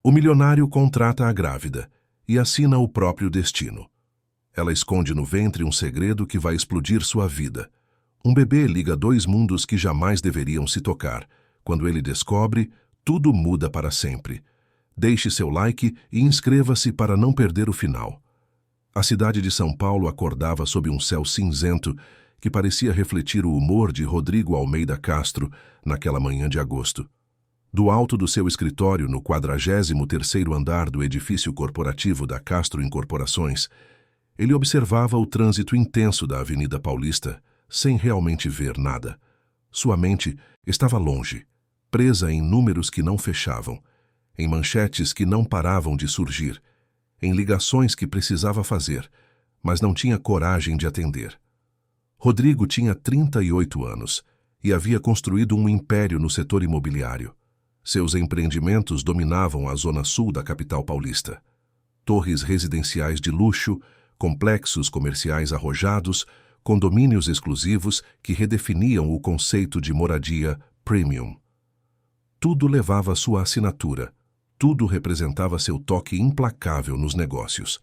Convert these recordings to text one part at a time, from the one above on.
O milionário contrata a grávida e assina o próprio destino. Ela esconde no ventre um segredo que vai explodir sua vida. Um bebê liga dois mundos que jamais deveriam se tocar. Quando ele descobre, tudo muda para sempre. Deixe seu like e inscreva-se para não perder o final. A cidade de São Paulo acordava sob um céu cinzento que parecia refletir o humor de Rodrigo Almeida Castro naquela manhã de agosto. Do alto do seu escritório, no 43º andar do edifício corporativo da Castro Incorporações, ele observava o trânsito intenso da Avenida Paulista, sem realmente ver nada. Sua mente estava longe, presa em números que não fechavam, em manchetes que não paravam de surgir, em ligações que precisava fazer, mas não tinha coragem de atender. Rodrigo tinha 38 anos e havia construído um império no setor imobiliário. Seus empreendimentos dominavam a zona sul da capital paulista. Torres residenciais de luxo, complexos comerciais arrojados, condomínios exclusivos que redefiniam o conceito de moradia premium. Tudo levava sua assinatura, tudo representava seu toque implacável nos negócios.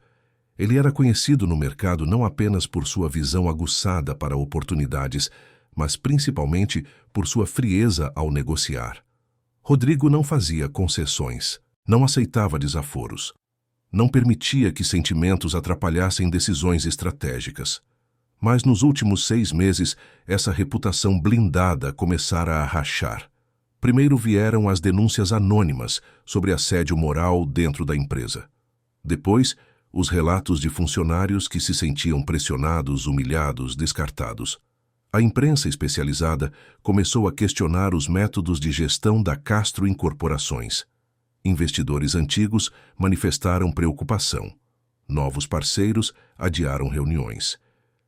Ele era conhecido no mercado não apenas por sua visão aguçada para oportunidades, mas principalmente por sua frieza ao negociar. Rodrigo não fazia concessões, não aceitava desaforos. Não permitia que sentimentos atrapalhassem decisões estratégicas. Mas nos últimos 6 meses, essa reputação blindada começara a rachar. Primeiro vieram as denúncias anônimas sobre assédio moral dentro da empresa. Depois, os relatos de funcionários que se sentiam pressionados, humilhados, descartados. A imprensa especializada começou a questionar os métodos de gestão da Castro Incorporações. Investidores antigos manifestaram preocupação. Novos parceiros adiaram reuniões.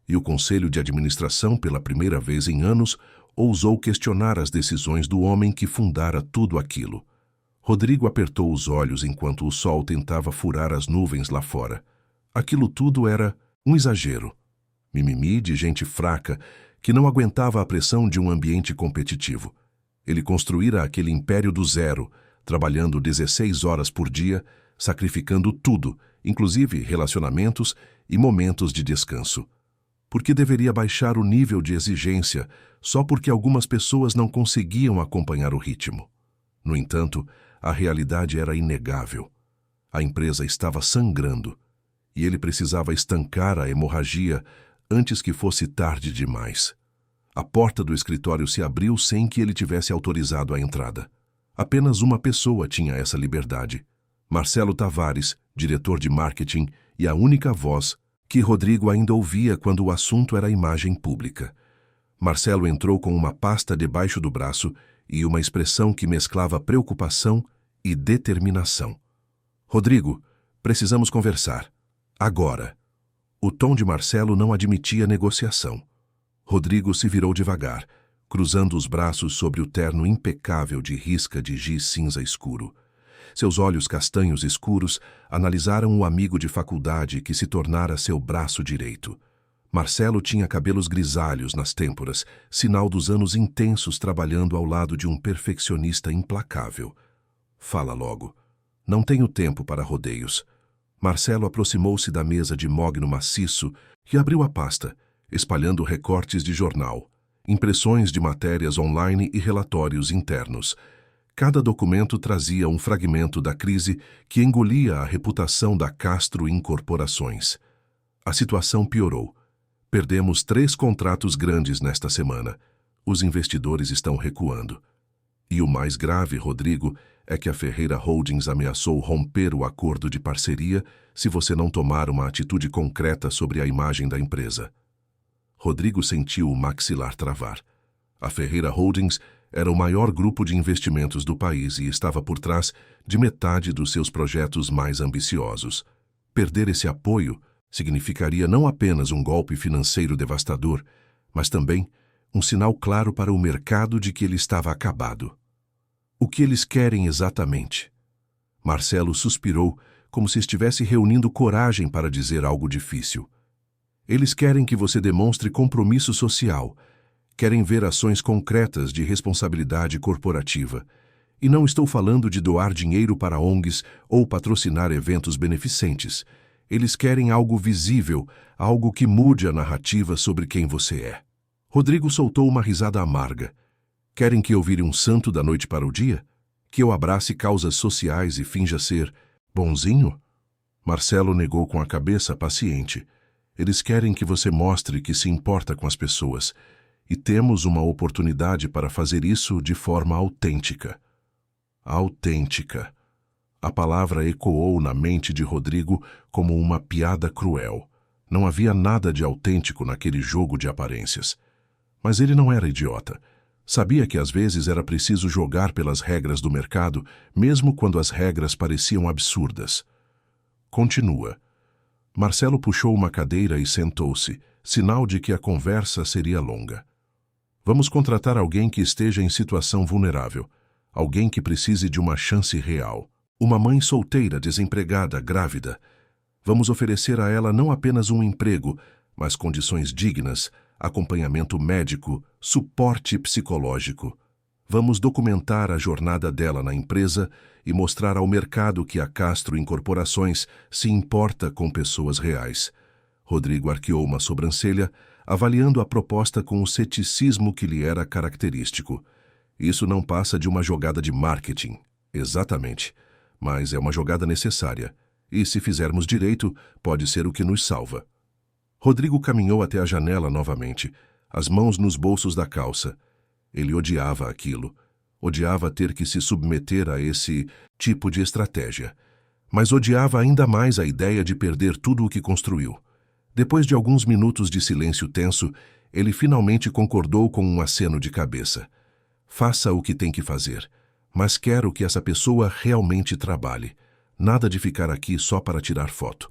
E o Conselho de Administração, pela primeira vez em anos, ousou questionar as decisões do homem que fundara tudo aquilo. Rodrigo apertou os olhos enquanto o sol tentava furar as nuvens lá fora. Aquilo tudo era um exagero. Mimimi de gente fraca que não aguentava a pressão de um ambiente competitivo. Ele construíra aquele império do zero, trabalhando 16 horas por dia, sacrificando tudo, inclusive relacionamentos e momentos de descanso. Por que deveria baixar o nível de exigência só porque algumas pessoas não conseguiam acompanhar o ritmo? No entanto, a realidade era inegável. A empresa estava sangrando e ele precisava estancar a hemorragia antes que fosse tarde demais. A porta do escritório se abriu sem que ele tivesse autorizado a entrada. Apenas uma pessoa tinha essa liberdade. Marcelo Tavares, diretor de marketing e a única voz que Rodrigo ainda ouvia quando o assunto era a imagem pública. Marcelo entrou com uma pasta debaixo do braço e uma expressão que mesclava preocupação e determinação. Rodrigo, precisamos conversar. Agora. O tom de Marcelo não admitia negociação. Rodrigo se virou devagar, cruzando os braços sobre o terno impecável de risca de giz cinza escuro. Seus olhos castanhos escuros analisaram o amigo de faculdade que se tornara seu braço direito. Marcelo tinha cabelos grisalhos nas têmporas, sinal dos anos intensos trabalhando ao lado de um perfeccionista implacável. Fala logo. Não tenho tempo para rodeios. Marcelo aproximou-se da mesa de mogno maciço e abriu a pasta, espalhando recortes de jornal, impressões de matérias online e relatórios internos. Cada documento trazia um fragmento da crise que engolia a reputação da Castro Incorporações. A situação piorou. Perdemos 3 contratos grandes nesta semana. Os investidores estão recuando. E o mais grave, Rodrigo, é que a Ferreira Holdings ameaçou romper o acordo de parceria se você não tomar uma atitude concreta sobre a imagem da empresa. Rodrigo sentiu o maxilar travar. A Ferreira Holdings era o maior grupo de investimentos do país e estava por trás de metade dos seus projetos mais ambiciosos. Perder esse apoio significaria não apenas um golpe financeiro devastador, mas também um sinal claro para o mercado de que ele estava acabado. O que eles querem exatamente? Marcelo suspirou, como se estivesse reunindo coragem para dizer algo difícil. Eles querem que você demonstre compromisso social, querem ver ações concretas de responsabilidade corporativa. E não estou falando de doar dinheiro para ONGs ou patrocinar eventos beneficentes. Eles querem algo visível, algo que mude a narrativa sobre quem você é. Rodrigo soltou uma risada amarga. Querem que eu vire um santo da noite para o dia? Que eu abrace causas sociais e finja ser bonzinho? Marcelo negou com a cabeça, paciente. Eles querem que você mostre que se importa com as pessoas. E temos uma oportunidade para fazer isso de forma autêntica. Autêntica. A palavra ecoou na mente de Rodrigo como uma piada cruel. Não havia nada de autêntico naquele jogo de aparências. Mas ele não era idiota. Sabia que às vezes era preciso jogar pelas regras do mercado, mesmo quando as regras pareciam absurdas. Continua. Marcelo puxou uma cadeira e sentou-se, sinal de que a conversa seria longa. Vamos contratar alguém que esteja em situação vulnerável. Alguém que precise de uma chance real. Uma mãe solteira, desempregada, grávida. Vamos oferecer a ela não apenas um emprego, mas condições dignas, acompanhamento médico, suporte psicológico. Vamos documentar a jornada dela na empresa e mostrar ao mercado que a Castro Incorporações se importa com pessoas reais. Rodrigo arqueou uma sobrancelha, avaliando a proposta com o ceticismo que lhe era característico. Isso não passa de uma jogada de marketing. Exatamente. Mas é uma jogada necessária. E se fizermos direito, pode ser o que nos salva. Rodrigo caminhou até a janela novamente, as mãos nos bolsos da calça. Ele odiava aquilo. Odiava ter que se submeter a esse tipo de estratégia. Mas odiava ainda mais a ideia de perder tudo o que construiu. Depois de alguns minutos de silêncio tenso, ele finalmente concordou com um aceno de cabeça. Faça o que tem que fazer, mas quero que essa pessoa realmente trabalhe. Nada de ficar aqui só para tirar foto.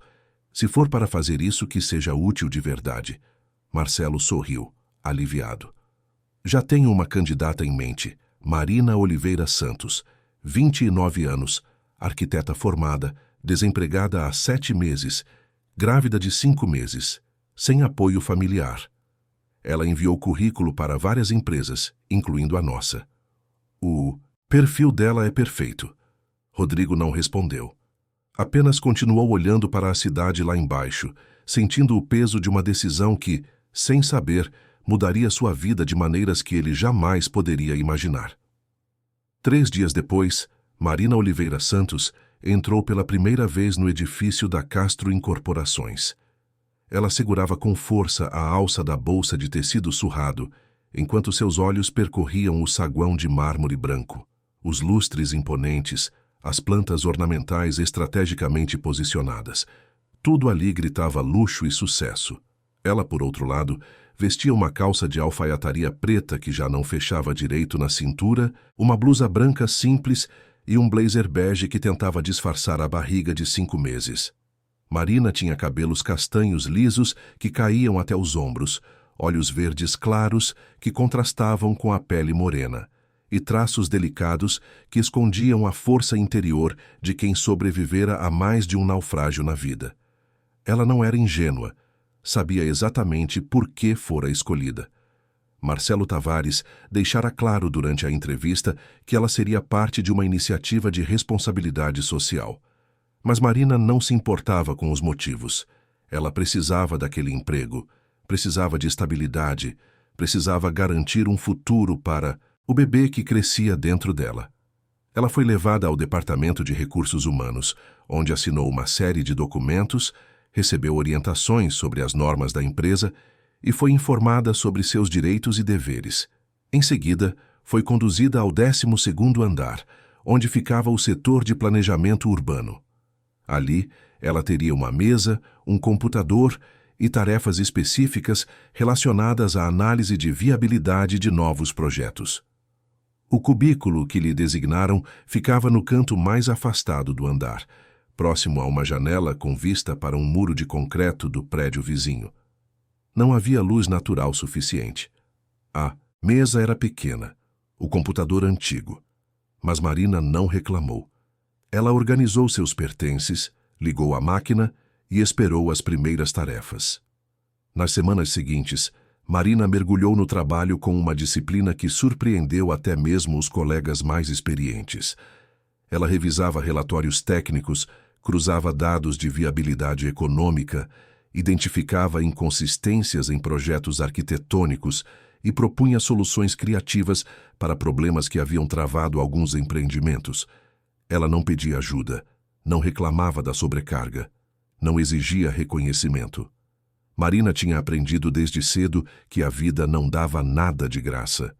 Se for para fazer isso, que seja útil de verdade. Marcelo sorriu, aliviado. Já tenho uma candidata em mente, Marina Oliveira Santos, 29 anos, arquiteta formada, desempregada há 7 meses, grávida de 5 meses, sem apoio familiar. Ela enviou currículo para várias empresas, incluindo a nossa. O perfil dela é perfeito. Rodrigo não respondeu. Apenas continuou olhando para a cidade lá embaixo, sentindo o peso de uma decisão que, sem saber, mudaria sua vida de maneiras que ele jamais poderia imaginar. 3 dias depois, Marina Oliveira Santos entrou pela primeira vez no edifício da Castro Incorporações. Ela segurava com força a alça da bolsa de tecido surrado, enquanto seus olhos percorriam o saguão de mármore branco, os lustres imponentes, as plantas ornamentais estrategicamente posicionadas. Tudo ali gritava luxo e sucesso. Ela, por outro lado, vestia uma calça de alfaiataria preta que já não fechava direito na cintura, uma blusa branca simples e um blazer bege que tentava disfarçar a barriga de 5 meses. Marina tinha cabelos castanhos lisos que caíam até os ombros, olhos verdes claros que contrastavam com a pele morena, e traços delicados que escondiam a força interior de quem sobrevivera a mais de um naufrágio na vida. Ela não era ingênua, sabia exatamente por que fora escolhida. Marcelo Tavares deixara claro durante a entrevista que ela seria parte de uma iniciativa de responsabilidade social. Mas Marina não se importava com os motivos. Ela precisava daquele emprego, precisava de estabilidade, precisava garantir um futuro para o bebê que crescia dentro dela. Ela foi levada ao Departamento de Recursos Humanos, onde assinou uma série de documentos, recebeu orientações sobre as normas da empresa e foi informada sobre seus direitos e deveres. Em seguida, foi conduzida ao 12º andar, onde ficava o setor de planejamento urbano. Ali, ela teria uma mesa, um computador e tarefas específicas relacionadas à análise de viabilidade de novos projetos. O cubículo que lhe designaram ficava no canto mais afastado do andar, próximo a uma janela com vista para um muro de concreto do prédio vizinho. Não havia luz natural suficiente. A mesa era pequena, o computador antigo, mas Marina não reclamou. Ela organizou seus pertences, ligou a máquina e esperou as primeiras tarefas. Nas semanas seguintes, Marina mergulhou no trabalho com uma disciplina que surpreendeu até mesmo os colegas mais experientes. Ela revisava relatórios técnicos, cruzava dados de viabilidade econômica, identificava inconsistências em projetos arquitetônicos e propunha soluções criativas para problemas que haviam travado alguns empreendimentos. Ela não pedia ajuda, não reclamava da sobrecarga, não exigia reconhecimento. Marina tinha aprendido desde cedo que a vida não dava nada de graça.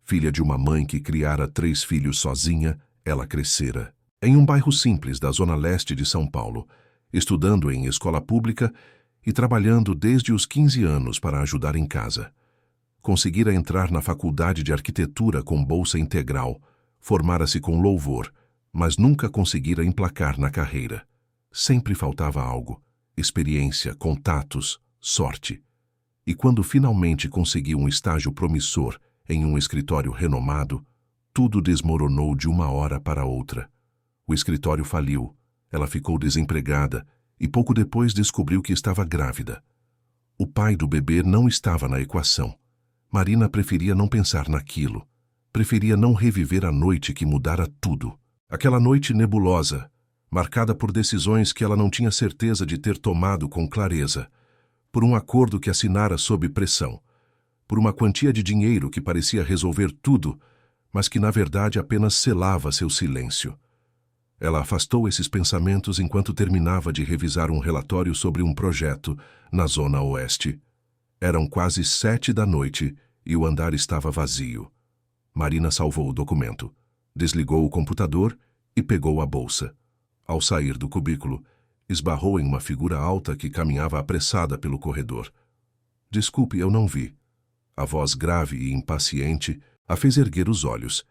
Filha de uma mãe que criara 3 filhos sozinha, ela crescera em um bairro simples da zona leste de São Paulo, estudando em escola pública e trabalhando desde os 15 anos para ajudar em casa. Conseguira entrar na faculdade de arquitetura com bolsa integral, formara-se com louvor, mas nunca conseguira emplacar na carreira. Sempre faltava algo: experiência, contatos, sorte. E quando finalmente conseguiu um estágio promissor em um escritório renomado, tudo desmoronou de uma hora para outra. O escritório faliu, ela ficou desempregada e pouco depois descobriu que estava grávida. O pai do bebê não estava na equação. Marina preferia não pensar naquilo. Preferia não reviver a noite que mudara tudo. Aquela noite nebulosa, marcada por decisões que ela não tinha certeza de ter tomado com clareza, por um acordo que assinara sob pressão, por uma quantia de dinheiro que parecia resolver tudo, mas que na verdade apenas selava seu silêncio. Ela afastou esses pensamentos enquanto terminava de revisar um relatório sobre um projeto na Zona Oeste. Eram quase 7 da noite e o andar estava vazio. Marina salvou o documento, desligou o computador e pegou a bolsa. Ao sair do cubículo, esbarrou em uma figura alta que caminhava apressada pelo corredor. "Desculpe, eu não vi." A voz grave e impaciente a fez erguer os olhos.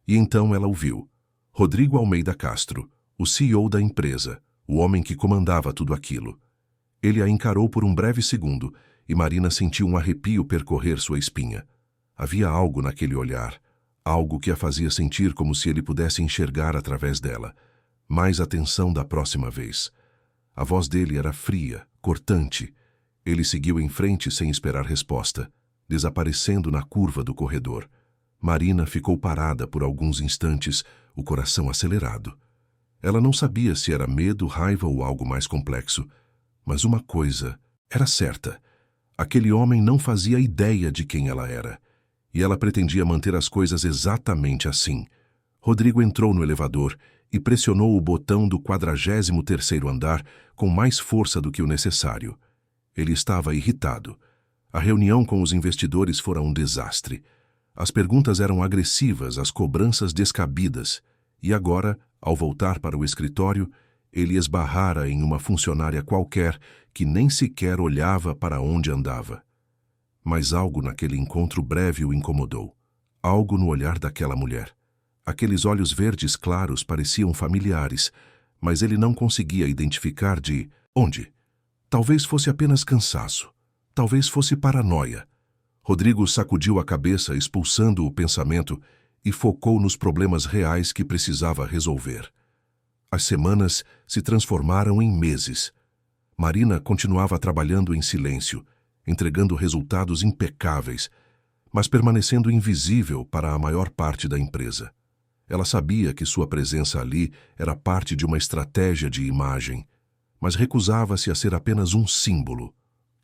E então ela o viu. Rodrigo Almeida Castro, o CEO da empresa, o homem que comandava tudo aquilo. Ele a encarou por um breve segundo e Marina sentiu um arrepio percorrer sua espinha. Havia algo naquele olhar, algo que a fazia sentir como se ele pudesse enxergar através dela. Mais atenção da próxima vez. A voz dele era fria, cortante. Ele seguiu em frente sem esperar resposta, desaparecendo na curva do corredor. Marina ficou parada por alguns instantes, o coração acelerado. Ela não sabia se era medo, raiva ou algo mais complexo. Mas uma coisa era certa: aquele homem não fazia ideia de quem ela era. E ela pretendia manter as coisas exatamente assim. Rodrigo entrou no elevador e pressionou o botão do 43º andar com mais força do que o necessário. Ele estava irritado. A reunião com os investidores fora um desastre. As perguntas eram agressivas, as cobranças descabidas. E agora, ao voltar para o escritório, ele esbarrara em uma funcionária qualquer que nem sequer olhava para onde andava. Mas algo naquele encontro breve o incomodou. Algo no olhar daquela mulher. Aqueles olhos verdes claros pareciam familiares, mas ele não conseguia identificar de onde. Talvez fosse apenas cansaço. Talvez fosse paranoia. Rodrigo sacudiu a cabeça, expulsando o pensamento, e focou nos problemas reais que precisava resolver. As semanas se transformaram em meses. Marina continuava trabalhando em silêncio, entregando resultados impecáveis, mas permanecendo invisível para a maior parte da empresa. Ela sabia que sua presença ali era parte de uma estratégia de imagem, mas recusava-se a ser apenas um símbolo.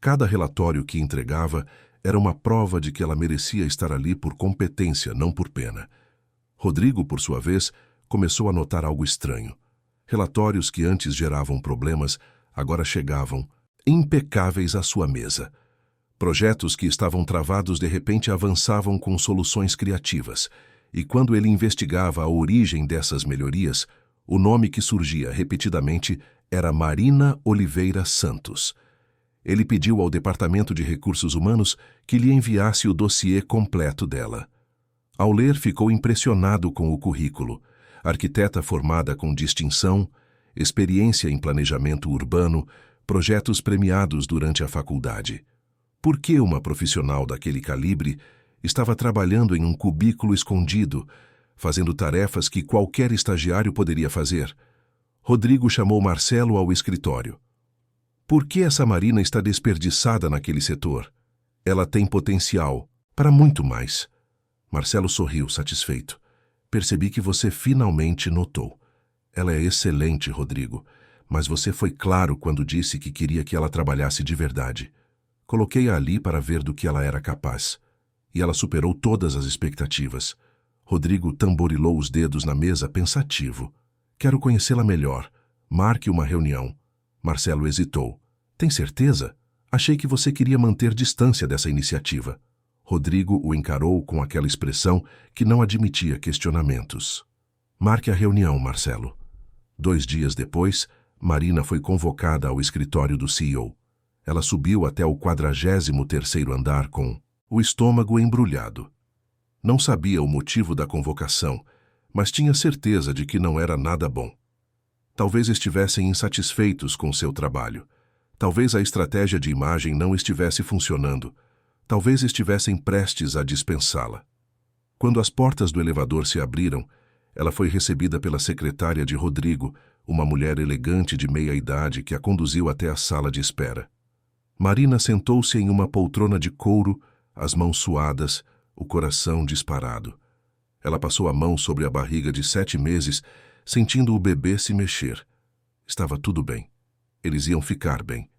Cada relatório que entregava era uma prova de que ela merecia estar ali por competência, não por pena. Rodrigo, por sua vez, começou a notar algo estranho. Relatórios que antes geravam problemas, agora chegavam, impecáveis à sua mesa. Projetos que estavam travados de repente avançavam com soluções criativas, e quando ele investigava a origem dessas melhorias, o nome que surgia repetidamente era Marina Oliveira Santos. Ele pediu ao Departamento de Recursos Humanos que lhe enviasse o dossiê completo dela. Ao ler, ficou impressionado com o currículo. Arquiteta formada com distinção, experiência em planejamento urbano, projetos premiados durante a faculdade. Por que uma profissional daquele calibre estava trabalhando em um cubículo escondido, fazendo tarefas que qualquer estagiário poderia fazer? Rodrigo chamou Marcelo ao escritório. "Por que essa Marina está desperdiçada naquele setor?" Ela tem potencial para muito mais. Marcelo sorriu, satisfeito. Percebi que você finalmente notou. Ela é excelente, Rodrigo, mas você foi claro quando disse que queria que ela trabalhasse de verdade. Coloquei-a ali para ver do que ela era capaz. E ela superou todas as expectativas. Rodrigo tamborilou os dedos na mesa, pensativo. Quero conhecê-la melhor. Marque uma reunião. Marcelo hesitou. Tem certeza? Achei que você queria manter distância dessa iniciativa. Rodrigo o encarou com aquela expressão que não admitia questionamentos. Marque a reunião, Marcelo. 2 dias depois, Marina foi convocada ao escritório do CEO. Ela subiu até o 43º andar com o estômago embrulhado. Não sabia o motivo da convocação, mas tinha certeza de que não era nada bom. Talvez estivessem insatisfeitos com seu trabalho. Talvez a estratégia de imagem não estivesse funcionando. Talvez estivessem prestes a dispensá-la. Quando as portas do elevador se abriram, ela foi recebida pela secretária de Rodrigo, uma mulher elegante de meia-idade que a conduziu até a sala de espera. Marina sentou-se em uma poltrona de couro, as mãos suadas, o coração disparado. Ela passou a mão sobre a barriga de 7 meses, sentindo o bebê se mexer. Estava tudo bem. Eles iam ficar bem.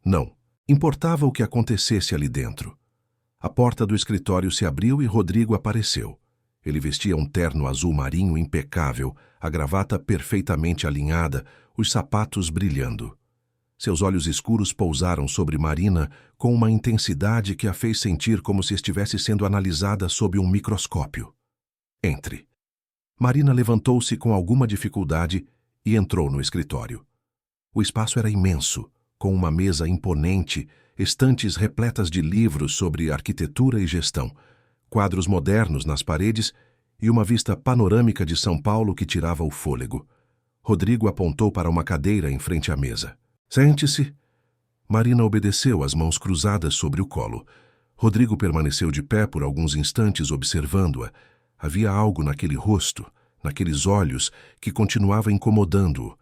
Não. Importava o que acontecesse ali dentro. A porta do escritório se abriu e Rodrigo apareceu. Ele vestia um terno azul marinho impecável, a gravata perfeitamente alinhada, os sapatos brilhando. Seus olhos escuros pousaram sobre Marina com uma intensidade que a fez sentir como se estivesse sendo analisada sob um microscópio. Entre. Marina levantou-se com alguma dificuldade e entrou no escritório. O espaço era imenso, com uma mesa imponente, estantes repletas de livros sobre arquitetura e gestão, quadros modernos nas paredes e uma vista panorâmica de São Paulo que tirava o fôlego. Rodrigo apontou para uma cadeira em frente à mesa. Sente-se. Marina obedeceu, as mãos cruzadas sobre o colo. Rodrigo permaneceu de pé por alguns instantes observando-a. Havia algo naquele rosto, naqueles olhos, que continuava incomodando-o.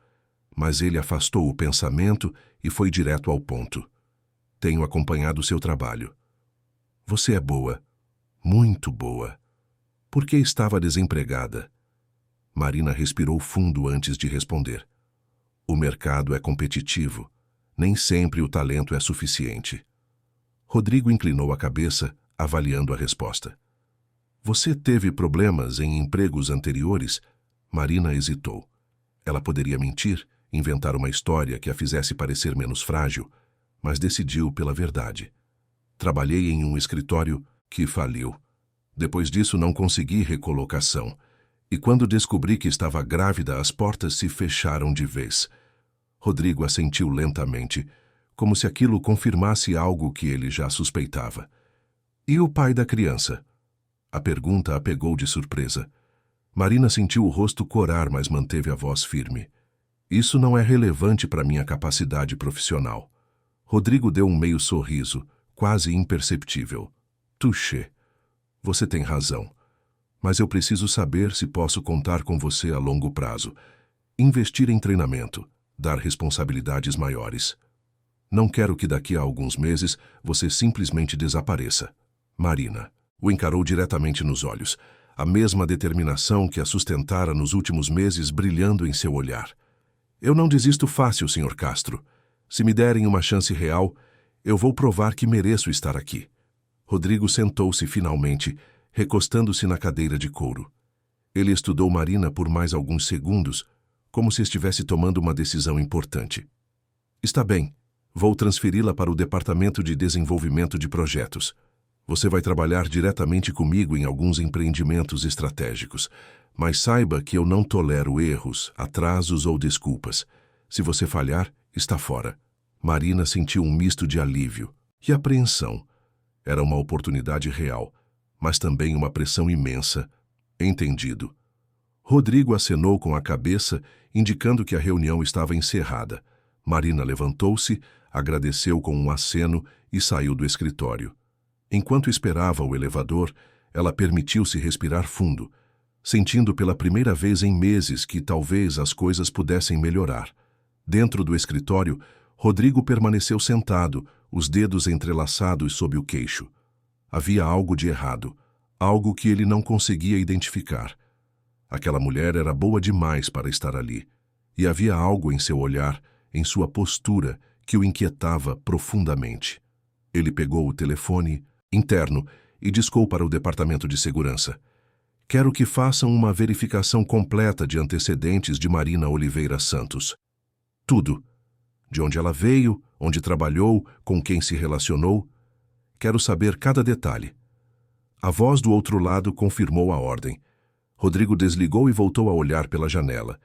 Mas ele afastou o pensamento e foi direto ao ponto. Tenho acompanhado seu trabalho. Você é boa, muito boa. Por que estava desempregada? Marina respirou fundo antes de responder. O mercado é competitivo. Nem sempre o talento é suficiente. Rodrigo inclinou a cabeça, avaliando a resposta. Você teve problemas em empregos anteriores? Marina hesitou. Ela poderia mentir, inventar uma história que a fizesse parecer menos frágil, mas decidiu pela verdade. Trabalhei em um escritório que faliu. Depois disso não consegui recolocação. E quando descobri que estava grávida, as portas se fecharam de vez. Rodrigo assentiu lentamente, como se aquilo confirmasse algo que ele já suspeitava. E o pai da criança? A pergunta a pegou de surpresa. Marina sentiu o rosto corar, mas manteve a voz firme. Isso não é relevante para minha capacidade profissional. Rodrigo deu um meio sorriso, quase imperceptível. Touché. Você tem razão. Mas eu preciso saber se posso contar com você a longo prazo. Investir em treinamento, dar responsabilidades maiores. Não quero que daqui a alguns meses você simplesmente desapareça. Marina o encarou diretamente nos olhos, a mesma determinação que a sustentara nos últimos meses brilhando em seu olhar. Eu não desisto fácil, Sr. Castro. Se me derem uma chance real, eu vou provar que mereço estar aqui. Rodrigo sentou-se finalmente, recostando-se na cadeira de couro. Ele estudou Marina por mais alguns segundos, como se estivesse tomando uma decisão importante. Está bem, vou transferi-la para o Departamento de Desenvolvimento de Projetos. Você vai trabalhar diretamente comigo em alguns empreendimentos estratégicos, mas saiba que eu não tolero erros, atrasos ou desculpas. Se você falhar, está fora. Marina sentiu um misto de alívio e apreensão. Era uma oportunidade real, mas também uma pressão imensa. Entendido. Rodrigo acenou com a cabeça, indicando que a reunião estava encerrada. Marina levantou-se, agradeceu com um aceno e saiu do escritório. Enquanto esperava o elevador, ela permitiu-se respirar fundo, sentindo pela primeira vez em meses que talvez as coisas pudessem melhorar. Dentro do escritório, Rodrigo permaneceu sentado, os dedos entrelaçados sob o queixo. Havia algo de errado, algo que ele não conseguia identificar. Aquela mulher era boa demais para estar ali, e havia algo em seu olhar, em sua postura, que o inquietava profundamente. Ele pegou o telefone interno e discou para o departamento de segurança. Quero que façam uma verificação completa de antecedentes de Marina Oliveira Santos. Tudo. De onde ela veio, onde trabalhou, com quem se relacionou. Quero saber cada detalhe. A voz do outro lado confirmou a ordem. Rodrigo desligou e voltou a olhar pela janela.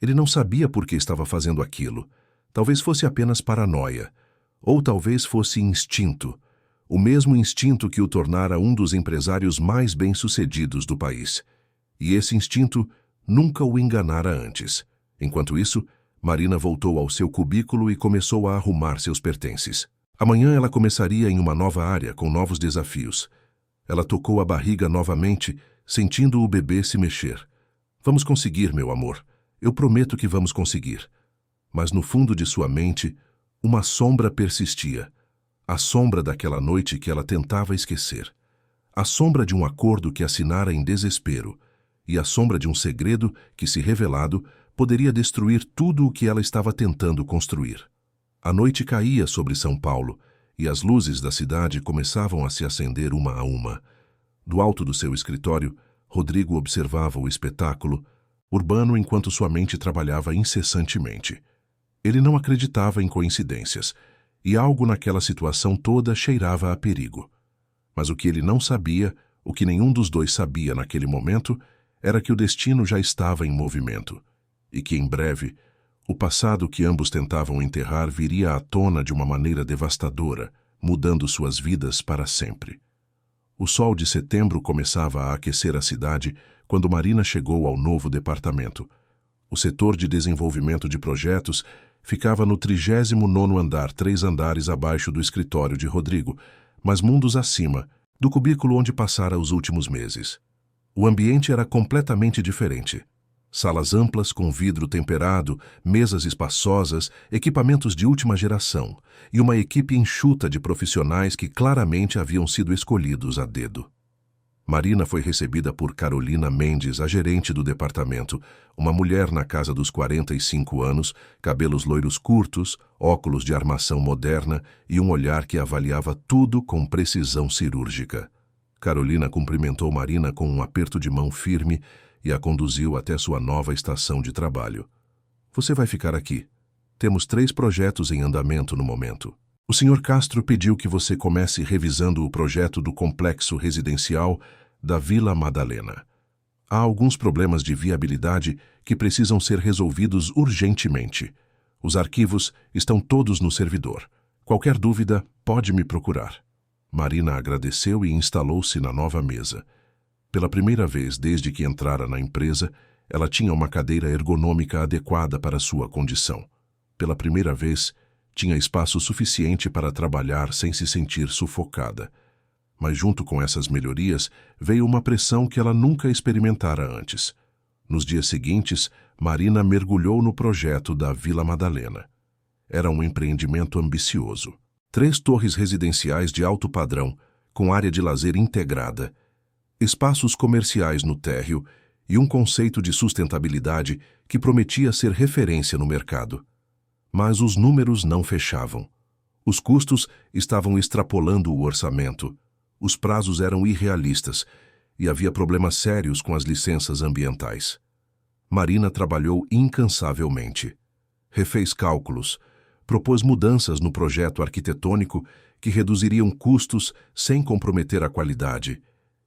Ele não sabia por que estava fazendo aquilo. Talvez fosse apenas paranoia. Ou talvez fosse instinto. O mesmo instinto que o tornara um dos empresários mais bem-sucedidos do país. E esse instinto nunca o enganara antes. Enquanto isso, Marina voltou ao seu cubículo e começou a arrumar seus pertences. Amanhã ela começaria em uma nova área, com novos desafios. Ela tocou a barriga novamente, sentindo o bebê se mexer. Vamos conseguir, meu amor. Eu prometo que vamos conseguir. Mas no fundo de sua mente, uma sombra persistia. A sombra daquela noite que ela tentava esquecer. A sombra de um acordo que assinara em desespero. E a sombra de um segredo que, se revelado, poderia destruir tudo o que ela estava tentando construir. A noite caía sobre São Paulo, e as luzes da cidade começavam a se acender uma a uma. Do alto do seu escritório, Rodrigo observava o espetáculo urbano enquanto sua mente trabalhava incessantemente. Ele não acreditava em coincidências, e algo naquela situação toda cheirava a perigo. Mas o que ele não sabia, o que nenhum dos dois sabia naquele momento, era que o destino já estava em movimento, e que em breve, o passado que ambos tentavam enterrar viria à tona de uma maneira devastadora, mudando suas vidas para sempre. O sol de setembro começava a aquecer a cidade quando Marina chegou ao novo departamento. O setor de desenvolvimento de projetos ficava no 39º andar, 3 andares abaixo do escritório de Rodrigo, mas mundos acima, do cubículo onde passara os últimos meses. O ambiente era completamente diferente. Salas amplas com vidro temperado, mesas espaçosas, equipamentos de última geração e uma equipe enxuta de profissionais que claramente haviam sido escolhidos a dedo. Marina foi recebida por Carolina Mendes, a gerente do departamento, uma mulher na casa dos 45 anos, cabelos loiros curtos, óculos de armação moderna e um olhar que avaliava tudo com precisão cirúrgica. Carolina cumprimentou Marina com um aperto de mão firme e a conduziu até sua nova estação de trabalho. Você vai ficar aqui. Temos 3 projetos em andamento no momento. O Sr. Castro pediu que você comece revisando o projeto do complexo residencial da Vila Madalena. Há alguns problemas de viabilidade que precisam ser resolvidos urgentemente. Os arquivos estão todos no servidor. Qualquer dúvida, pode me procurar. Marina agradeceu e instalou-se na nova mesa. Pela primeira vez desde que entrara na empresa, ela tinha uma cadeira ergonômica adequada para sua condição. Pela primeira vez, tinha espaço suficiente para trabalhar sem se sentir sufocada. Mas junto com essas melhorias, veio uma pressão que ela nunca experimentara antes. Nos dias seguintes, Marina mergulhou no projeto da Vila Madalena. Era um empreendimento ambicioso. 3 torres residenciais de alto padrão, com área de lazer integrada, espaços comerciais no térreo e um conceito de sustentabilidade que prometia ser referência no mercado. Mas os números não fechavam. Os custos estavam extrapolando o orçamento, os prazos eram irrealistas e havia problemas sérios com as licenças ambientais. Marina trabalhou incansavelmente. Refez cálculos, propôs mudanças no projeto arquitetônico que reduziriam custos sem comprometer a qualidade,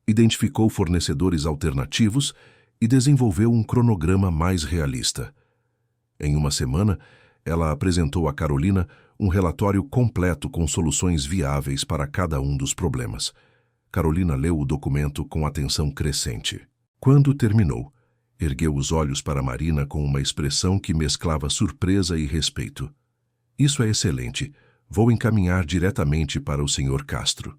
identificou fornecedores alternativos e desenvolveu um cronograma mais realista. Em uma semana, ela apresentou a Carolina um relatório completo com soluções viáveis para cada um dos problemas. Carolina leu o documento com atenção crescente. Quando terminou, ergueu os olhos para Marina com uma expressão que mesclava surpresa e respeito. Isso é excelente. Vou encaminhar diretamente para o Sr. Castro.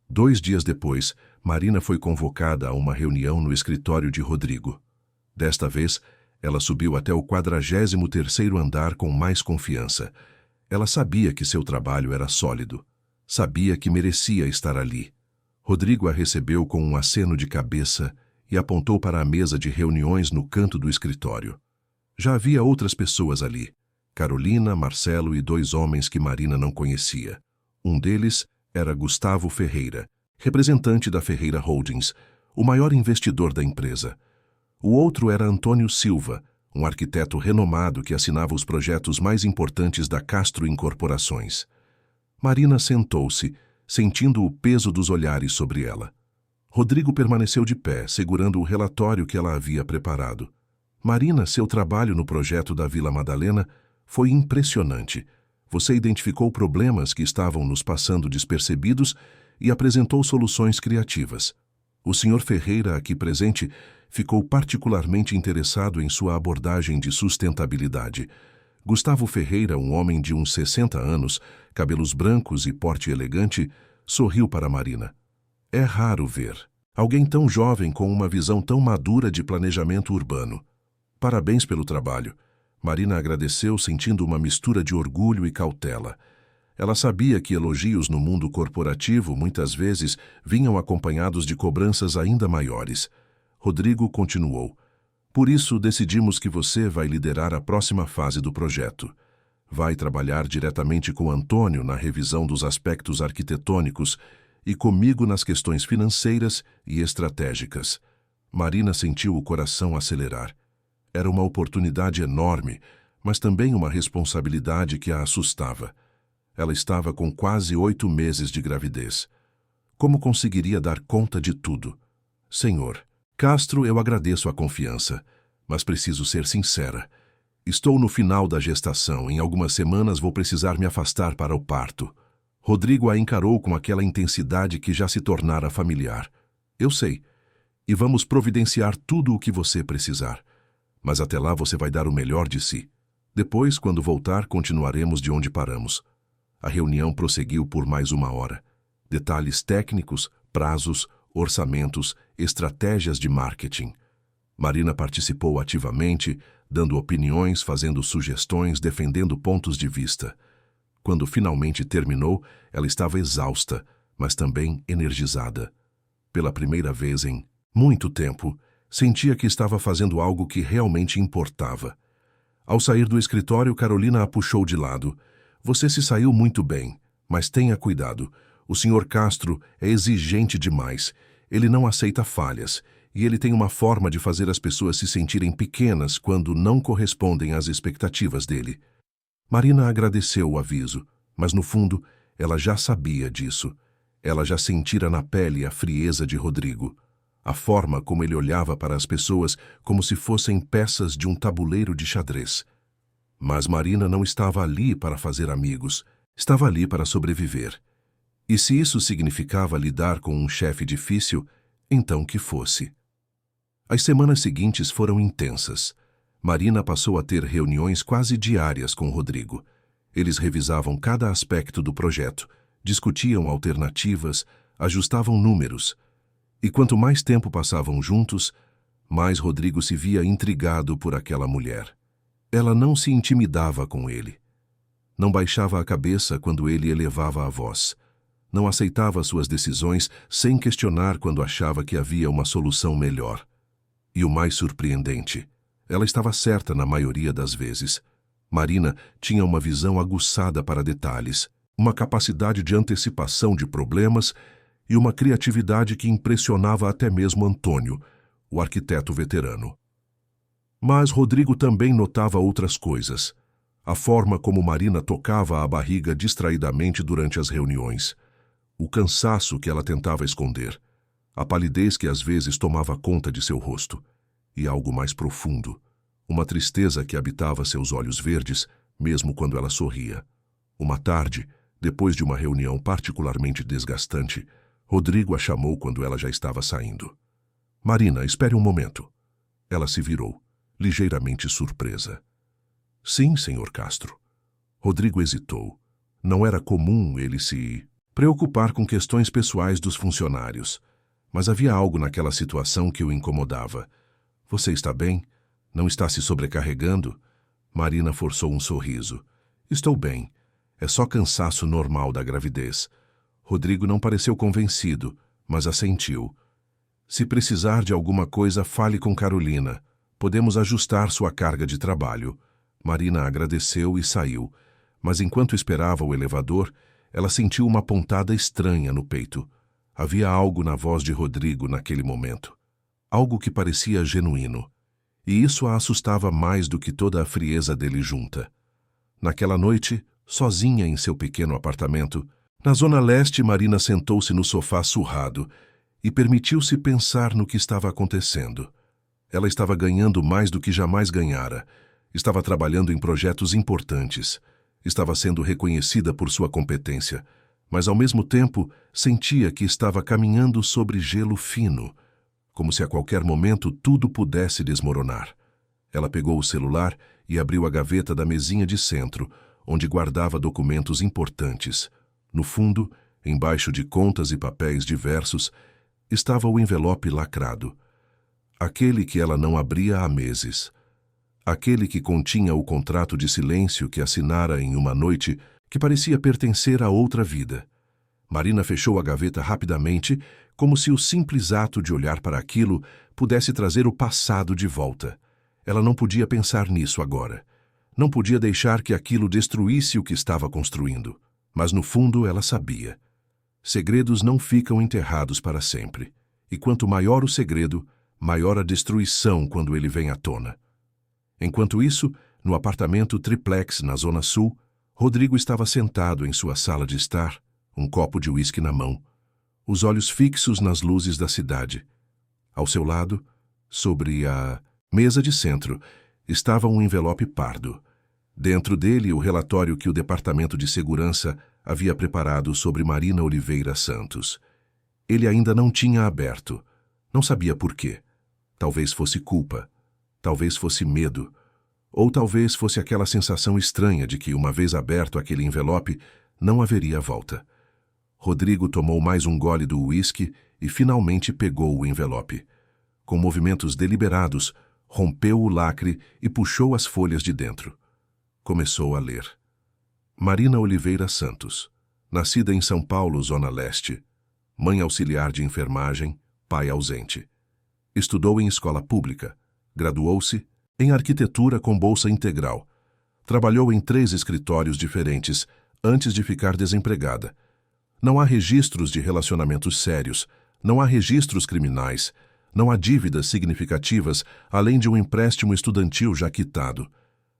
2 dias depois, Marina foi convocada a uma reunião no escritório de Rodrigo. Desta vez, ela subiu até o 43º andar com mais confiança. Ela sabia que seu trabalho era sólido. Sabia que merecia estar ali. Rodrigo a recebeu com um aceno de cabeça e apontou para a mesa de reuniões no canto do escritório. Já havia outras pessoas ali. Carolina, Marcelo e 2 homens que Marina não conhecia. Um deles era Gustavo Ferreira, representante da Ferreira Holdings, o maior investidor da empresa. O outro era Antônio Silva, um arquiteto renomado que assinava os projetos mais importantes da Castro Incorporações. Marina sentou-se, sentindo o peso dos olhares sobre ela. Rodrigo permaneceu de pé, segurando o relatório que ela havia preparado. Marina, seu trabalho no projeto da Vila Madalena foi impressionante. Você identificou problemas que estavam nos passando despercebidos e apresentou soluções criativas. O Sr. Ferreira, aqui presente, ficou particularmente interessado em sua abordagem de sustentabilidade. Gustavo Ferreira, um homem de uns 60 anos, cabelos brancos e porte elegante, sorriu para Marina. É raro ver alguém tão jovem com uma visão tão madura de planejamento urbano. Parabéns pelo trabalho. Marina agradeceu, sentindo uma mistura de orgulho e cautela. Ela sabia que elogios no mundo corporativo muitas vezes vinham acompanhados de cobranças ainda maiores. Rodrigo continuou. Por isso, decidimos que você vai liderar a próxima fase do projeto. Vai trabalhar diretamente com Antônio na revisão dos aspectos arquitetônicos e comigo nas questões financeiras e estratégicas. Marina sentiu o coração acelerar. Era uma oportunidade enorme, mas também uma responsabilidade que a assustava. Ela estava com quase 8 meses de gravidez. Como conseguiria dar conta de tudo? Senhor Castro, eu agradeço a confiança, mas preciso ser sincera. Estou no final da gestação. Em algumas semanas vou precisar me afastar para o parto. Rodrigo a encarou com aquela intensidade que já se tornara familiar. Eu sei. E vamos providenciar tudo o que você precisar. Mas até lá você vai dar o melhor de si. Depois, quando voltar, continuaremos de onde paramos. A reunião prosseguiu por mais 1 hora. Detalhes técnicos, prazos, orçamentos, estratégias de marketing. Marina participou ativamente, dando opiniões, fazendo sugestões, defendendo pontos de vista. Quando finalmente terminou, ela estava exausta, mas também energizada. Pela primeira vez em muito tempo, sentia que estava fazendo algo que realmente importava. Ao sair do escritório, Carolina a puxou de lado. Você se saiu muito bem, mas tenha cuidado. O Sr. Castro é exigente demais. Ele não aceita falhas, e ele tem uma forma de fazer as pessoas se sentirem pequenas quando não correspondem às expectativas dele. Marina agradeceu o aviso, mas no fundo, ela já sabia disso. Ela já sentira na pele a frieza de Rodrigo. A forma como ele olhava para as pessoas como se fossem peças de um tabuleiro de xadrez. Mas Marina não estava ali para fazer amigos, estava ali para sobreviver. E se isso significava lidar com um chefe difícil, então que fosse. As semanas seguintes foram intensas. Marina passou a ter reuniões quase diárias com Rodrigo. Eles revisavam cada aspecto do projeto, discutiam alternativas, ajustavam números. E quanto mais tempo passavam juntos, mais Rodrigo se via intrigado por aquela mulher. Ela não se intimidava com ele. Não baixava a cabeça quando ele elevava a voz. Não aceitava suas decisões sem questionar quando achava que havia uma solução melhor. E o mais surpreendente, ela estava certa na maioria das vezes. Marina tinha uma visão aguçada para detalhes, uma capacidade de antecipação de problemas e uma criatividade que impressionava até mesmo Antônio, o arquiteto veterano. Mas Rodrigo também notava outras coisas. A forma como Marina tocava a barriga distraidamente durante as reuniões. O cansaço que ela tentava esconder. A palidez que às vezes tomava conta de seu rosto. E algo mais profundo. Uma tristeza que habitava seus olhos verdes, mesmo quando ela sorria. Uma tarde, depois de uma reunião particularmente desgastante, Rodrigo a chamou quando ela já estava saindo. Marina, espere um momento. Ela se virou, ligeiramente surpresa. Sim, Sr. Castro. Rodrigo hesitou. Não era comum ele se preocupar com questões pessoais dos funcionários. Mas havia algo naquela situação que o incomodava. Você está bem? Não está se sobrecarregando? Marina forçou um sorriso. Estou bem. É só cansaço normal da gravidez. Rodrigo não pareceu convencido, mas assentiu. Se precisar de alguma coisa, fale com Carolina. Podemos ajustar sua carga de trabalho. Marina agradeceu e saiu, mas enquanto esperava o elevador, ela sentiu uma pontada estranha no peito. Havia algo na voz de Rodrigo naquele momento. Algo que parecia genuíno. E isso a assustava mais do que toda a frieza dele junta. Naquela noite, sozinha em seu pequeno apartamento, na zona leste, Marina sentou-se no sofá surrado e permitiu-se pensar no que estava acontecendo. Ela estava ganhando mais do que jamais ganhara. Estava trabalhando em projetos importantes. Estava sendo reconhecida por sua competência, mas ao mesmo tempo sentia que estava caminhando sobre gelo fino, como se a qualquer momento tudo pudesse desmoronar. Ela pegou o celular e abriu a gaveta da mesinha de centro, onde guardava documentos importantes. No fundo, embaixo de contas e papéis diversos, estava o envelope lacrado. Aquele que ela não abria há meses. Aquele que continha o contrato de silêncio que assinara em uma noite que parecia pertencer a outra vida. Marina fechou a gaveta rapidamente, como se o simples ato de olhar para aquilo pudesse trazer o passado de volta. Ela não podia pensar nisso agora. Não podia deixar que aquilo destruísse o que estava construindo. Mas no fundo ela sabia. Segredos não ficam enterrados para sempre. E quanto maior o segredo, maior a destruição quando ele vem à tona. Enquanto isso, no apartamento triplex na Zona Sul, Rodrigo estava sentado em sua sala de estar, um copo de uísque na mão, os olhos fixos nas luzes da cidade. Ao seu lado, sobre a mesa de centro, estava um envelope pardo. Dentro dele, o relatório que o Departamento de Segurança havia preparado sobre Marina Oliveira Santos. Ele ainda não tinha aberto. Não sabia por quê. Talvez fosse culpa. Talvez fosse medo. Ou talvez fosse aquela sensação estranha de que, uma vez aberto aquele envelope, não haveria volta. Rodrigo tomou mais um gole do uísque e finalmente pegou o envelope. Com movimentos deliberados, rompeu o lacre e puxou as folhas de dentro. Começou a ler. Marina Oliveira Santos, nascida em São Paulo, Zona Leste. Mãe auxiliar de enfermagem, pai ausente. Estudou em escola pública. Graduou-se em arquitetura com bolsa integral. Trabalhou em 3 escritórios diferentes antes de ficar desempregada. Não há registros de relacionamentos sérios, não há registros criminais, não há dívidas significativas além de um empréstimo estudantil já quitado.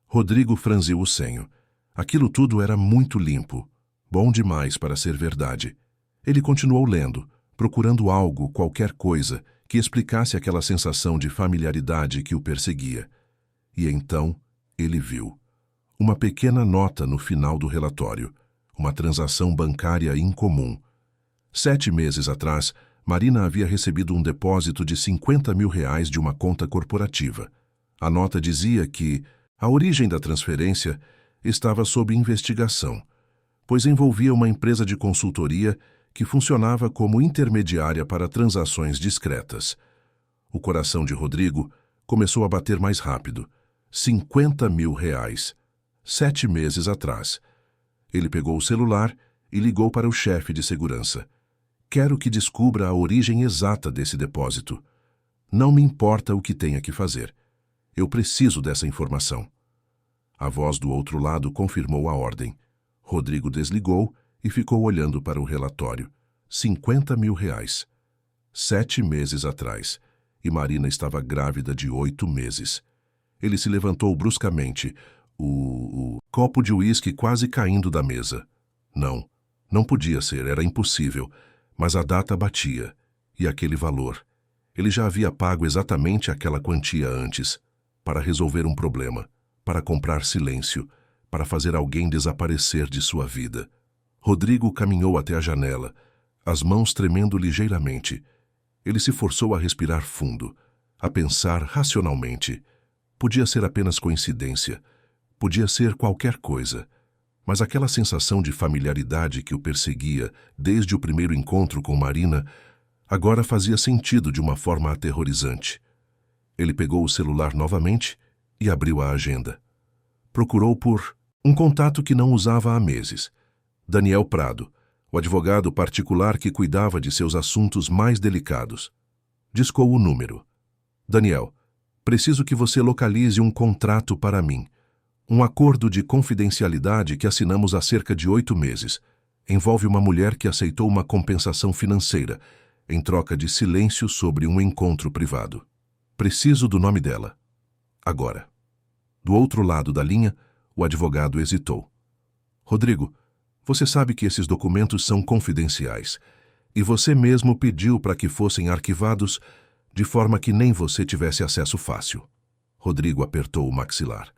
Rodrigo franziu o senho. Aquilo tudo era muito limpo, bom demais para ser verdade. Ele continuou lendo, procurando algo, qualquer coisa, que explicasse aquela sensação de familiaridade que o perseguia. E então ele viu uma pequena nota no final do relatório, uma transação bancária incomum. 7 meses atrás, Marina havia recebido um depósito de R$50 mil de uma conta corporativa. A nota dizia que a origem da transferência estava sob investigação, pois envolvia uma empresa de consultoria que funcionava como intermediária para transações discretas. O coração de Rodrigo começou a bater mais rápido. R$50 mil. 7 meses atrás. Ele pegou o celular e ligou para o chefe de segurança. Quero que descubra a origem exata desse depósito. Não me importa o que tenha que fazer. Eu preciso dessa informação. A voz do outro lado confirmou a ordem. Rodrigo desligou e ficou olhando para o relatório. R$50 mil. 7 meses atrás. E Marina estava grávida de 8 meses. Ele se levantou bruscamente, o copo de uísque quase caindo da mesa. Não podia ser, era impossível. Mas a data batia. E aquele valor. Ele já havia pago exatamente aquela quantia antes, para resolver um problema, para comprar silêncio, para fazer alguém desaparecer de sua vida. Rodrigo caminhou até a janela, as mãos tremendo ligeiramente. Ele se forçou a respirar fundo, a pensar racionalmente. Podia ser apenas coincidência, podia ser qualquer coisa, mas aquela sensação de familiaridade que o perseguia desde o primeiro encontro com Marina agora fazia sentido de uma forma aterrorizante. Ele pegou o celular novamente e abriu a agenda. Procurou por Um contato que não usava há meses. Daniel Prado, o advogado particular que cuidava de seus assuntos mais delicados. Discou o número. Daniel, preciso que você localize um contrato para mim. Um acordo de confidencialidade que assinamos há cerca de 8 meses. Envolve uma mulher que aceitou uma compensação financeira, em troca de silêncio sobre um encontro privado. Preciso do nome dela. Agora. Do outro lado da linha, o advogado hesitou. Rodrigo, você sabe que esses documentos são confidenciais, e você mesmo pediu para que fossem arquivados de forma que nem você tivesse acesso fácil. Rodrigo apertou o maxilar.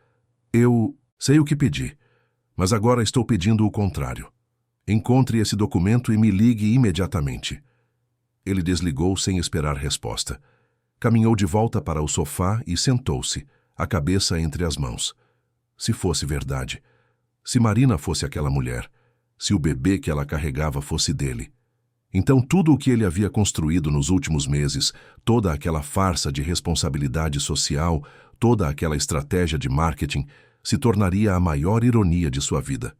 Eu sei o que pedi, mas agora estou pedindo o contrário. Encontre esse documento e me ligue imediatamente. Ele desligou sem esperar resposta. Caminhou de volta para o sofá e sentou-se, a cabeça entre as mãos. Se fosse verdade, se Marina fosse aquela mulher, se o bebê que ela carregava fosse dele, então tudo o que ele havia construído nos últimos meses, toda aquela farsa de responsabilidade social, toda aquela estratégia de marketing, se tornaria a maior ironia de sua vida.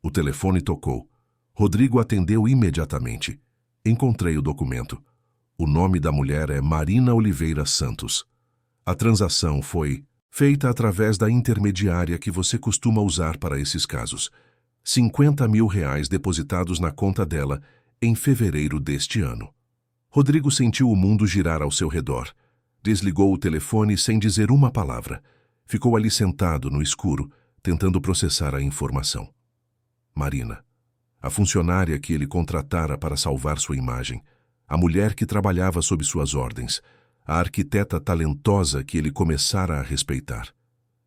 O telefone tocou. Rodrigo atendeu imediatamente. Encontrei o documento. O nome da mulher é Marina Oliveira Santos. A transação foi feita através da intermediária que você costuma usar para esses casos. R$ 50 mil depositados na conta dela em fevereiro deste ano. Rodrigo sentiu o mundo girar ao seu redor. Desligou o telefone sem dizer uma palavra. Ficou ali sentado no escuro, tentando processar a informação. Marina, a funcionária que ele contratara para salvar sua imagem, a mulher que trabalhava sob suas ordens, a arquiteta talentosa que ele começara a respeitar.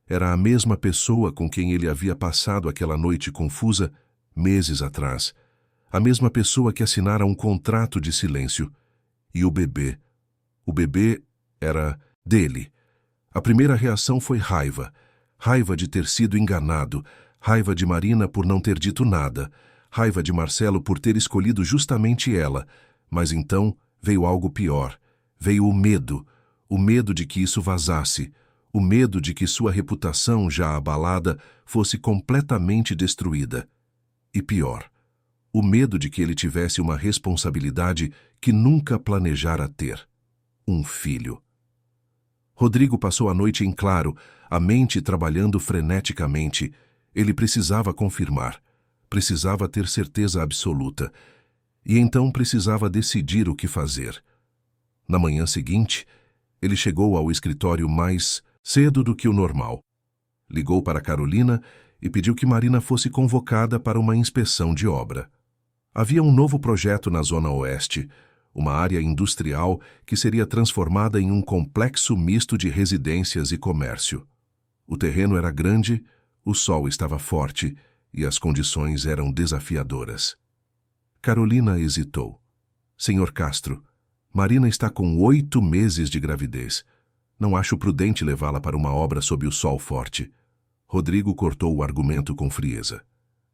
Era a mesma pessoa com quem ele havia passado aquela noite confusa meses atrás, a mesma pessoa que assinara um contrato de silêncio. E o bebê era dele. A primeira reação foi raiva. Raiva de ter sido enganado, raiva de Marina por não ter dito nada, raiva de Marcelo por ter escolhido justamente ela. Mas então veio algo pior. Veio o medo de que isso vazasse, o medo de que sua reputação já abalada fosse completamente destruída. E pior, o medo de que ele tivesse uma responsabilidade que nunca planejara ter. Um filho. Rodrigo passou a noite em claro, a mente trabalhando freneticamente. Ele precisava confirmar, precisava ter certeza absoluta, e então precisava decidir o que fazer. Na manhã seguinte, ele chegou ao escritório mais cedo do que o normal. Ligou para Carolina e pediu que Marina fosse convocada para uma inspeção de obra. Havia um novo projeto na Zona Oeste, uma área industrial que seria transformada em um complexo misto de residências e comércio. O terreno era grande, o sol estava forte e as condições eram desafiadoras. Carolina hesitou. Senhor Castro, Marina está com 8 meses de gravidez. Não acho prudente levá-la para uma obra sob o sol forte. Rodrigo cortou o argumento com frieza.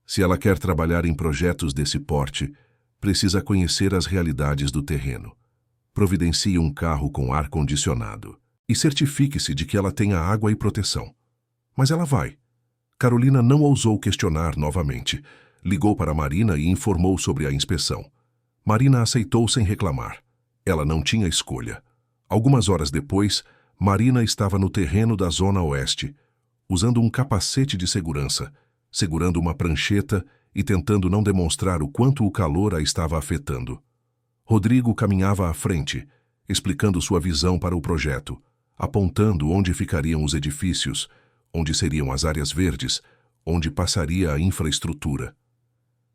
Se ela quer trabalhar em projetos desse porte, precisa conhecer as realidades do terreno. Providencie um carro com ar-condicionado e certifique-se de que ela tenha água e proteção. Mas ela vai. Carolina não ousou questionar novamente. Ligou para Marina e informou sobre a inspeção. Marina aceitou sem reclamar. Ela não tinha escolha. Algumas horas depois, Marina estava no terreno da Zona Oeste, usando um capacete de segurança, segurando uma prancheta e tentando não demonstrar o quanto o calor a estava afetando. Rodrigo caminhava à frente, explicando sua visão para o projeto, apontando onde ficariam os edifícios, onde seriam as áreas verdes, onde passaria a infraestrutura.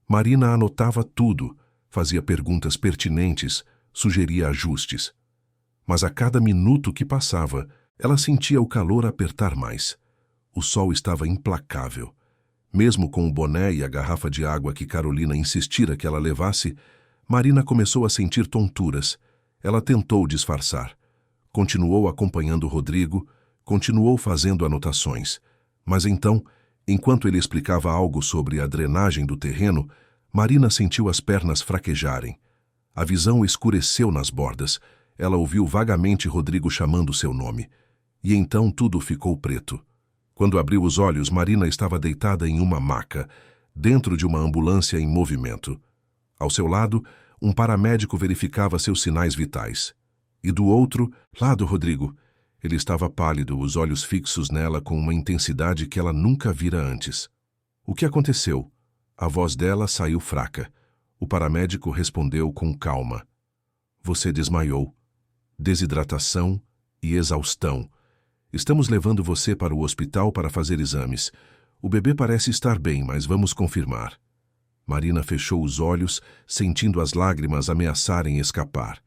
Marina anotava tudo, fazia perguntas pertinentes, sugeria ajustes. Mas a cada minuto que passava, ela sentia o calor apertar mais. O sol estava implacável. Mesmo com o boné e a garrafa de água que Carolina insistira que ela levasse, Marina começou a sentir tonturas. Ela tentou disfarçar. Continuou acompanhando Rodrigo, continuou fazendo anotações. Mas então, enquanto ele explicava algo sobre a drenagem do terreno, Marina sentiu as pernas fraquejarem. A visão escureceu nas bordas. Ela ouviu vagamente Rodrigo chamando seu nome. E então tudo ficou preto. Quando abriu os olhos, Marina estava deitada em uma maca, dentro de uma ambulância em movimento. Ao seu lado, um paramédico verificava seus sinais vitais. E do outro lado, Rodrigo. Ele estava pálido, os olhos fixos nela com uma intensidade que ela nunca vira antes. O que aconteceu? A voz dela saiu fraca. O paramédico respondeu com calma. Você desmaiou. Desidratação e exaustão. Estamos levando você para o hospital para fazer exames. O bebê parece estar bem, mas vamos confirmar. Marina fechou os olhos, sentindo as lágrimas ameaçarem escapar.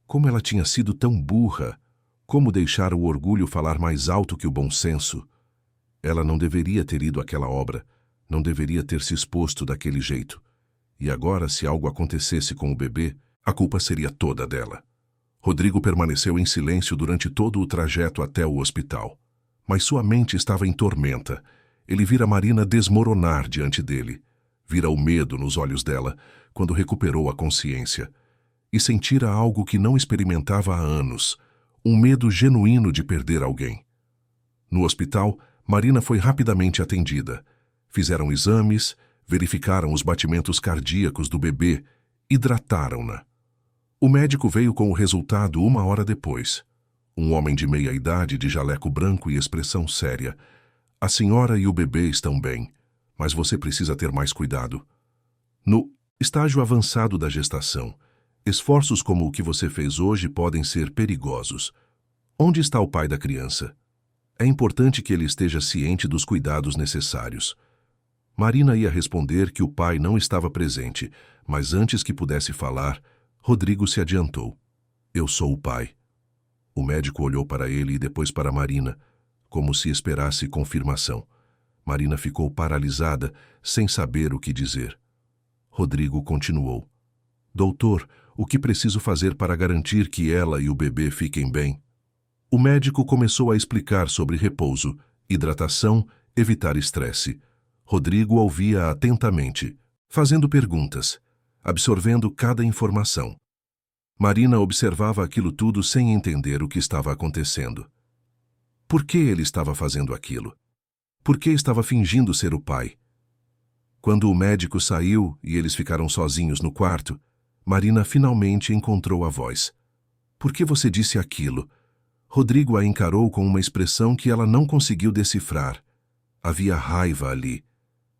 Como ela tinha sido tão burra! Como deixar o orgulho falar mais alto que o bom senso? Ela não deveria ter ido àquela obra, não deveria ter se exposto daquele jeito. E agora, se algo acontecesse com o bebê, a culpa seria toda dela. Rodrigo permaneceu em silêncio durante todo o trajeto até o hospital. Mas sua mente estava em tormenta. Ele vira Marina desmoronar diante dele. Vira o medo nos olhos dela, quando recuperou a consciência. E sentira algo que não experimentava há anos. Um medo genuíno de perder alguém. No hospital, Marina foi rapidamente atendida. Fizeram exames, verificaram os batimentos cardíacos do bebê, hidrataram-na. O médico veio com o resultado 1 hora depois. Um homem de meia idade, de jaleco branco e expressão séria. A senhora e o bebê estão bem, mas você precisa ter mais cuidado. No estágio avançado da gestação, esforços como o que você fez hoje podem ser perigosos. Onde está o pai da criança? É importante que ele esteja ciente dos cuidados necessários. Marina ia responder que o pai não estava presente, mas antes que pudesse falar, Rodrigo se adiantou. Eu sou o pai. O médico olhou para ele e depois para Marina, como se esperasse confirmação. Marina ficou paralisada, sem saber o que dizer. Rodrigo continuou. Doutor, o que preciso fazer para garantir que ela e o bebê fiquem bem? O médico começou a explicar sobre repouso, hidratação, evitar estresse. Rodrigo ouvia atentamente, fazendo perguntas, absorvendo cada informação. Marina observava aquilo tudo sem entender o que estava acontecendo. Por que ele estava fazendo aquilo? Por que estava fingindo ser o pai? Quando o médico saiu e eles ficaram sozinhos no quarto, Marina finalmente encontrou a voz. Por que você disse aquilo? Rodrigo a encarou com uma expressão que ela não conseguiu decifrar. Havia raiva ali,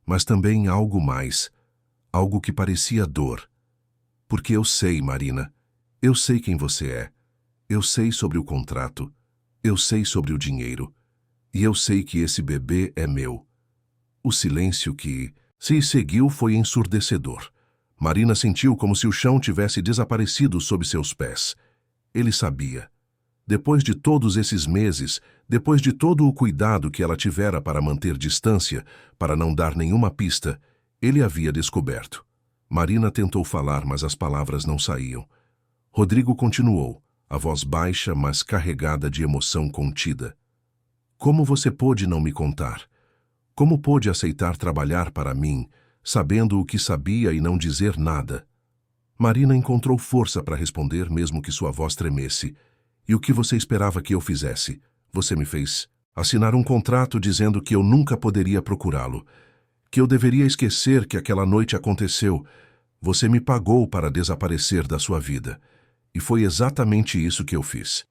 mas também algo mais, algo que parecia dor. Porque eu sei, Marina, eu sei quem você é. Eu sei sobre o contrato, eu sei sobre o dinheiro, e eu sei que esse bebê é meu. O silêncio que se seguiu foi ensurdecedor. Marina sentiu como se o chão tivesse desaparecido sob seus pés. Ele sabia. Depois de todos esses meses, depois de todo o cuidado que ela tivera para manter distância, para não dar nenhuma pista, ele havia descoberto. Marina tentou falar, mas as palavras não saíam. Rodrigo continuou, a voz baixa, mas carregada de emoção contida. Como você pôde não me contar? Como pôde aceitar trabalhar para mim, sabendo o que sabia e não dizer nada? Marina encontrou força para responder, mesmo que sua voz tremesse. E o que você esperava que eu fizesse? Você me fez assinar um contrato dizendo que eu nunca poderia procurá-lo, que eu deveria esquecer que aquela noite aconteceu. Você me pagou para desaparecer da sua vida. E foi exatamente isso que eu fiz.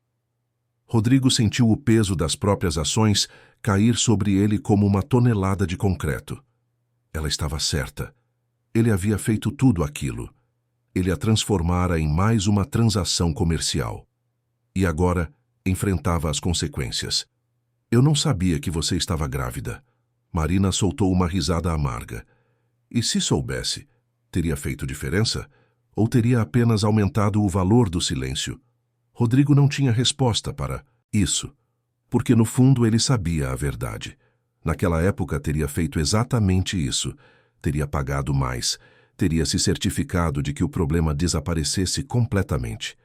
Rodrigo sentiu o peso das próprias ações cair sobre ele como uma tonelada de concreto. Ela estava certa. Ele havia feito tudo aquilo. Ele a transformara em mais uma transação comercial. E agora enfrentava as consequências. Eu não sabia que você estava grávida. Marina soltou uma risada amarga. E se soubesse, teria feito diferença? Ou teria apenas aumentado o valor do silêncio? Rodrigo não tinha resposta para isso, porque no fundo ele sabia a verdade. Naquela época teria feito exatamente isso. Teria pagado mais, teria se certificado de que o problema desaparecesse completamente.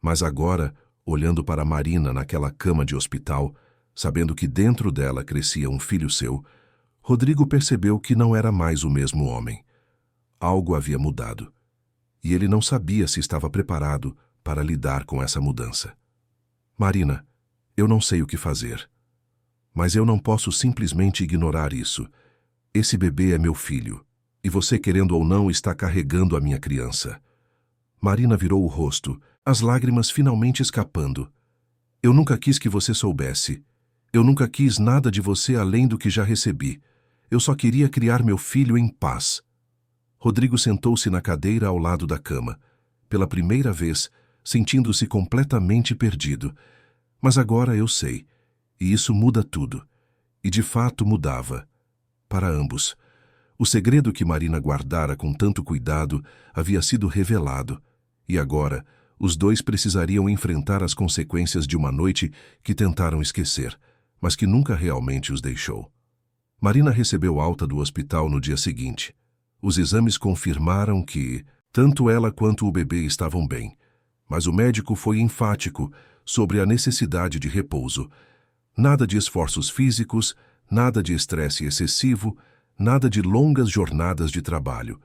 Mas agora, olhando para Marina naquela cama de hospital, sabendo que dentro dela crescia um filho seu, Rodrigo percebeu que não era mais o mesmo homem. Algo havia mudado. E ele não sabia se estava preparado para lidar com essa mudança. Marina, eu não sei o que fazer. Mas eu não posso simplesmente ignorar isso. Esse bebê é meu filho, e você, querendo ou não, está carregando a minha criança. Marina virou o rosto, as lágrimas finalmente escapando. Eu nunca quis que você soubesse. Eu nunca quis nada de você além do que já recebi. Eu só queria criar meu filho em paz. Rodrigo sentou-se na cadeira ao lado da cama, pela primeira vez, sentindo-se completamente perdido. Mas agora eu sei, e isso muda tudo. E de fato mudava. Para ambos. O segredo que Marina guardara com tanto cuidado havia sido revelado, e agora os dois precisariam enfrentar as consequências de uma noite que tentaram esquecer, mas que nunca realmente os deixou. Marina recebeu alta do hospital no dia seguinte. Os exames confirmaram que tanto ela quanto o bebê estavam bem, mas o médico foi enfático sobre a necessidade de repouso. Nada de esforços físicos, nada de estresse excessivo, nada de longas jornadas de trabalho.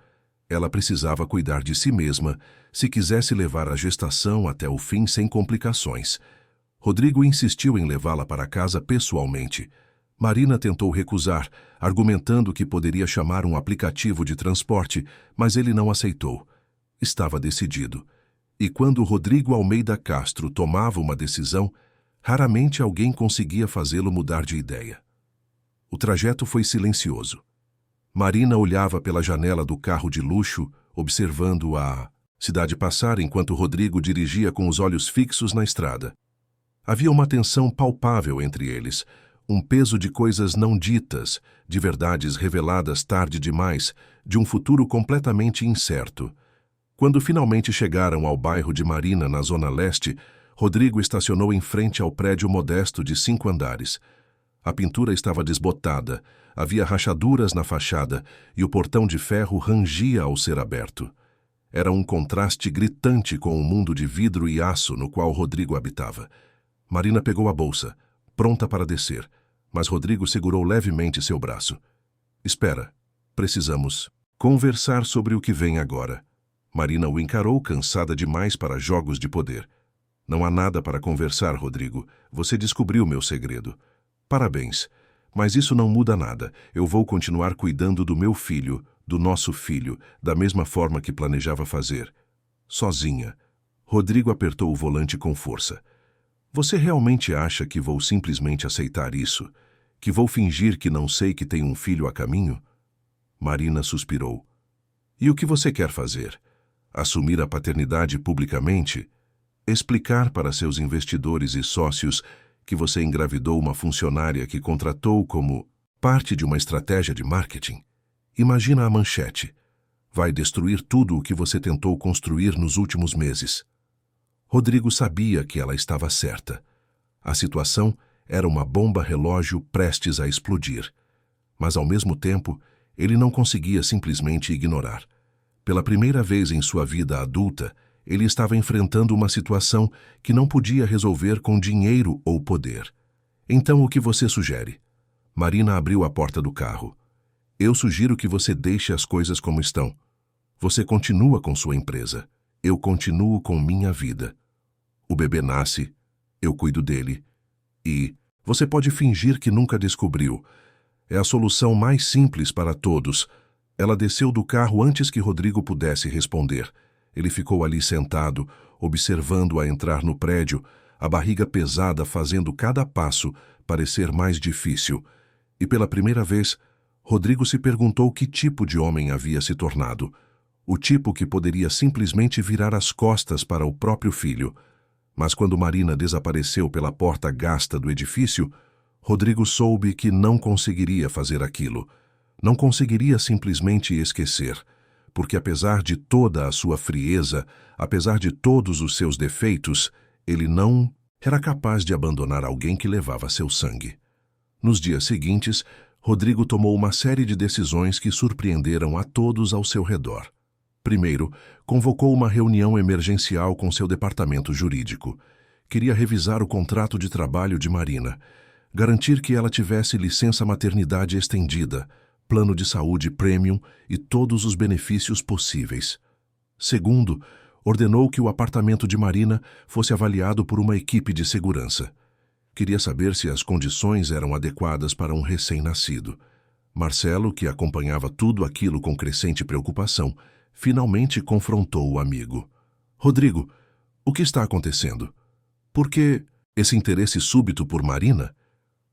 Ela precisava cuidar de si mesma se quisesse levar a gestação até o fim sem complicações. Rodrigo insistiu em levá-la para casa pessoalmente. Marina tentou recusar, argumentando que poderia chamar um aplicativo de transporte, mas ele não aceitou. Estava decidido. E quando Rodrigo Almeida Castro tomava uma decisão, raramente alguém conseguia fazê-lo mudar de ideia. O trajeto foi silencioso. Marina olhava pela janela do carro de luxo, observando a cidade passar enquanto Rodrigo dirigia com os olhos fixos na estrada. Havia uma tensão palpável entre eles, um peso de coisas não ditas, de verdades reveladas tarde demais, de um futuro completamente incerto. Quando finalmente chegaram ao bairro de Marina, na Zona Leste, Rodrigo estacionou em frente ao prédio modesto de 5 andares. A pintura estava desbotada, havia rachaduras na fachada e o portão de ferro rangia ao ser aberto. Era um contraste gritante com o mundo de vidro e aço no qual Rodrigo habitava. Marina pegou a bolsa, pronta para descer, mas Rodrigo segurou levemente seu braço. Espera, precisamos conversar sobre o que vem agora. Marina o encarou, cansada demais para jogos de poder. Não há nada para conversar, Rodrigo. Você descobriu meu segredo. Parabéns. Mas isso não muda nada. Eu vou continuar cuidando do meu filho, do nosso filho, da mesma forma que planejava fazer. Sozinha. Rodrigo apertou o volante com força. Você realmente acha que vou simplesmente aceitar isso? Que vou fingir que não sei que tenho um filho a caminho? Marina suspirou. E o que você quer fazer? Assumir a paternidade publicamente? Explicar para seus investidores e sócios que você engravidou uma funcionária que contratou como parte de uma estratégia de marketing? Imagina a manchete. Vai destruir tudo o que você tentou construir nos últimos meses. Rodrigo sabia que ela estava certa. A situação era uma bomba relógio prestes a explodir. Mas, ao mesmo tempo, ele não conseguia simplesmente ignorar. Pela primeira vez em sua vida adulta, ele estava enfrentando uma situação que não podia resolver com dinheiro ou poder. Então, o que você sugere? Marina abriu a porta do carro. Eu sugiro que você deixe as coisas como estão. Você continua com sua empresa. Eu continuo com minha vida. O bebê nasce, eu cuido dele. E você pode fingir que nunca descobriu. É a solução mais simples para todos. Ela desceu do carro antes que Rodrigo pudesse responder. Ele ficou ali sentado, observando-a entrar no prédio, a barriga pesada fazendo cada passo parecer mais difícil. E pela primeira vez, Rodrigo se perguntou que tipo de homem havia se tornado. O tipo que poderia simplesmente virar as costas para o próprio filho. Mas quando Marina desapareceu pela porta gasta do edifício, Rodrigo soube que não conseguiria fazer aquilo. Não conseguiria simplesmente esquecer, porque apesar de toda a sua frieza, apesar de todos os seus defeitos, ele não era capaz de abandonar alguém que levava seu sangue. Nos dias seguintes, Rodrigo tomou uma série de decisões que surpreenderam a todos ao seu redor. Primeiro, convocou uma reunião emergencial com seu departamento jurídico. Queria revisar o contrato de trabalho de Marina, garantir que ela tivesse licença maternidade estendida, plano de saúde premium e todos os benefícios possíveis. Segundo, ordenou que o apartamento de Marina fosse avaliado por uma equipe de segurança. Queria saber se as condições eram adequadas para um recém-nascido. Marcelo, que acompanhava tudo aquilo com crescente preocupação, finalmente confrontou o amigo. Rodrigo, o que está acontecendo? Por que esse interesse súbito por Marina?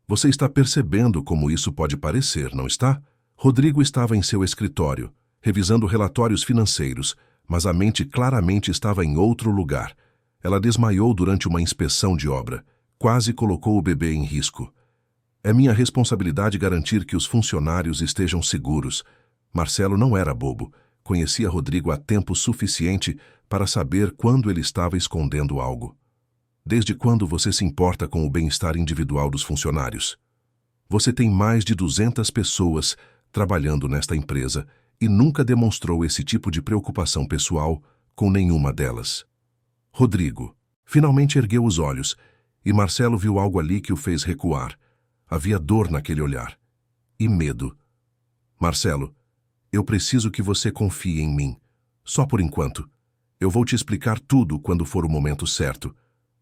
Você está percebendo como isso pode parecer, não está? Rodrigo estava em seu escritório, revisando relatórios financeiros, mas a mente claramente estava em outro lugar. Ela desmaiou durante uma inspeção de obra. Quase colocou o bebê em risco. É minha responsabilidade garantir que os funcionários estejam seguros. Marcelo não era bobo. Conhecia Rodrigo há tempo suficiente para saber quando ele estava escondendo algo. Desde quando você se importa com o bem-estar individual dos funcionários? Você tem mais de 200 pessoas trabalhando nesta empresa e nunca demonstrou esse tipo de preocupação pessoal com nenhuma delas. Rodrigo finalmente ergueu os olhos e Marcelo viu algo ali que o fez recuar. Havia dor naquele olhar. E medo. Marcelo, eu preciso que você confie em mim. Só por enquanto. Eu vou te explicar tudo quando for o momento certo.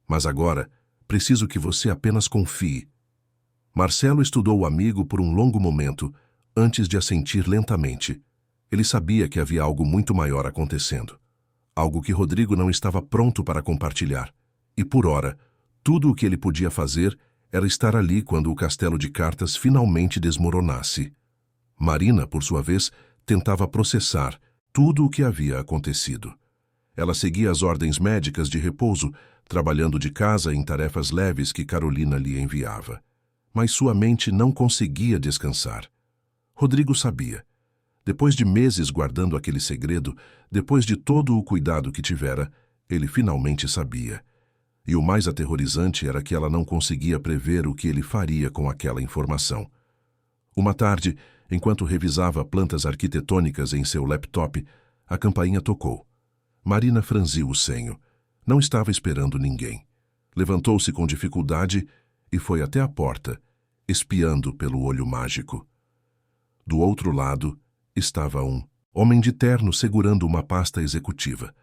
Mas agora, preciso que você apenas confie. Marcelo estudou o amigo por um longo momento, antes de assentir lentamente. Ele sabia que havia algo muito maior acontecendo. Algo que Rodrigo não estava pronto para compartilhar. E por ora, tudo o que ele podia fazer era estar ali quando o castelo de cartas finalmente desmoronasse. Marina, por sua vez, tentava processar tudo o que havia acontecido. Ela seguia as ordens médicas de repouso, trabalhando de casa em tarefas leves que Carolina lhe enviava. Mas sua mente não conseguia descansar. Rodrigo sabia. Depois de meses guardando aquele segredo, depois de todo o cuidado que tivera, ele finalmente sabia. E o mais aterrorizante era que ela não conseguia prever o que ele faria com aquela informação. Uma tarde, enquanto revisava plantas arquitetônicas em seu laptop, a campainha tocou. Marina franziu o senho. Não estava esperando ninguém. Levantou-se com dificuldade e foi até a porta, espiando pelo olho mágico. Do outro lado, estava um homem de terno segurando uma pasta executiva.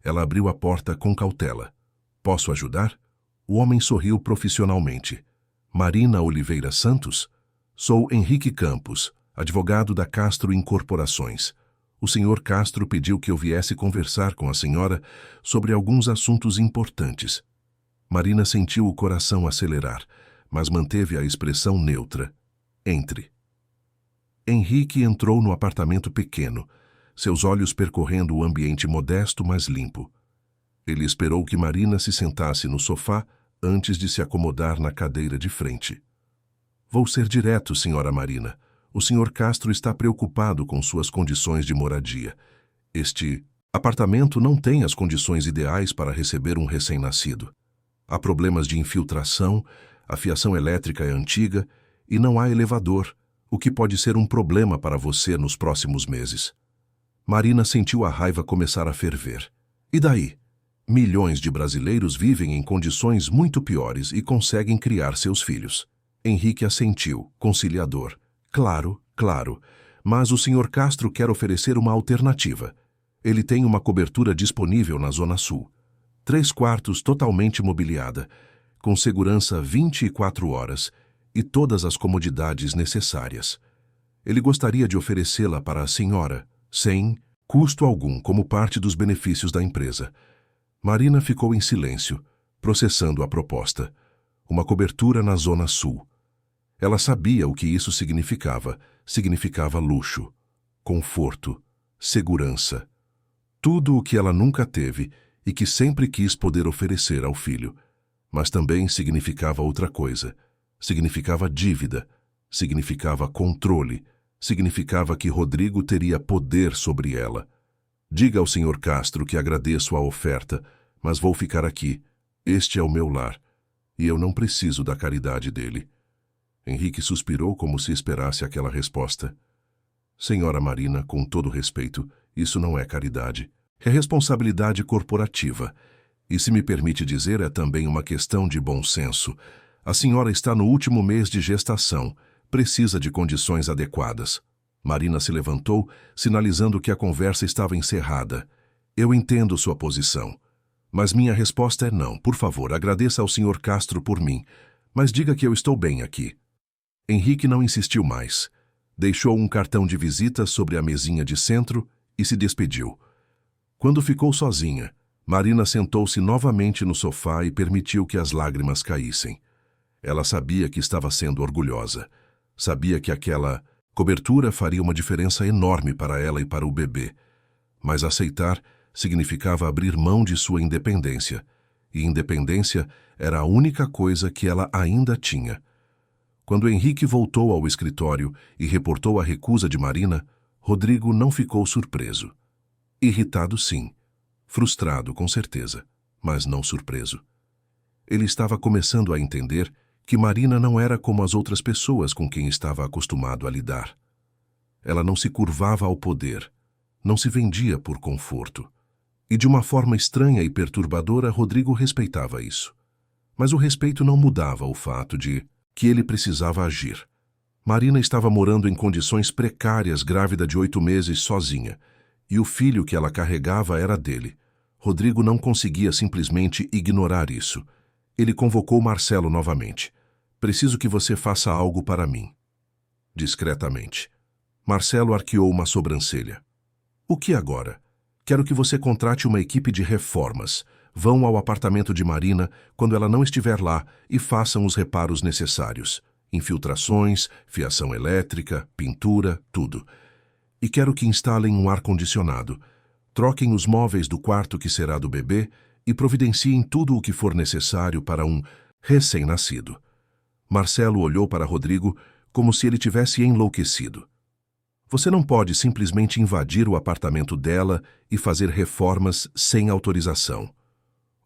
Ela abriu a porta com cautela. Posso ajudar? O homem sorriu profissionalmente. Marina Oliveira Santos? Sou Henrique Campos, advogado da Castro Incorporações. O senhor Castro pediu que eu viesse conversar com a senhora sobre alguns assuntos importantes. Marina sentiu o coração acelerar, mas manteve a expressão neutra. Entre. Henrique entrou no apartamento pequeno, seus olhos percorrendo o ambiente modesto, mas limpo. Ele esperou que Marina se sentasse no sofá antes de se acomodar na cadeira de frente. Vou ser direto, senhora Marina. O senhor Castro está preocupado com suas condições de moradia. Este apartamento não tem as condições ideais para receber um recém-nascido. Há problemas de infiltração, a fiação elétrica é antiga e não há elevador, o que pode ser um problema para você nos próximos meses. Marina sentiu a raiva começar a ferver. E daí? Milhões de brasileiros vivem em condições muito piores e conseguem criar seus filhos. Henrique assentiu, conciliador. Claro, claro, mas o senhor Castro quer oferecer uma alternativa. Ele tem uma cobertura disponível na Zona Sul. 3 quartos totalmente mobiliada, com segurança 24 horas e todas as comodidades necessárias. Ele gostaria de oferecê-la para a senhora, sem custo algum, como parte dos benefícios da empresa. Marina ficou em silêncio, processando a proposta. Uma cobertura na Zona Sul. Ela sabia o que isso significava. Significava luxo, conforto, segurança. Tudo o que ela nunca teve e que sempre quis poder oferecer ao filho. Mas também significava outra coisa. Significava dívida, significava controle, significava que Rodrigo teria poder sobre ela. Diga ao senhor Castro que agradeço a oferta, mas vou ficar aqui. Este é o meu lar, e eu não preciso da caridade dele. Henrique suspirou como se esperasse aquela resposta. Senhora Marina, com todo respeito, isso não é caridade. É responsabilidade corporativa. E se me permite dizer, é também uma questão de bom senso. A senhora está no último mês de gestação. Precisa de condições adequadas. Marina se levantou, sinalizando que a conversa estava encerrada. Eu entendo sua posição. Mas minha resposta é não. Por favor, agradeça ao senhor Castro por mim. Mas diga que eu estou bem aqui. Henrique não insistiu mais. Deixou um cartão de visita sobre a mesinha de centro e se despediu. Quando ficou sozinha, Marina sentou-se novamente no sofá e permitiu que as lágrimas caíssem. Ela sabia que estava sendo orgulhosa. Sabia que aquela cobertura faria uma diferença enorme para ela e para o bebê. Mas aceitar significava abrir mão de sua independência. E independência era a única coisa que ela ainda tinha. Quando Henrique voltou ao escritório e reportou a recusa de Marina, Rodrigo não ficou surpreso. Irritado, sim. Frustrado, com certeza, mas não surpreso. Ele estava começando a entender que Marina não era como as outras pessoas com quem estava acostumado a lidar. Ela não se curvava ao poder, não se vendia por conforto. E de uma forma estranha e perturbadora, Rodrigo respeitava isso. Mas o respeito não mudava o fato de que ele precisava agir. Marina estava morando em condições precárias, grávida de 8 meses, sozinha, e o filho que ela carregava era dele. Rodrigo não conseguia simplesmente ignorar isso. Ele convocou Marcelo novamente. Preciso que você faça algo para mim. Discretamente. Marcelo arqueou uma sobrancelha. O que agora? Quero que você contrate uma equipe de reformas. Vão ao apartamento de Marina quando ela não estiver lá e façam os reparos necessários. Infiltrações, fiação elétrica, pintura, tudo. E quero que instalem um ar-condicionado. Troquem os móveis do quarto que será do bebê e providenciem tudo o que for necessário para um recém-nascido. Marcelo olhou para Rodrigo como se ele tivesse enlouquecido. Você não pode simplesmente invadir o apartamento dela e fazer reformas sem autorização.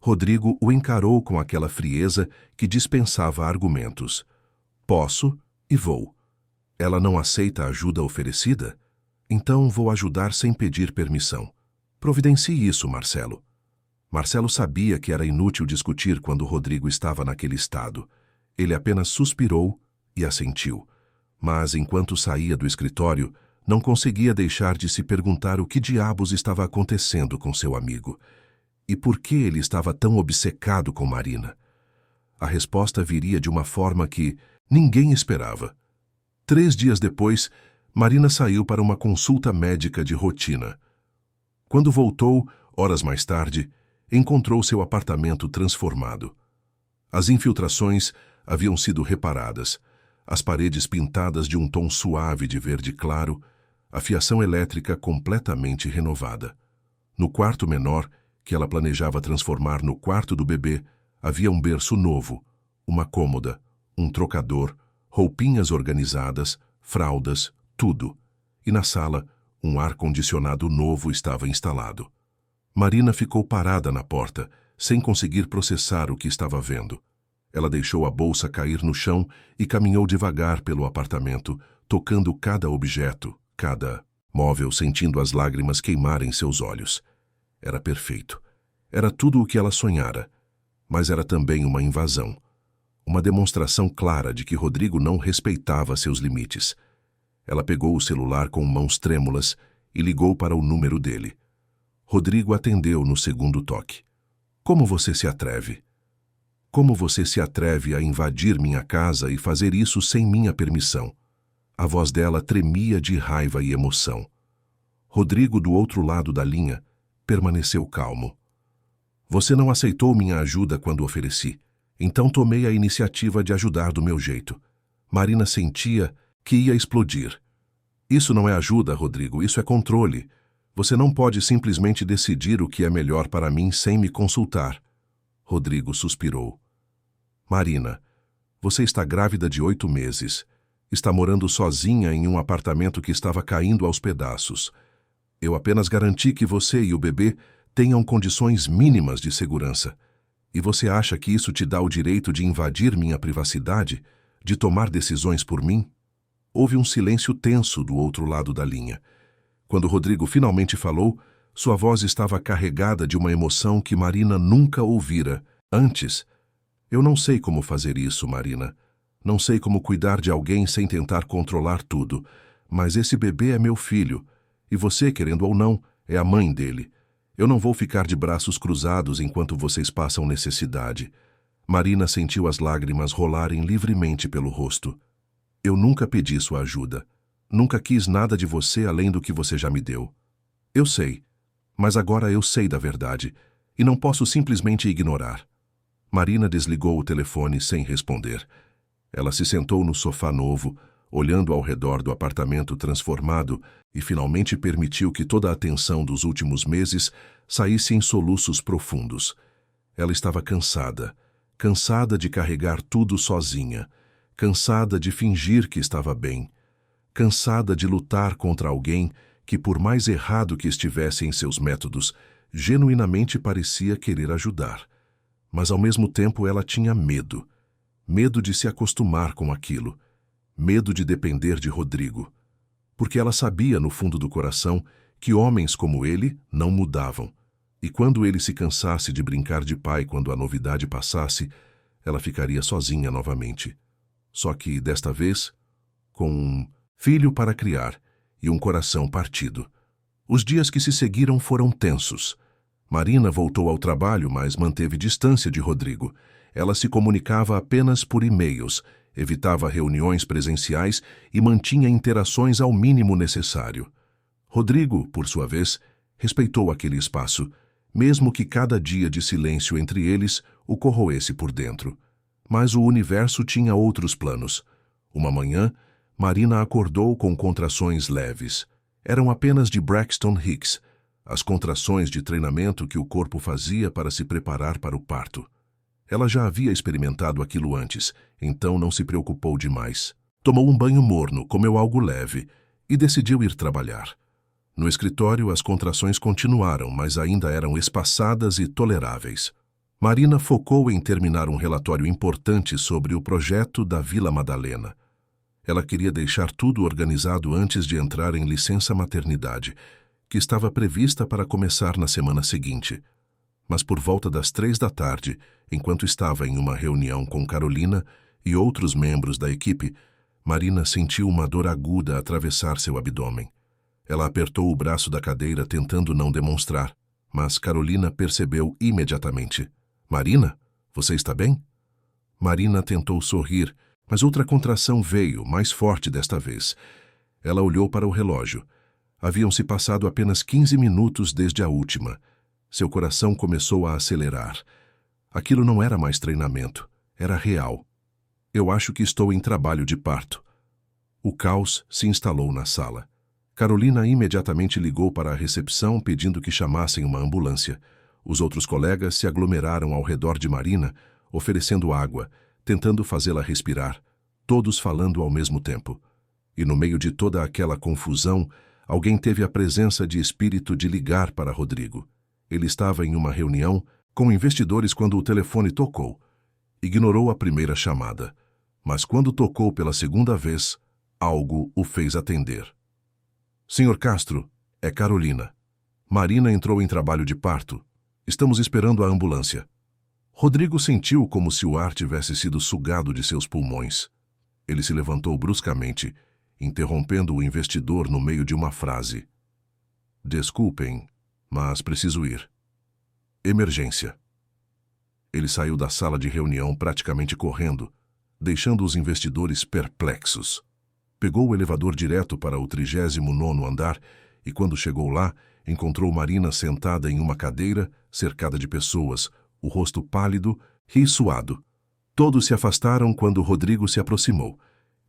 Rodrigo o encarou com aquela frieza que dispensava argumentos. Posso e vou. Ela não aceita a ajuda oferecida? Então vou ajudar sem pedir permissão. Providencie isso, Marcelo. Marcelo sabia que era inútil discutir quando Rodrigo estava naquele estado. Ele apenas suspirou e assentiu. Mas, enquanto saía do escritório, não conseguia deixar de se perguntar o que diabos estava acontecendo com seu amigo. E por que ele estava tão obcecado com Marina? A resposta viria de uma forma que ninguém esperava. 3 dias depois, Marina saiu para uma consulta médica de rotina. Quando voltou, horas mais tarde, encontrou seu apartamento transformado. As infiltrações haviam sido reparadas, as paredes pintadas de um tom suave de verde claro, a fiação elétrica completamente renovada. No quarto menor, que ela planejava transformar no quarto do bebê, havia um berço novo, uma cômoda, um trocador, roupinhas organizadas, fraldas, tudo. E na sala, um ar-condicionado novo estava instalado. Marina ficou parada na porta, sem conseguir processar o que estava vendo. Ela deixou a bolsa cair no chão e caminhou devagar pelo apartamento, tocando cada objeto, cada móvel, sentindo as lágrimas queimarem seus olhos. Era perfeito. Era tudo o que ela sonhara. Mas era também uma invasão. Uma demonstração clara de que Rodrigo não respeitava seus limites. Ela pegou o celular com mãos trêmulas e ligou para o número dele. Rodrigo atendeu no segundo toque. Como você se atreve? Como você se atreve a invadir minha casa e fazer isso sem minha permissão? A voz dela tremia de raiva e emoção. Rodrigo, do outro lado da linha, permaneceu calmo. Você não aceitou minha ajuda quando ofereci, então tomei a iniciativa de ajudar do meu jeito. Marina sentia que ia explodir. Isso não é ajuda, Rodrigo, isso é controle. Você não pode simplesmente decidir o que é melhor para mim sem me consultar. Rodrigo suspirou. Marina, você está grávida de 8 meses. Está morando sozinha em um apartamento que estava caindo aos pedaços. Eu apenas garanti que você e o bebê tenham condições mínimas de segurança. E você acha que isso te dá o direito de invadir minha privacidade, de tomar decisões por mim? Houve um silêncio tenso do outro lado da linha. Quando Rodrigo finalmente falou, sua voz estava carregada de uma emoção que Marina nunca ouvira antes. Eu não sei como fazer isso, Marina. Não sei como cuidar de alguém sem tentar controlar tudo. Mas esse bebê é meu filho. E você, querendo ou não, é a mãe dele. Eu não vou ficar de braços cruzados enquanto vocês passam necessidade. Marina sentiu as lágrimas rolarem livremente pelo rosto. Eu nunca pedi sua ajuda. Nunca quis nada de você além do que você já me deu. Eu sei, mas agora eu sei da verdade, e não posso simplesmente ignorar. Marina desligou o telefone sem responder. Ela se sentou no sofá novo, olhando ao redor do apartamento transformado, e finalmente permitiu que toda a tensão dos últimos meses saísse em soluços profundos. Ela estava cansada, cansada de carregar tudo sozinha, cansada de fingir que estava bem, cansada de lutar contra alguém que, por mais errado que estivesse em seus métodos, genuinamente parecia querer ajudar. Mas ao mesmo tempo ela tinha medo. Medo de se acostumar com aquilo. Medo de depender de Rodrigo. Porque ela sabia, no fundo do coração, que homens como ele não mudavam. E quando ele se cansasse de brincar de pai quando a novidade passasse, ela ficaria sozinha novamente. Só que, desta vez, com um filho para criar e um coração partido. Os dias que se seguiram foram tensos. Marina voltou ao trabalho, mas manteve distância de Rodrigo. Ela se comunicava apenas por e-mails, evitava reuniões presenciais e mantinha interações ao mínimo necessário. Rodrigo, por sua vez, respeitou aquele espaço, mesmo que cada dia de silêncio entre eles o corroesse por dentro. Mas o universo tinha outros planos. Uma manhã, Marina acordou com contrações leves. Eram apenas de Braxton Hicks, as contrações de treinamento que o corpo fazia para se preparar para o parto. Ela já havia experimentado aquilo antes, então não se preocupou demais. Tomou um banho morno, comeu algo leve e decidiu ir trabalhar. No escritório, as contrações continuaram, mas ainda eram espaçadas e toleráveis. Marina focou em terminar um relatório importante sobre o projeto da Vila Madalena. Ela queria deixar tudo organizado antes de entrar em licença maternidade, que estava prevista para começar na semana seguinte. Mas por volta das 3 da tarde, enquanto estava em uma reunião com Carolina e outros membros da equipe, Marina sentiu uma dor aguda atravessar seu abdômen. Ela apertou o braço da cadeira tentando não demonstrar, mas Carolina percebeu imediatamente. Marina, você está bem? Marina tentou sorrir, mas outra contração veio, mais forte desta vez. Ela olhou para o relógio. Haviam se passado apenas 15 minutos desde a última. Seu coração começou a acelerar. Aquilo não era mais treinamento, era real. Eu acho que estou em trabalho de parto. O caos se instalou na sala. Carolina imediatamente ligou para a recepção pedindo que chamassem uma ambulância. Os outros colegas se aglomeraram ao redor de Marina, oferecendo água, tentando fazê-la respirar, todos falando ao mesmo tempo. E no meio de toda aquela confusão, alguém teve a presença de espírito de ligar para Rodrigo. Ele estava em uma reunião com investidores quando o telefone tocou. Ignorou a primeira chamada, mas quando tocou pela segunda vez, algo o fez atender. Senhor Castro, é Carolina. Marina entrou em trabalho de parto. Estamos esperando a ambulância. Rodrigo sentiu como se o ar tivesse sido sugado de seus pulmões. Ele se levantou bruscamente, interrompendo o investidor no meio de uma frase. Desculpem, mas preciso ir. Emergência. Ele saiu da sala de reunião praticamente correndo, deixando os investidores perplexos. Pegou o elevador direto para o 39º andar e, quando chegou lá, encontrou Marina sentada em uma cadeira, cercada de pessoas, o rosto pálido e suado. Todos se afastaram quando Rodrigo se aproximou.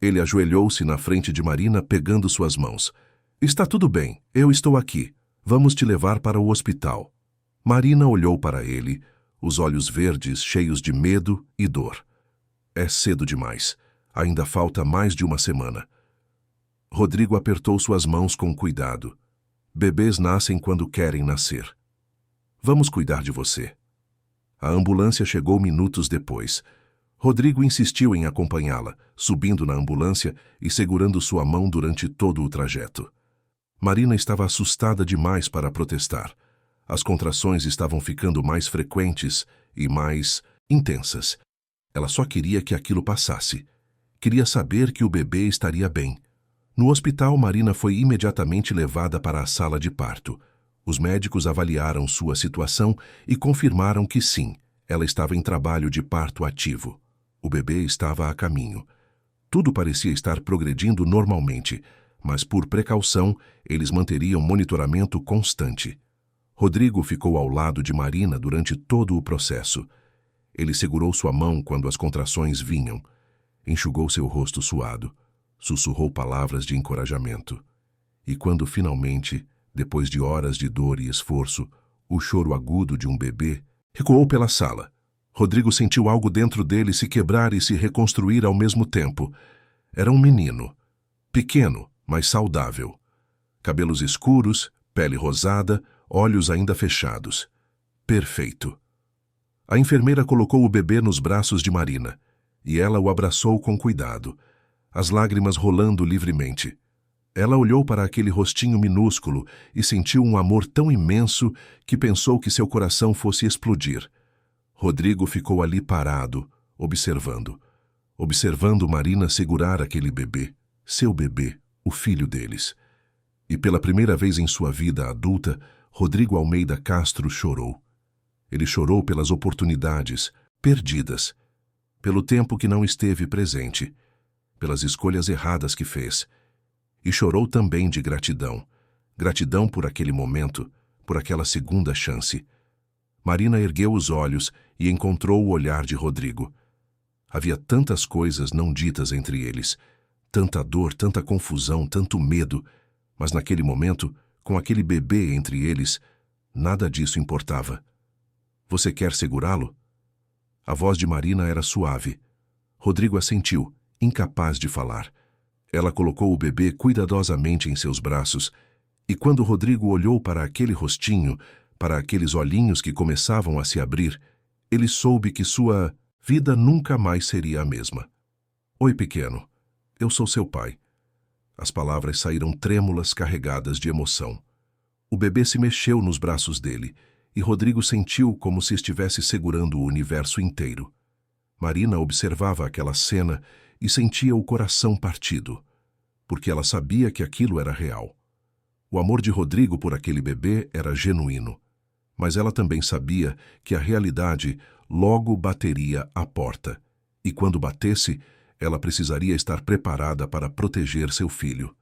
Ele ajoelhou-se na frente de Marina, pegando suas mãos. Está tudo bem, eu estou aqui. Vamos te levar para o hospital. Marina olhou para ele, os olhos verdes cheios de medo e dor. É cedo demais. Ainda falta mais de uma semana. Rodrigo apertou suas mãos com cuidado. Bebês nascem quando querem nascer. Vamos cuidar de você. A ambulância chegou minutos depois. Rodrigo insistiu em acompanhá-la, subindo na ambulância e segurando sua mão durante todo o trajeto. Marina estava assustada demais para protestar. As contrações estavam ficando mais frequentes e mais intensas. Ela só queria que aquilo passasse. Queria saber que o bebê estaria bem. No hospital, Marina foi imediatamente levada para a sala de parto. Os médicos avaliaram sua situação e confirmaram que sim, Ela estava em trabalho de parto ativo. O bebê estava a caminho. Tudo parecia estar progredindo normalmente, mas por precaução, eles manteriam monitoramento constante. Rodrigo ficou ao lado de Marina durante todo o processo. Ele segurou sua mão quando as contrações vinham. Enxugou seu rosto suado. Sussurrou palavras de encorajamento. E quando finalmente, depois de horas de dor e esforço, o choro agudo de um bebê recuou pela sala. Rodrigo sentiu algo dentro dele se quebrar e se reconstruir ao mesmo tempo. Era um menino. Pequeno, mas saudável. Cabelos escuros, pele rosada, olhos ainda fechados. Perfeito. A enfermeira colocou o bebê nos braços de Marina, e ela o abraçou com cuidado, as lágrimas rolando livremente. Ela olhou para aquele rostinho minúsculo e sentiu um amor tão imenso que pensou que seu coração fosse explodir. Rodrigo ficou ali parado, observando Marina segurar aquele bebê, seu bebê, o filho deles. E pela primeira vez em sua vida adulta, Rodrigo Almeida Castro chorou. Ele chorou pelas oportunidades perdidas, pelo tempo que não esteve presente, pelas escolhas erradas que fez. E chorou também de gratidão. Gratidão por aquele momento, por aquela segunda chance. Marina ergueu os olhos e encontrou o olhar de Rodrigo. Havia tantas coisas não ditas entre eles, tanta dor, tanta confusão, tanto medo, mas naquele momento, com aquele bebê entre eles, nada disso importava. Você quer segurá-lo? A voz de Marina era suave. Rodrigo assentiu, incapaz de falar. Ela colocou o bebê cuidadosamente em seus braços, e quando Rodrigo olhou para aquele rostinho, para aqueles olhinhos que começavam a se abrir, ele soube que sua vida nunca mais seria a mesma. Oi, pequeno. Eu sou seu pai. As palavras saíram trêmulas, carregadas de emoção. O bebê se mexeu nos braços dele, e Rodrigo sentiu como se estivesse segurando o universo inteiro. Marina observava aquela cena e sentia o coração partido, porque ela sabia que aquilo era real. O amor de Rodrigo por aquele bebê era genuíno, mas ela também sabia que a realidade logo bateria à porta, e quando batesse, ela precisaria estar preparada para proteger seu filho.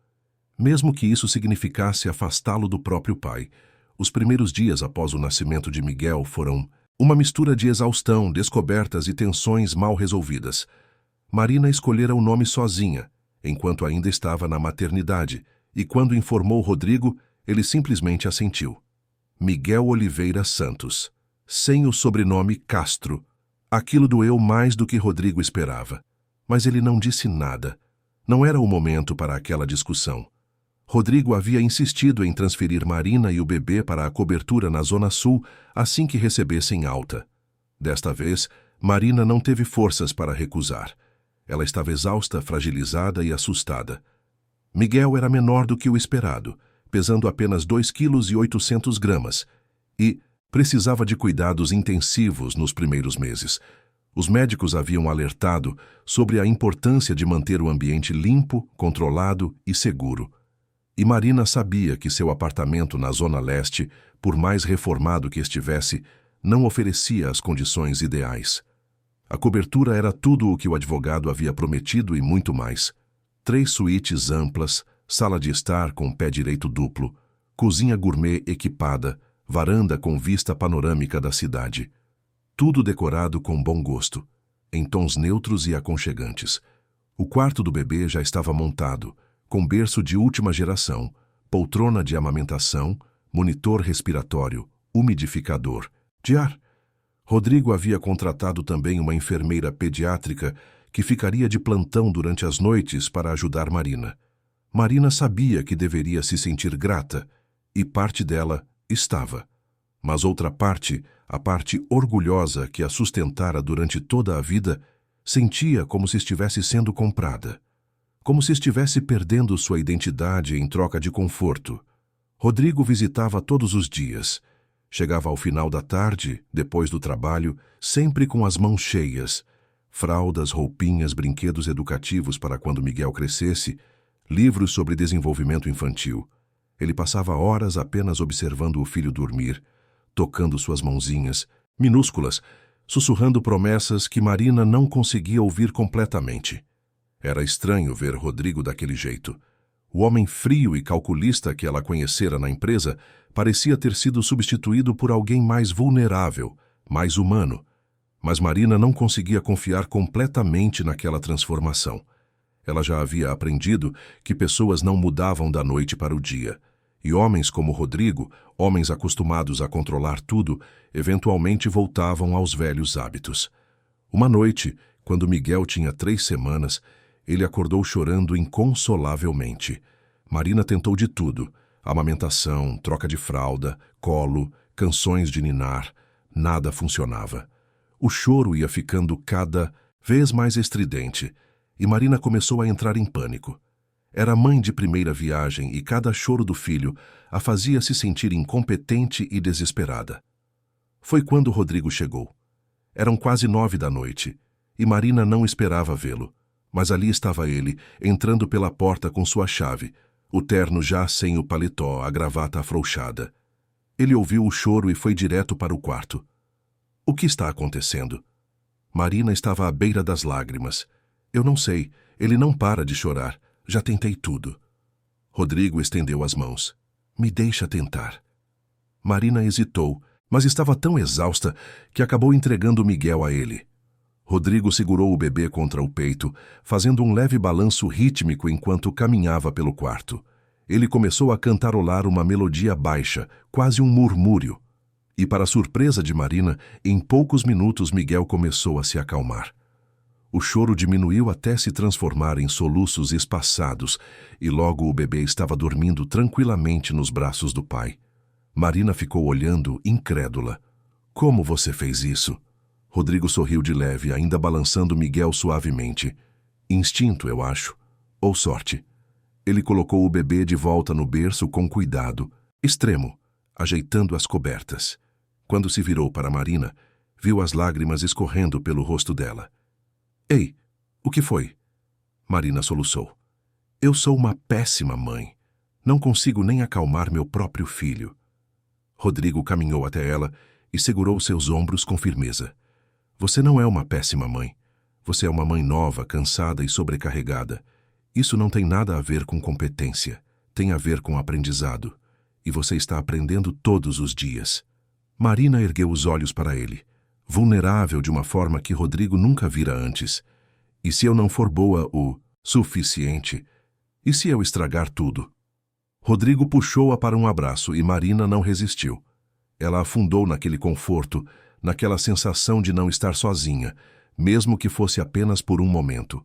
Mesmo que isso significasse afastá-lo do próprio pai, os primeiros dias após o nascimento de Miguel foram uma mistura de exaustão, descobertas e tensões mal resolvidas. Marina escolhera o nome sozinha, enquanto ainda estava na maternidade, e quando informou Rodrigo, ele simplesmente assentiu. Miguel Oliveira Santos, sem o sobrenome Castro. Aquilo doeu mais do que Rodrigo esperava. Mas ele não disse nada. Não era o momento para aquela discussão. Rodrigo havia insistido em transferir Marina e o bebê para a cobertura na Zona Sul assim que recebessem alta. Desta vez, Marina não teve forças para recusar. Ela estava exausta, fragilizada e assustada. Miguel era menor do que o esperado, pesando apenas 2,8 kg, e precisava de cuidados intensivos nos primeiros meses. Os médicos haviam alertado sobre a importância de manter o ambiente limpo, controlado e seguro. E Marina sabia que seu apartamento na Zona Leste, por mais reformado que estivesse, não oferecia as condições ideais. A cobertura era tudo o que o advogado havia prometido e muito mais. 3 suítes amplas, sala de estar com pé direito duplo, cozinha gourmet equipada, varanda com vista panorâmica da cidade. Tudo decorado com bom gosto, em tons neutros e aconchegantes. O quarto do bebê já estava montado, com berço de última geração, poltrona de amamentação, monitor respiratório, umidificador, de ar. Rodrigo havia contratado também uma enfermeira pediátrica que ficaria de plantão durante as noites para ajudar Marina. Marina sabia que deveria se sentir grata, e parte dela estava. Mas outra parte, a parte orgulhosa que a sustentara durante toda a vida, sentia como se estivesse sendo comprada. Como se estivesse perdendo sua identidade em troca de conforto. Rodrigo visitava todos os dias. Chegava ao final da tarde, depois do trabalho, sempre com as mãos cheias. Fraldas, roupinhas, brinquedos educativos para quando Miguel crescesse, livros sobre desenvolvimento infantil. Ele passava horas apenas observando o filho dormir, tocando suas mãozinhas, minúsculas, sussurrando promessas que Marina não conseguia ouvir completamente. Era estranho ver Rodrigo daquele jeito. O homem frio e calculista que ela conhecera na empresa parecia ter sido substituído por alguém mais vulnerável, mais humano. Mas Marina não conseguia confiar completamente naquela transformação. Ela já havia aprendido que pessoas não mudavam da noite para o dia. E homens como Rodrigo, homens acostumados a controlar tudo, eventualmente voltavam aos velhos hábitos. Uma noite, quando Miguel tinha 3 semanas, ele acordou chorando inconsolavelmente. Marina tentou de tudo: amamentação, troca de fralda, colo, canções de ninar. Nada funcionava. O choro ia ficando cada vez mais estridente, e Marina começou a entrar em pânico. Era mãe de primeira viagem e cada choro do filho a fazia se sentir incompetente e desesperada. Foi quando Rodrigo chegou. Eram quase 9 da noite, e Marina não esperava vê-lo. Mas ali estava ele, entrando pela porta com sua chave, o terno já sem o paletó, a gravata afrouxada. Ele ouviu o choro e foi direto para o quarto. O que está acontecendo? Marina estava à beira das lágrimas. Eu não sei, ele não para de chorar. Já tentei tudo. Rodrigo estendeu as mãos. Me deixa tentar. Marina hesitou, mas estava tão exausta que acabou entregando Miguel a ele. Rodrigo segurou o bebê contra o peito, fazendo um leve balanço rítmico enquanto caminhava pelo quarto. Ele começou a cantarolar uma melodia baixa, quase um murmúrio. E, para surpresa de Marina, em poucos minutos Miguel começou a se acalmar. O choro diminuiu até se transformar em soluços espaçados, e logo o bebê estava dormindo tranquilamente nos braços do pai. Marina ficou olhando, incrédula. Como você fez isso? Rodrigo sorriu de leve, ainda balançando Miguel suavemente. Instinto, eu acho. Ou sorte. Ele colocou o bebê de volta no berço com cuidado, extremo, ajeitando as cobertas. Quando se virou para Marina, viu as lágrimas escorrendo pelo rosto dela. Ei, o que foi? Marina soluçou. Eu sou uma péssima mãe. Não consigo nem acalmar meu próprio filho. Rodrigo caminhou até ela e segurou seus ombros com firmeza. Você não é uma péssima mãe. Você é uma mãe nova, cansada e sobrecarregada. Isso não tem nada a ver com competência. Tem a ver com aprendizado. E você está aprendendo todos os dias. Marina ergueu os olhos para ele, vulnerável de uma forma que Rodrigo nunca vira antes. E se eu não for boa o suficiente? E se eu estragar tudo? Rodrigo puxou-a para um abraço e Marina não resistiu. Ela afundou naquele conforto, naquela sensação de não estar sozinha, mesmo que fosse apenas por um momento.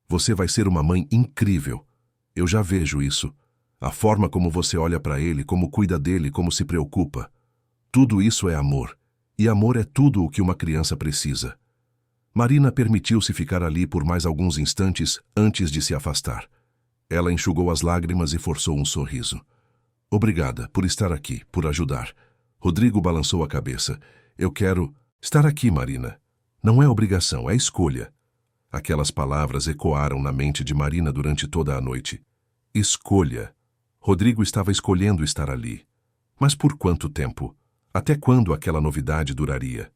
Você vai ser uma mãe incrível. Eu já vejo isso. A forma como você olha para ele, como cuida dele, como se preocupa. Tudo isso é amor. E amor é tudo o que uma criança precisa. Marina permitiu-se ficar ali por mais alguns instantes antes de se afastar. Ela enxugou as lágrimas e forçou um sorriso. Obrigada por estar aqui, por ajudar. Rodrigo balançou a cabeça. Eu quero estar aqui, Marina. Não é obrigação, é escolha. Aquelas palavras ecoaram na mente de Marina durante toda a noite. Escolha. Rodrigo estava escolhendo estar ali. Mas por quanto tempo? Até quando aquela novidade duraria?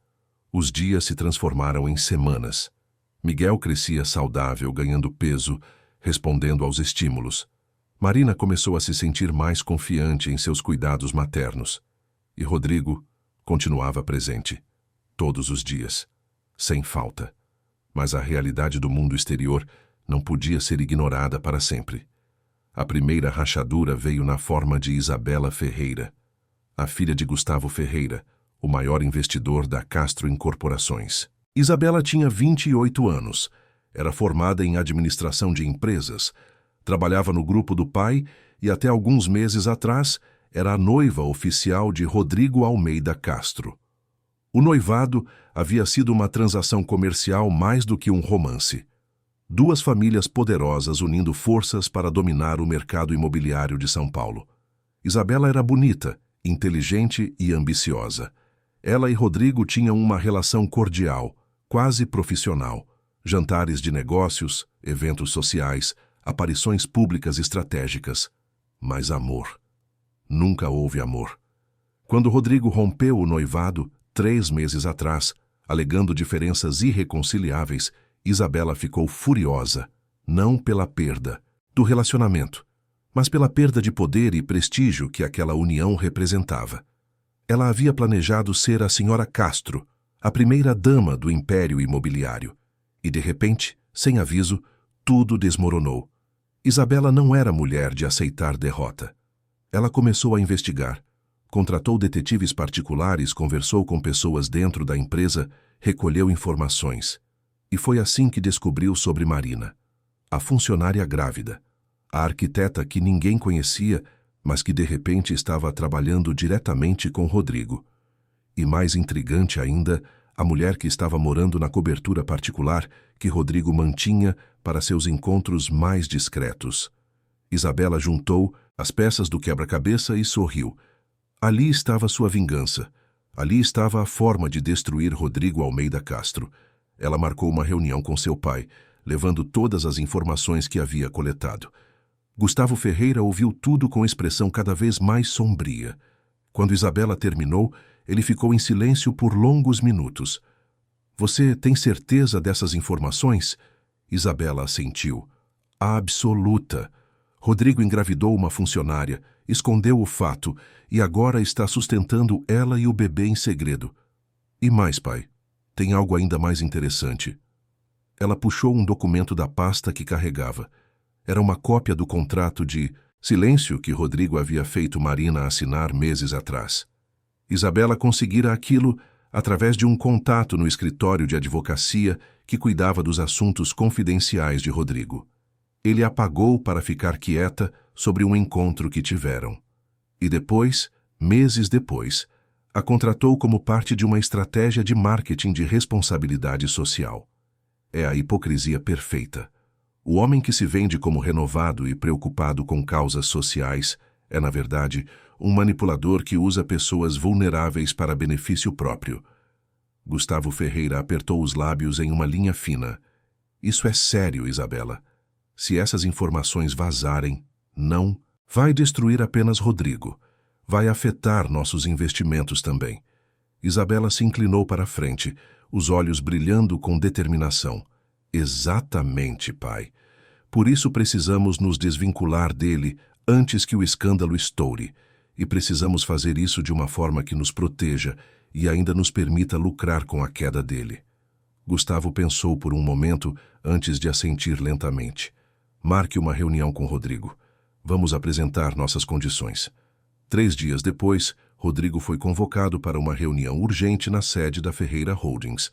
Os dias se transformaram em semanas. Miguel crescia saudável, ganhando peso, respondendo aos estímulos. Marina começou a se sentir mais confiante em seus cuidados maternos. E Rodrigo continuava presente, todos os dias, sem falta. Mas a realidade do mundo exterior não podia ser ignorada para sempre. A primeira rachadura veio na forma de Isabela Ferreira, a filha de Gustavo Ferreira, o maior investidor da Castro Incorporações. Isabela tinha 28 anos, era formada em administração de empresas, trabalhava no grupo do pai e até alguns meses atrás era a noiva oficial de Rodrigo Almeida Castro. O noivado havia sido uma transação comercial mais do que um romance. 2 famílias poderosas unindo forças para dominar o mercado imobiliário de São Paulo. Isabela era bonita, inteligente e ambiciosa. Ela e Rodrigo tinham uma relação cordial, quase profissional. Jantares de negócios, eventos sociais, aparições públicas estratégicas. Mas amor. Nunca houve amor. Quando Rodrigo rompeu o noivado, 3 meses atrás, Alegando diferenças irreconciliáveis, Isabela ficou furiosa, não pela perda do relacionamento, mas pela perda de poder e prestígio que aquela união representava. Ela havia planejado ser a senhora Castro, a primeira dama do império imobiliário, e de repente, sem aviso, tudo desmoronou. Isabela não era mulher de aceitar derrota. Ela começou a investigar, contratou detetives particulares, conversou com pessoas dentro da empresa, recolheu informações. E foi assim que descobriu sobre Marina, a funcionária grávida, a arquiteta que ninguém conhecia, mas que de repente estava trabalhando diretamente com Rodrigo. E mais intrigante ainda, a mulher que estava morando na cobertura particular que Rodrigo mantinha para seus encontros mais discretos. Isabela juntou as peças do quebra-cabeça e sorriu. Ali estava sua vingança. Ali estava a forma de destruir Rodrigo Almeida Castro. Ela marcou uma reunião com seu pai, levando todas as informações que havia coletado. Gustavo Ferreira ouviu tudo com expressão cada vez mais sombria. Quando Isabela terminou, ele ficou em silêncio por longos minutos. Você tem certeza dessas informações? Isabela assentiu. Absoluta. Rodrigo engravidou uma funcionária, escondeu o fato e agora está sustentando ela e o bebê em segredo. E mais, pai, tem algo ainda mais interessante. Ela puxou um documento da pasta que carregava. Era uma cópia do contrato de silêncio que Rodrigo havia feito Marina assinar meses atrás. Isabela conseguira aquilo através de um contato no escritório de advocacia que cuidava dos assuntos confidenciais de Rodrigo. Ele a pagou para ficar quieta sobre um encontro que tiveram. E depois, meses depois, a contratou como parte de uma estratégia de marketing de responsabilidade social. É a hipocrisia perfeita. O homem que se vende como renovado e preocupado com causas sociais é, na verdade, um manipulador que usa pessoas vulneráveis para benefício próprio. Gustavo Ferreira apertou os lábios em uma linha fina. Isso é sério, Isabela. Se essas informações vazarem, não vai destruir apenas Rodrigo. Vai afetar nossos investimentos também. Isabela se inclinou para a frente, os olhos brilhando com determinação. Exatamente, pai. Por isso precisamos nos desvincular dele antes que o escândalo estoure. E precisamos fazer isso de uma forma que nos proteja e ainda nos permita lucrar com a queda dele. Gustavo pensou por um momento antes de assentir lentamente. Marque uma reunião com Rodrigo. Vamos apresentar nossas condições. 3 dias depois, Rodrigo foi convocado para uma reunião urgente na sede da Ferreira Holdings.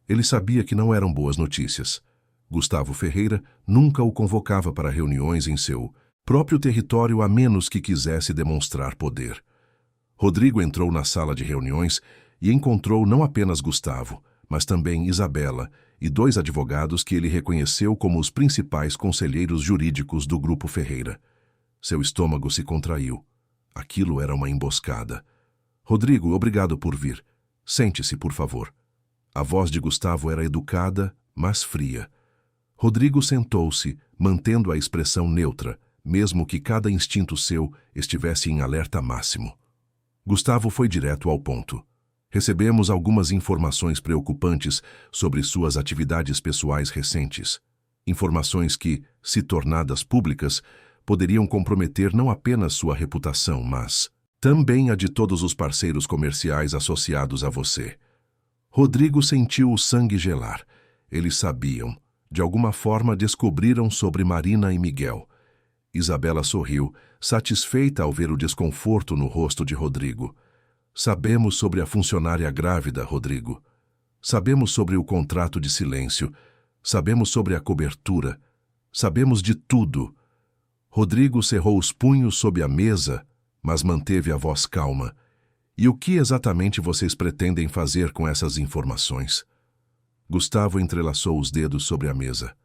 Ele sabia que não eram boas notícias. Gustavo Ferreira nunca o convocava para reuniões em seu próprio território a menos que quisesse demonstrar poder. Rodrigo entrou na sala de reuniões e encontrou não apenas Gustavo, mas também Isabela e 2 advogados que ele reconheceu como os principais conselheiros jurídicos do Grupo Ferreira. Seu estômago se contraiu. Aquilo era uma emboscada. Rodrigo, obrigado por vir. Sente-se, por favor. A voz de Gustavo era educada, mas fria. Rodrigo sentou-se, mantendo a expressão neutra, mesmo que cada instinto seu estivesse em alerta máximo. Gustavo foi direto ao ponto. Recebemos algumas informações preocupantes sobre suas atividades pessoais recentes. Informações que, se tornadas públicas, poderiam comprometer não apenas sua reputação, mas também a de todos os parceiros comerciais associados a você. Rodrigo sentiu o sangue gelar. Eles sabiam. De alguma forma descobriram sobre Marina e Miguel. Isabela sorriu, satisfeita ao ver o desconforto no rosto de Rodrigo. Sabemos sobre a funcionária grávida, Rodrigo. Sabemos sobre o contrato de silêncio. Sabemos sobre a cobertura. Sabemos de tudo. Rodrigo cerrou os punhos sob a mesa, mas manteve a voz calma. E o que exatamente vocês pretendem fazer com essas informações? Gustavo entrelaçou os dedos sobre a mesa.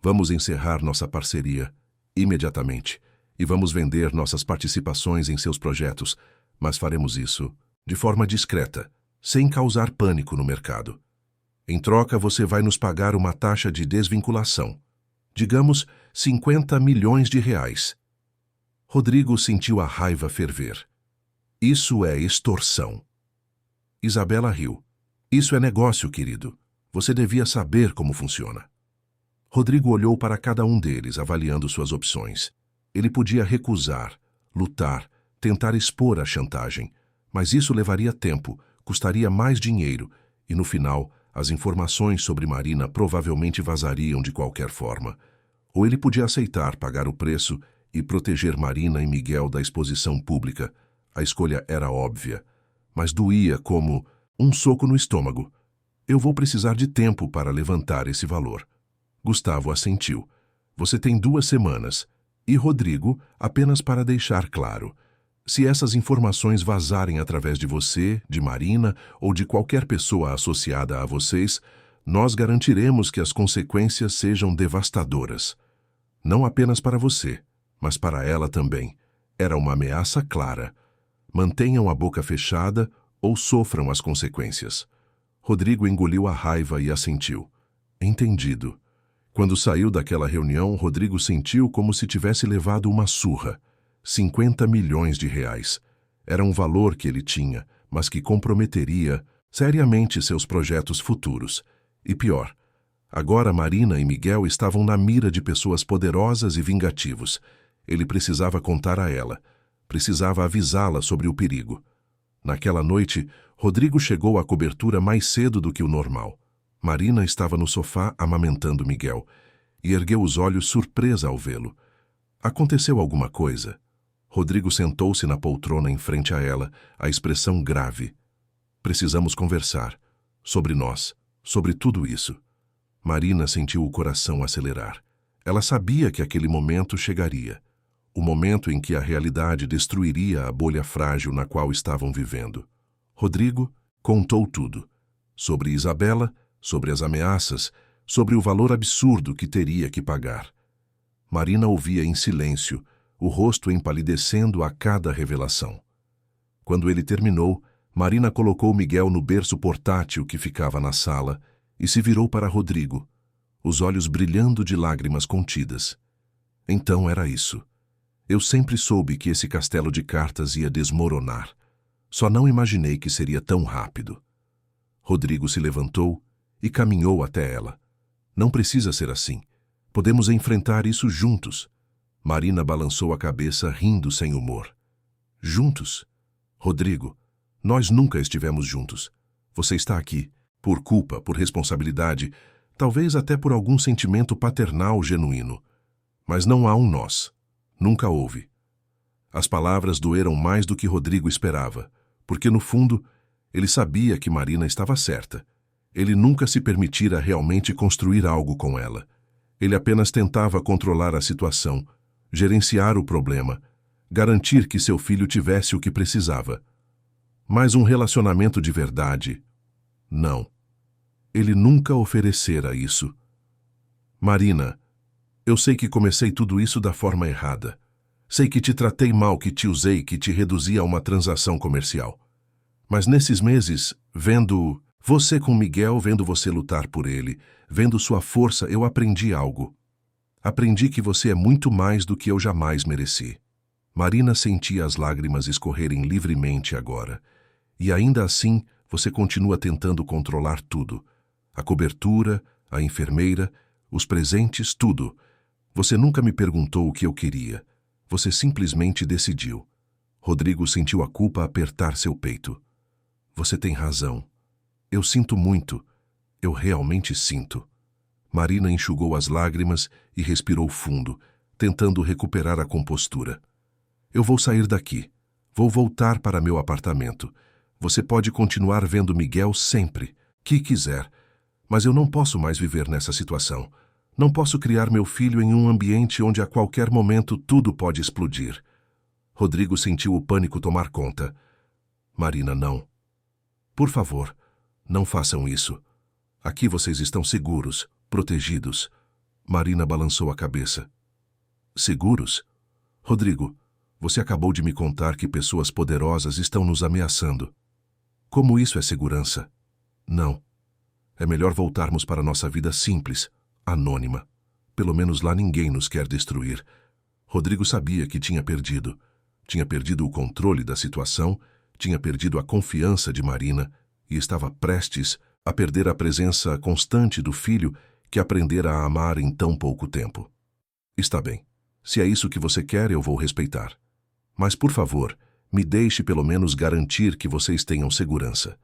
Vamos encerrar nossa parceria imediatamente e vamos vender nossas participações em seus projetos, mas faremos isso de forma discreta, sem causar pânico no mercado. Em troca, você vai nos pagar uma taxa de desvinculação. Digamos, 50 milhões de reais. Rodrigo sentiu a raiva ferver. Isso é extorsão. Isabela riu. Isso é negócio, querido. Você devia saber como funciona. Rodrigo olhou para cada um deles, avaliando suas opções. Ele podia recusar, lutar, tentar expor a chantagem, mas isso levaria tempo, custaria mais dinheiro e, no final, as informações sobre Marina provavelmente vazariam de qualquer forma. Ou ele podia aceitar pagar o preço e proteger Marina e Miguel da exposição pública. A escolha era óbvia, mas doía como um soco no estômago. Eu vou precisar de tempo para levantar esse valor. Gustavo assentiu. Você tem 2 semanas. E Rodrigo, apenas para deixar claro, se essas informações vazarem através de você, de Marina ou de qualquer pessoa associada a vocês, nós garantiremos que as consequências sejam devastadoras. Não apenas para você, mas para ela também. Era uma ameaça clara. Mantenham a boca fechada ou sofram as consequências. Rodrigo engoliu a raiva e assentiu. Entendido. Quando saiu daquela reunião, Rodrigo sentiu como se tivesse levado uma surra. 50 milhões de reais. Era um valor que ele tinha, mas que comprometeria seriamente seus projetos futuros. E pior, agora Marina e Miguel estavam na mira de pessoas poderosas e vingativos. Ele precisava contar a ela. Precisava avisá-la sobre o perigo. Naquela noite, Rodrigo chegou à cobertura mais cedo do que o normal. Marina estava no sofá amamentando Miguel e ergueu os olhos surpresa ao vê-lo. Aconteceu alguma coisa? Rodrigo sentou-se na poltrona em frente a ela, a expressão grave. Precisamos conversar. Sobre nós. Sobre tudo isso. Marina sentiu o coração acelerar. Ela sabia que aquele momento chegaria. O momento em que a realidade destruiria a bolha frágil na qual estavam vivendo. Rodrigo contou tudo. Sobre Isabela, sobre as ameaças, sobre o valor absurdo que teria que pagar. Marina ouvia em silêncio, o rosto empalidecendo a cada revelação. Quando ele terminou, Marina colocou Miguel no berço portátil que ficava na sala e se virou para Rodrigo, os olhos brilhando de lágrimas contidas. Então era isso. Eu sempre soube que esse castelo de cartas ia desmoronar. Só não imaginei que seria tão rápido. Rodrigo se levantou e caminhou até ela. Não precisa ser assim. Podemos enfrentar isso juntos. Marina balançou a cabeça, rindo sem humor. Juntos? Rodrigo, nós nunca estivemos juntos. Você está aqui, por culpa, por responsabilidade, talvez até por algum sentimento paternal genuíno. Mas não há um nós. Nunca houve. As palavras doeram mais do que Rodrigo esperava, porque no fundo, ele sabia que Marina estava certa. Ele nunca se permitira realmente construir algo com ela. Ele apenas tentava controlar a situação, gerenciar o problema, garantir que seu filho tivesse o que precisava. Mas um relacionamento de verdade, não. Ele nunca oferecera isso. Marina, eu sei que comecei tudo isso da forma errada. Sei que te tratei mal, que te usei, que te reduzi a uma transação comercial. Mas nesses meses, vendo você com Miguel, vendo você lutar por ele, vendo sua força, eu aprendi algo. Aprendi que você é muito mais do que eu jamais mereci. Marina sentia as lágrimas escorrerem livremente agora. E ainda assim, você continua tentando controlar tudo. A cobertura, a enfermeira, os presentes, tudo. Você nunca me perguntou o que eu queria. Você simplesmente decidiu. Rodrigo sentiu a culpa apertar seu peito. Você tem razão. Eu sinto muito. Eu realmente sinto. Marina enxugou as lágrimas e respirou fundo, tentando recuperar a compostura. Eu vou sair daqui. Vou voltar para meu apartamento. Você pode continuar vendo Miguel sempre, que quiser. Mas eu não posso mais viver nessa situação. Não posso criar meu filho em um ambiente onde a qualquer momento tudo pode explodir. Rodrigo sentiu o pânico tomar conta. Marina, não. Por favor, não façam isso. Aqui vocês estão seguros, protegidos. Marina balançou a cabeça. Seguros? Rodrigo, você acabou de me contar que pessoas poderosas estão nos ameaçando. Como isso é segurança? Não. É melhor voltarmos para nossa vida simples, anônima. Pelo menos lá ninguém nos quer destruir. Rodrigo sabia que tinha perdido. Tinha perdido o controle da situação, tinha perdido a confiança de Marina e estava prestes a perder a presença constante do filho que aprendera a amar em tão pouco tempo. Está bem. Se é isso que você quer, eu vou respeitar. Mas, por favor, me deixe pelo menos garantir que vocês tenham segurança.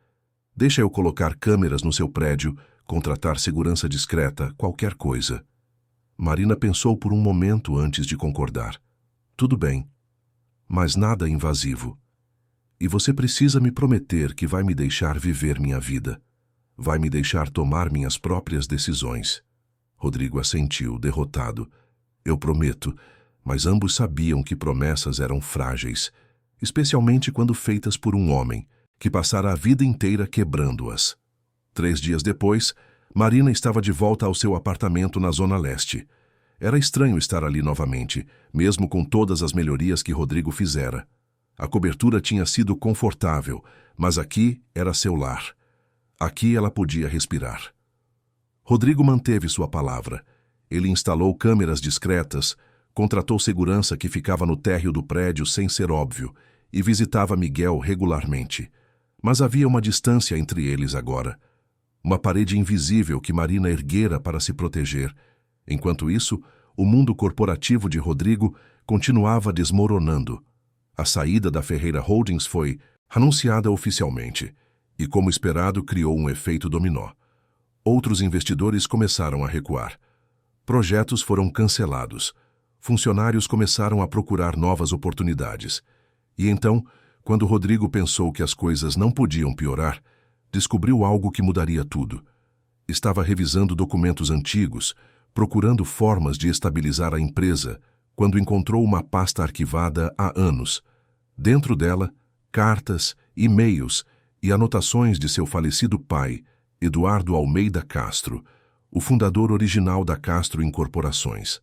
Deixa eu colocar câmeras no seu prédio, contratar segurança discreta, qualquer coisa. Marina pensou por um momento antes de concordar. Tudo bem, mas nada invasivo. E você precisa me prometer que vai me deixar viver minha vida. Vai me deixar tomar minhas próprias decisões. Rodrigo assentiu, derrotado. Eu prometo, mas ambos sabiam que promessas eram frágeis, especialmente quando feitas por um homem, que passara a vida inteira quebrando-as. 3 dias depois, Marina estava de volta ao seu apartamento na Zona Leste. Era estranho estar ali novamente, mesmo com todas as melhorias que Rodrigo fizera. A cobertura tinha sido confortável, mas aqui era seu lar. Aqui ela podia respirar. Rodrigo manteve sua palavra. Ele instalou câmeras discretas, contratou segurança que ficava no térreo do prédio sem ser óbvio e visitava Miguel regularmente. Mas havia uma distância entre eles agora. Uma parede invisível que Marina erguera para se proteger. Enquanto isso, o mundo corporativo de Rodrigo continuava desmoronando. A saída da Ferreira Holdings foi anunciada oficialmente e, como esperado, criou um efeito dominó. Outros investidores começaram a recuar. Projetos foram cancelados. Funcionários começaram a procurar novas oportunidades. E então, quando Rodrigo pensou que as coisas não podiam piorar, descobriu algo que mudaria tudo. Estava revisando documentos antigos, procurando formas de estabilizar a empresa, quando encontrou uma pasta arquivada há anos. Dentro dela, cartas, e-mails e anotações de seu falecido pai, Eduardo Almeida Castro, o fundador original da Castro Incorporações.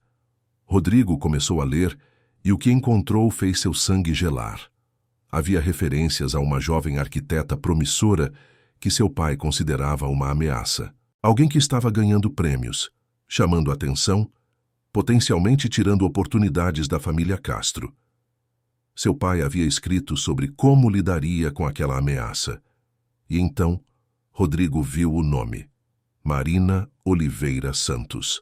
Rodrigo começou a ler e o que encontrou fez seu sangue gelar. Havia referências a uma jovem arquiteta promissora que seu pai considerava uma ameaça. Alguém que estava ganhando prêmios, chamando atenção, potencialmente tirando oportunidades da família Castro. Seu pai havia escrito sobre como lidaria com aquela ameaça. E então, Rodrigo viu o nome: Marina Oliveira Santos.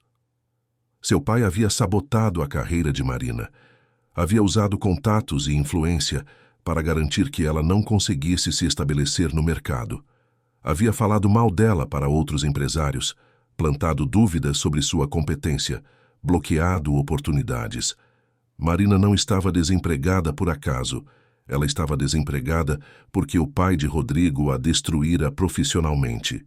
Seu pai havia sabotado a carreira de Marina. Havia usado contatos e influência para garantir que ela não conseguisse se estabelecer no mercado. Havia falado mal dela para outros empresários, plantado dúvidas sobre sua competência, bloqueado oportunidades. Marina não estava desempregada por acaso. Ela estava desempregada porque o pai de Rodrigo a destruíra profissionalmente.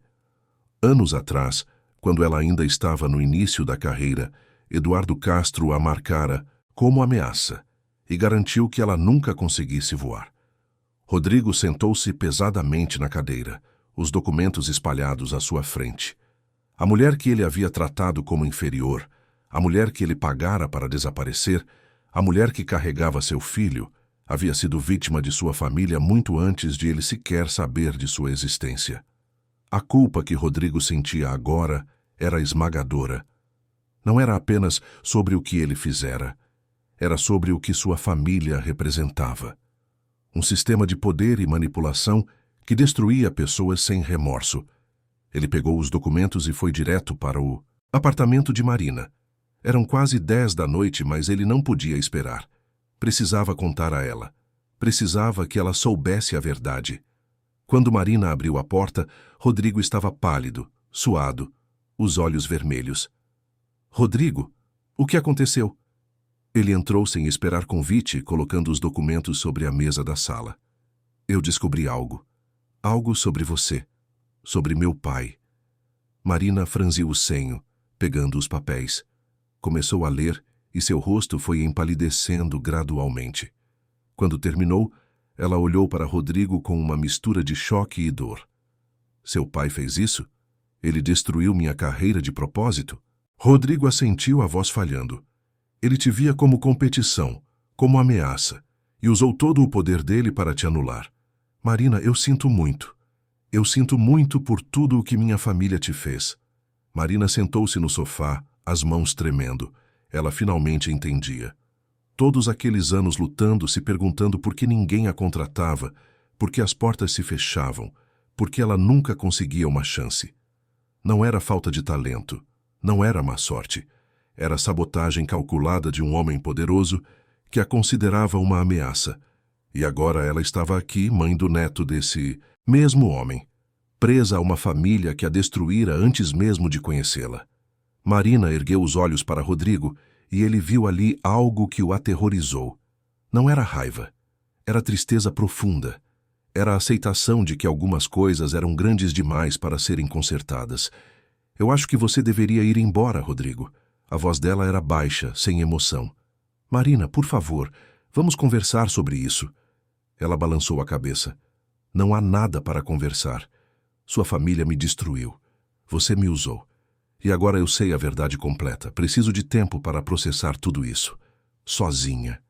Anos atrás, quando ela ainda estava no início da carreira, Eduardo Castro a marcara como ameaça e garantiu que ela nunca conseguisse voar. Rodrigo sentou-se pesadamente na cadeira, os documentos espalhados à sua frente. A mulher que ele havia tratado como inferior, a mulher que ele pagara para desaparecer, a mulher que carregava seu filho, havia sido vítima de sua família muito antes de ele sequer saber de sua existência. A culpa que Rodrigo sentia agora era esmagadora. Não era apenas sobre o que ele fizera, era sobre o que sua família representava. Um sistema de poder e manipulação que destruía pessoas sem remorso. Ele pegou os documentos e foi direto para o apartamento de Marina. Eram quase 10 da noite, mas ele não podia esperar. Precisava contar a ela. Precisava que ela soubesse a verdade. Quando Marina abriu a porta, Rodrigo estava pálido, suado, os olhos vermelhos. Rodrigo, o que aconteceu? Ele entrou sem esperar convite, colocando os documentos sobre a mesa da sala. Eu descobri algo. Algo sobre você. Sobre meu pai. Marina franziu o senho, pegando os papéis. Começou a ler e seu rosto foi empalidecendo gradualmente. Quando terminou, ela olhou para Rodrigo com uma mistura de choque e dor. Seu pai fez isso? Ele destruiu minha carreira de propósito? Rodrigo assentiu, a voz falhando. Ele te via como competição, como ameaça, e usou todo o poder dele para te anular. Marina, eu sinto muito. Eu sinto muito por tudo o que minha família te fez. Marina sentou-se no sofá, as mãos tremendo. Ela finalmente entendia. Todos aqueles anos lutando, se perguntando por que ninguém a contratava, por que as portas se fechavam, porque ela nunca conseguia uma chance. Não era falta de talento, não era má sorte. Era sabotagem calculada de um homem poderoso que a considerava uma ameaça. E agora ela estava aqui, mãe do neto desse mesmo homem, presa a uma família que a destruíra antes mesmo de conhecê-la. Marina ergueu os olhos para Rodrigo e ele viu ali algo que o aterrorizou. Não era raiva, era tristeza profunda. Era a aceitação de que algumas coisas eram grandes demais para serem consertadas. Eu acho que você deveria ir embora, Rodrigo. A voz dela era baixa, sem emoção. Marina, por favor, vamos conversar sobre isso. Ela balançou a cabeça. Não há nada para conversar. Sua família me destruiu. Você me usou. E agora eu sei a verdade completa. Preciso de tempo para processar tudo isso. Sozinha.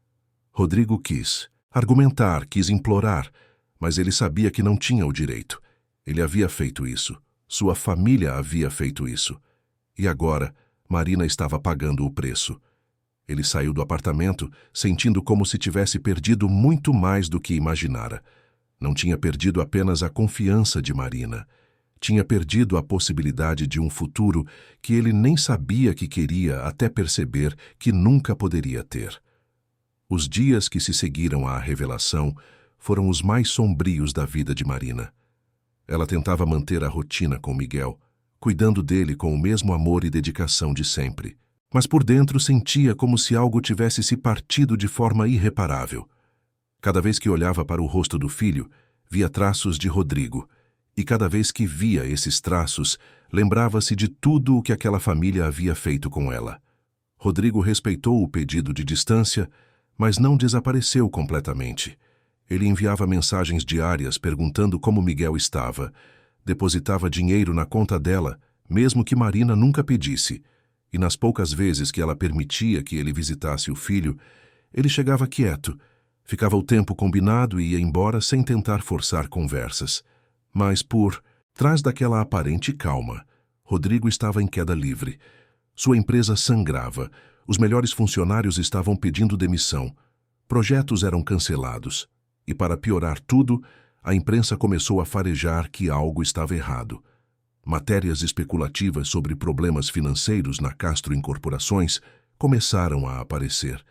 Rodrigo quis argumentar, quis implorar, mas ele sabia que não tinha o direito. Ele havia feito isso. Sua família havia feito isso. E agora, Marina estava pagando o preço. Ele saiu do apartamento, sentindo como se tivesse perdido muito mais do que imaginara. Não tinha perdido apenas a confiança de Marina. Tinha perdido a possibilidade de um futuro que ele nem sabia que queria até perceber que nunca poderia ter. Os dias que se seguiram à revelação foram os mais sombrios da vida de Marina. Ela tentava manter a rotina com Miguel, cuidando dele com o mesmo amor e dedicação de sempre. Mas por dentro sentia como se algo tivesse se partido de forma irreparável. Cada vez que olhava para o rosto do filho, via traços de Rodrigo, e cada vez que via esses traços, lembrava-se de tudo o que aquela família havia feito com ela. Rodrigo respeitou o pedido de distância, mas não desapareceu completamente. Ele enviava mensagens diárias perguntando como Miguel estava, depositava dinheiro na conta dela, mesmo que Marina nunca pedisse, e nas poucas vezes que ela permitia que ele visitasse o filho, ele chegava quieto, ficava o tempo combinado e ia embora sem tentar forçar conversas. Mas por trás daquela aparente calma, Rodrigo estava em queda livre. Sua empresa sangrava, os melhores funcionários estavam pedindo demissão, projetos eram cancelados, e para piorar tudo, a imprensa começou a farejar que algo estava errado. Matérias especulativas sobre problemas financeiros na Castro Incorporações começaram a aparecer.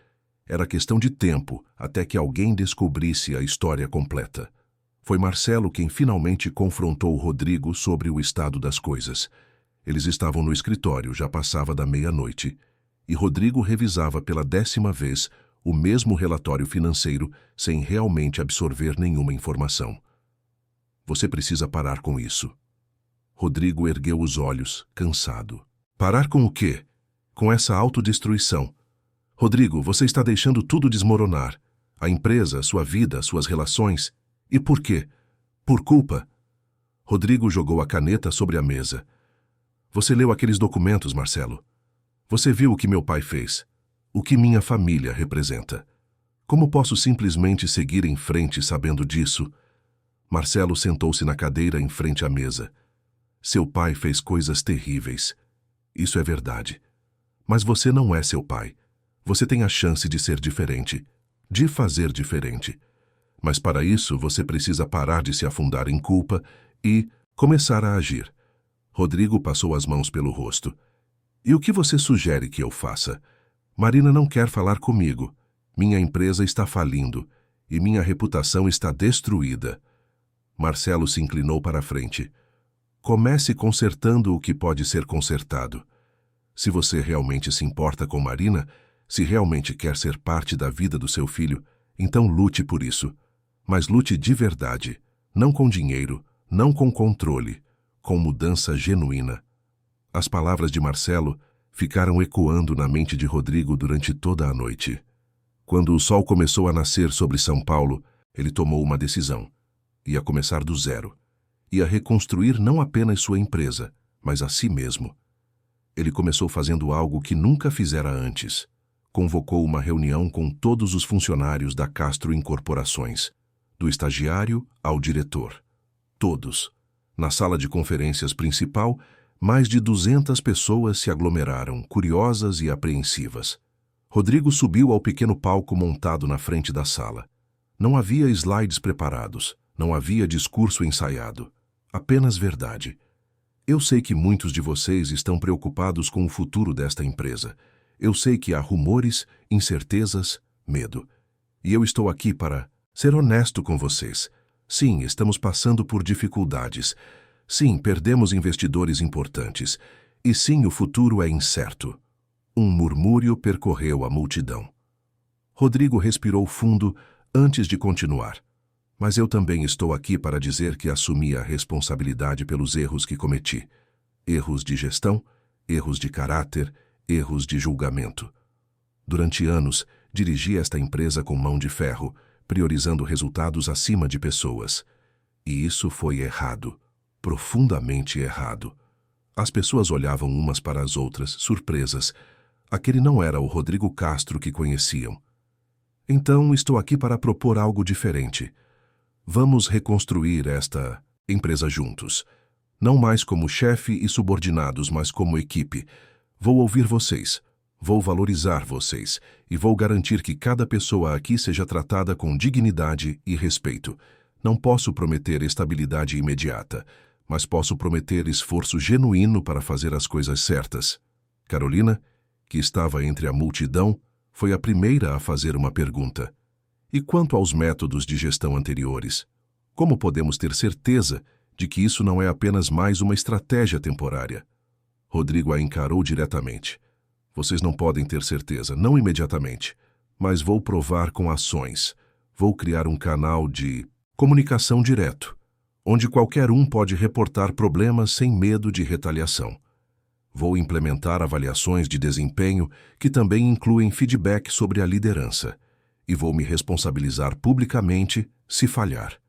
Era questão de tempo até que alguém descobrisse a história completa. Foi Marcelo quem finalmente confrontou Rodrigo sobre o estado das coisas. Eles estavam no escritório, já passava da meia-noite, e Rodrigo revisava pela 10ª vez o mesmo relatório financeiro sem realmente absorver nenhuma informação. Você precisa parar com isso. Rodrigo ergueu os olhos, cansado. Parar com o quê? Com essa autodestruição. Rodrigo, você está deixando tudo desmoronar. A empresa, sua vida, suas relações. E por quê? Por culpa. Rodrigo jogou a caneta sobre a mesa. Você leu aqueles documentos, Marcelo? Você viu o que meu pai fez? O que minha família representa? Como posso simplesmente seguir em frente sabendo disso? Marcelo sentou-se na cadeira em frente à mesa. Seu pai fez coisas terríveis. Isso é verdade. Mas você não é seu pai. Você tem a chance de ser diferente, de fazer diferente. Mas para isso você precisa parar de se afundar em culpa e começar a agir. Rodrigo passou as mãos pelo rosto. E o que você sugere que eu faça? Marina não quer falar comigo. Minha empresa está falindo e minha reputação está destruída. Marcelo se inclinou para a frente. Comece consertando o que pode ser consertado. Se você realmente se importa com Marina, se realmente quer ser parte da vida do seu filho, então lute por isso. Mas lute de verdade, não com dinheiro, não com controle, com mudança genuína. As palavras de Marcelo ficaram ecoando na mente de Rodrigo durante toda a noite. Quando o sol começou a nascer sobre São Paulo, ele tomou uma decisão. Ia começar do zero. Ia reconstruir não apenas sua empresa, mas a si mesmo. Ele começou fazendo algo que nunca fizera antes. Convocou uma reunião com todos os funcionários da Castro Incorporações, do estagiário ao diretor. Todos. Na sala de conferências principal, mais de 200 pessoas se aglomeraram, curiosas e apreensivas. Rodrigo subiu ao pequeno palco montado na frente da sala. Não havia slides preparados, não havia discurso ensaiado. Apenas verdade. Eu sei que muitos de vocês estão preocupados com o futuro desta empresa. Eu sei que há rumores, incertezas, medo. E eu estou aqui para ser honesto com vocês. Sim, estamos passando por dificuldades. Sim, perdemos investidores importantes. E sim, o futuro é incerto. Um murmúrio percorreu a multidão. Rodrigo respirou fundo antes de continuar. Mas eu também estou aqui para dizer que assumi a responsabilidade pelos erros que cometi. Erros de gestão, erros de caráter, erros de julgamento. Durante anos, dirigi esta empresa com mão de ferro, priorizando resultados acima de pessoas. E isso foi errado, profundamente errado. As pessoas olhavam umas para as outras, surpresas. Aquele não era o Rodrigo Castro que conheciam. Então, estou aqui para propor algo diferente. Vamos reconstruir esta empresa juntos. Não mais como chefe e subordinados, mas como equipe. Vou ouvir vocês, vou valorizar vocês e vou garantir que cada pessoa aqui seja tratada com dignidade e respeito. Não posso prometer estabilidade imediata, mas posso prometer esforço genuíno para fazer as coisas certas. Carolina, que estava entre a multidão, foi a primeira a fazer uma pergunta. E quanto aos métodos de gestão anteriores? Como podemos ter certeza de que isso não é apenas mais uma estratégia temporária? Rodrigo a encarou diretamente. Vocês não podem ter certeza, não imediatamente, mas vou provar com ações. Vou criar um canal de comunicação direto, onde qualquer um pode reportar problemas sem medo de retaliação. Vou implementar avaliações de desempenho que também incluem feedback sobre a liderança. E vou me responsabilizar publicamente se falhar.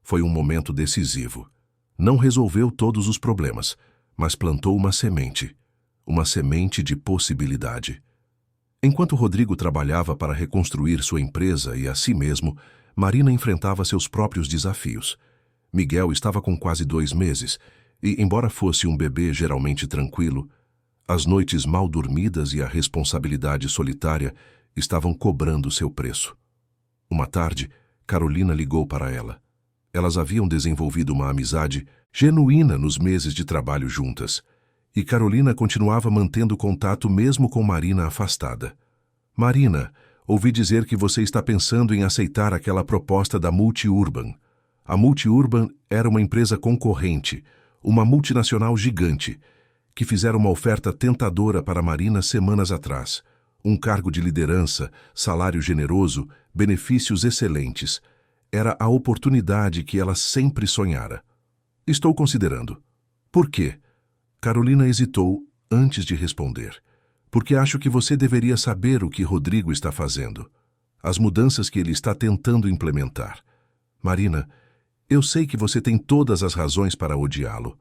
Foi um momento decisivo. Não resolveu todos os problemas, mas plantou uma semente de possibilidade. Enquanto Rodrigo trabalhava para reconstruir sua empresa e a si mesmo, Marina enfrentava seus próprios desafios. Miguel estava com quase 2 meses e, embora fosse um bebê geralmente tranquilo, as noites mal dormidas e a responsabilidade solitária estavam cobrando seu preço. Uma tarde, Carolina ligou para ela. Elas haviam desenvolvido uma amizade genuína nos meses de trabalho juntas, e Carolina continuava mantendo contato mesmo com Marina afastada. Marina, ouvi dizer que você está pensando em aceitar aquela proposta da Multiurban. A Multiurban era uma empresa concorrente, uma multinacional gigante, que fizeram uma oferta tentadora para Marina semanas atrás. Um cargo de liderança, salário generoso, benefícios excelentes. Era a oportunidade que ela sempre sonhara. Estou considerando. Por quê? Carolina hesitou antes de responder. Porque acho que você deveria saber o que Rodrigo está fazendo. As mudanças que ele está tentando implementar. Marina, eu sei que você tem todas as razões para odiá-lo.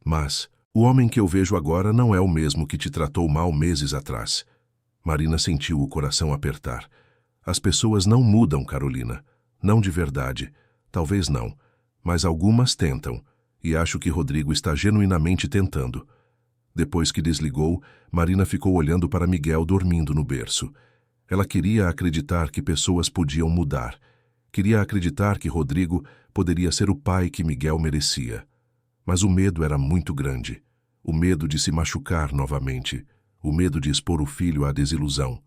Mas o homem que eu vejo agora não é o mesmo que te tratou mal meses atrás. Marina sentiu o coração apertar. As pessoas não mudam, Carolina. Não de verdade. Talvez não. Mas algumas tentam. E acho que Rodrigo está genuinamente tentando. Depois que desligou, Marina ficou olhando para Miguel dormindo no berço. Ela queria acreditar que pessoas podiam mudar. Queria acreditar que Rodrigo poderia ser o pai que Miguel merecia. Mas o medo era muito grande. O medo de se machucar novamente. O medo de expor o filho à desilusão.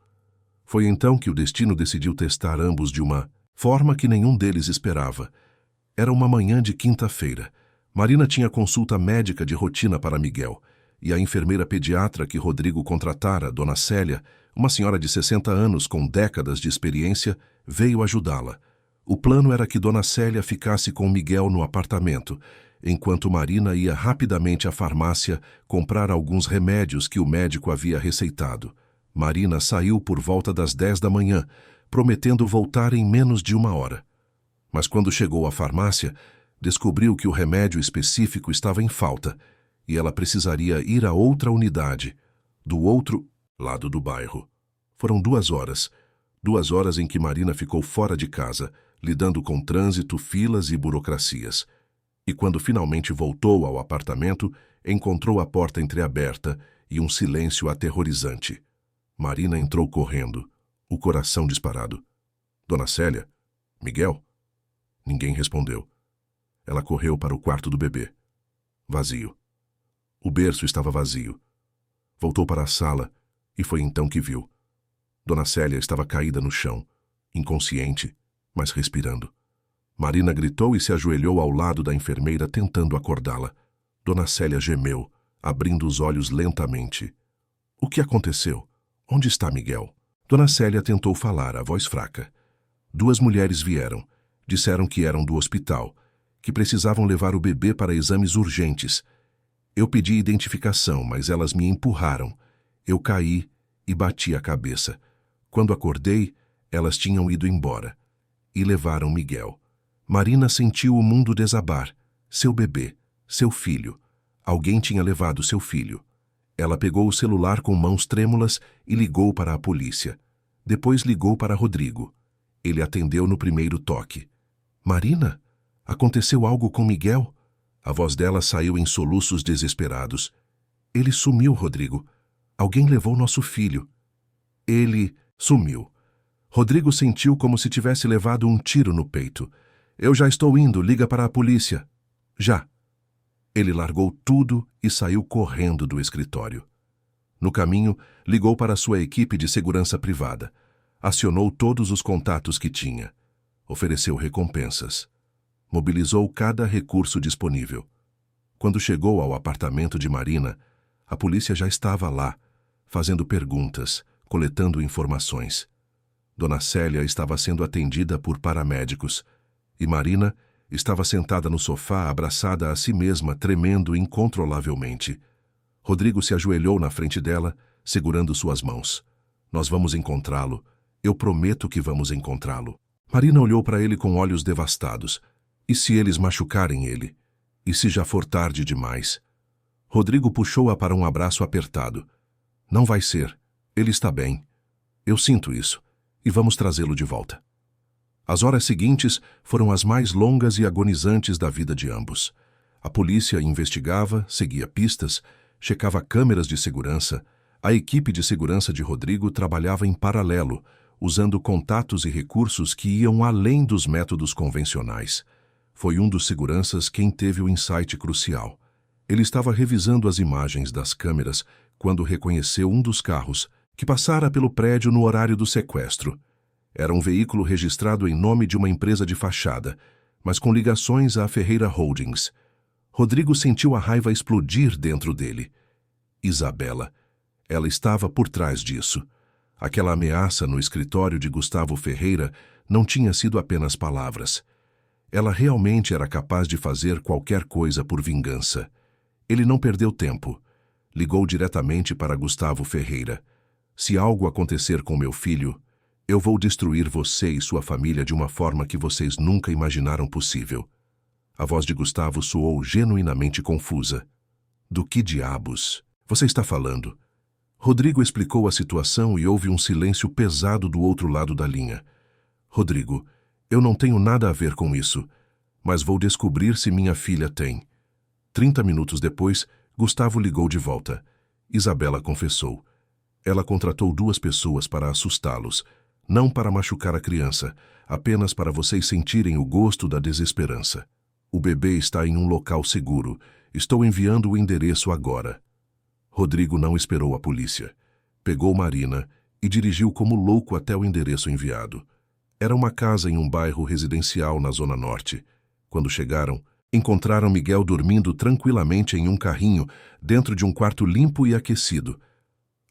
Foi então que o destino decidiu testar ambos de uma forma que nenhum deles esperava. Era uma manhã de quinta-feira. Marina tinha consulta médica de rotina para Miguel, e a enfermeira pediatra que Rodrigo contratara, Dona Célia, uma senhora de 60 anos com décadas de experiência, veio ajudá-la. O plano era que Dona Célia ficasse com Miguel no apartamento, enquanto Marina ia rapidamente à farmácia comprar alguns remédios que o médico havia receitado. Marina saiu por volta das 10 da manhã, prometendo voltar em menos de 1 hora. Mas quando chegou à farmácia, descobriu que o remédio específico estava em falta e ela precisaria ir a outra unidade, do outro lado do bairro. Foram 2 horas. 2 horas em que Marina ficou fora de casa, lidando com trânsito, filas e burocracias. E quando finalmente voltou ao apartamento, encontrou a porta entreaberta e um silêncio aterrorizante. Marina entrou correndo, o coração disparado. Dona Célia? Miguel? Ninguém respondeu. Ela correu para o quarto do bebê. Vazio. O berço estava vazio. Voltou para a sala e foi então que viu. Dona Célia estava caída no chão, inconsciente, mas respirando. Marina gritou e se ajoelhou ao lado da enfermeira tentando acordá-la. Dona Célia gemeu, abrindo os olhos lentamente. O que aconteceu? Onde está Miguel? Dona Célia tentou falar, a voz fraca. 2 mulheres vieram. Disseram que eram do hospital, que precisavam levar o bebê para exames urgentes. Eu pedi identificação, mas elas me empurraram. Eu caí e bati a cabeça. Quando acordei, elas tinham ido embora. E levaram Miguel. Marina sentiu o mundo desabar. Seu bebê, seu filho. Alguém tinha levado seu filho. Ela pegou o celular com mãos trêmulas e ligou para a polícia. Depois ligou para Rodrigo. Ele atendeu no primeiro toque. Marina? Aconteceu algo com Miguel? A voz dela saiu em soluços desesperados. Ele sumiu, Rodrigo. Alguém levou nosso filho. Ele sumiu. Rodrigo sentiu como se tivesse levado um tiro no peito. Eu já estou indo, liga para a polícia. Já. Ele largou tudo e saiu correndo do escritório. No caminho, ligou para sua equipe de segurança privada. Acionou todos os contatos que tinha. Ofereceu recompensas. Mobilizou cada recurso disponível. Quando chegou ao apartamento de Marina, a polícia já estava lá, fazendo perguntas, coletando informações. Dona Célia estava sendo atendida por paramédicos e Marina estava sentada no sofá, abraçada a si mesma, tremendo incontrolavelmente. Rodrigo se ajoelhou na frente dela, segurando suas mãos. Nós vamos encontrá-lo. Eu prometo que vamos encontrá-lo. Marina olhou para ele com olhos devastados. E se eles machucarem ele? E se já for tarde demais? Rodrigo puxou-a para um abraço apertado. Não vai ser. Ele está bem. Eu sinto isso. E vamos trazê-lo de volta. As horas seguintes foram as mais longas e agonizantes da vida de ambos. A polícia investigava, seguia pistas, checava câmeras de segurança. A equipe de segurança de Rodrigo trabalhava em paralelo, usando contatos e recursos que iam além dos métodos convencionais. Foi um dos seguranças quem teve o insight crucial. Ele estava revisando as imagens das câmeras quando reconheceu um dos carros que passara pelo prédio no horário do sequestro. Era um veículo registrado em nome de uma empresa de fachada, mas com ligações à Ferreira Holdings. Rodrigo sentiu a raiva explodir dentro dele. Isabela. Ela estava por trás disso. Aquela ameaça no escritório de Gustavo Ferreira não tinha sido apenas palavras. Ela realmente era capaz de fazer qualquer coisa por vingança. Ele não perdeu tempo. Ligou diretamente para Gustavo Ferreira. Se algo acontecer com meu filho, eu vou destruir você e sua família de uma forma que vocês nunca imaginaram possível. A voz de Gustavo soou genuinamente confusa. Do que diabos você está falando? Rodrigo explicou a situação e houve um silêncio pesado do outro lado da linha. Rodrigo, eu não tenho nada a ver com isso, mas vou descobrir se minha filha tem. 30 minutos depois, Gustavo ligou de volta. Isabela confessou. Ela contratou 2 pessoas para assustá-los, não para machucar a criança, apenas para vocês sentirem o gosto da desesperança. O bebê está em um local seguro. Estou enviando o endereço agora. Rodrigo não esperou a polícia. Pegou Marina e dirigiu como louco até o endereço enviado. Era uma casa em um bairro residencial na Zona Norte. Quando chegaram, encontraram Miguel dormindo tranquilamente em um carrinho, dentro de um quarto limpo e aquecido.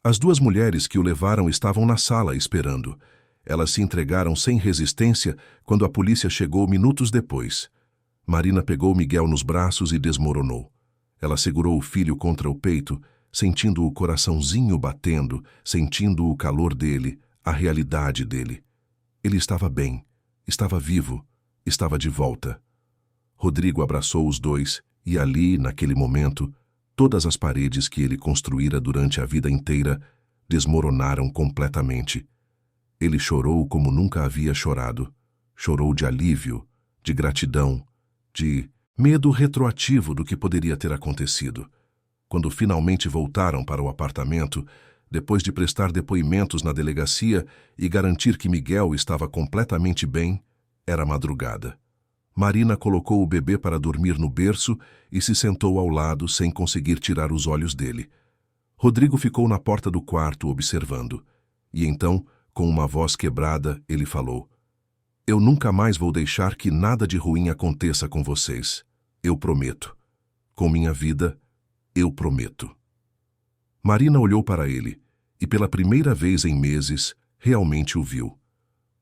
As 2 mulheres que o levaram estavam na sala esperando. Elas se entregaram sem resistência quando a polícia chegou minutos depois. Marina pegou Miguel nos braços e desmoronou. Ela segurou o filho contra o peito, sentindo o coraçãozinho batendo, sentindo o calor dele, a realidade dele. Ele estava bem, estava vivo, estava de volta. Rodrigo abraçou os 2 e ali, naquele momento, todas as paredes que ele construíra durante a vida inteira desmoronaram completamente. Ele chorou como nunca havia chorado. Chorou de alívio, de gratidão, de medo retroativo do que poderia ter acontecido. Quando finalmente voltaram para o apartamento, depois de prestar depoimentos na delegacia e garantir que Miguel estava completamente bem, era madrugada. Marina colocou o bebê para dormir no berço e se sentou ao lado sem conseguir tirar os olhos dele. Rodrigo ficou na porta do quarto observando. E então, com uma voz quebrada, ele falou: "Eu nunca mais vou deixar que nada de ruim aconteça com vocês. Eu prometo. Com minha vida, eu prometo." Marina olhou para ele e, pela primeira vez em meses, realmente o viu.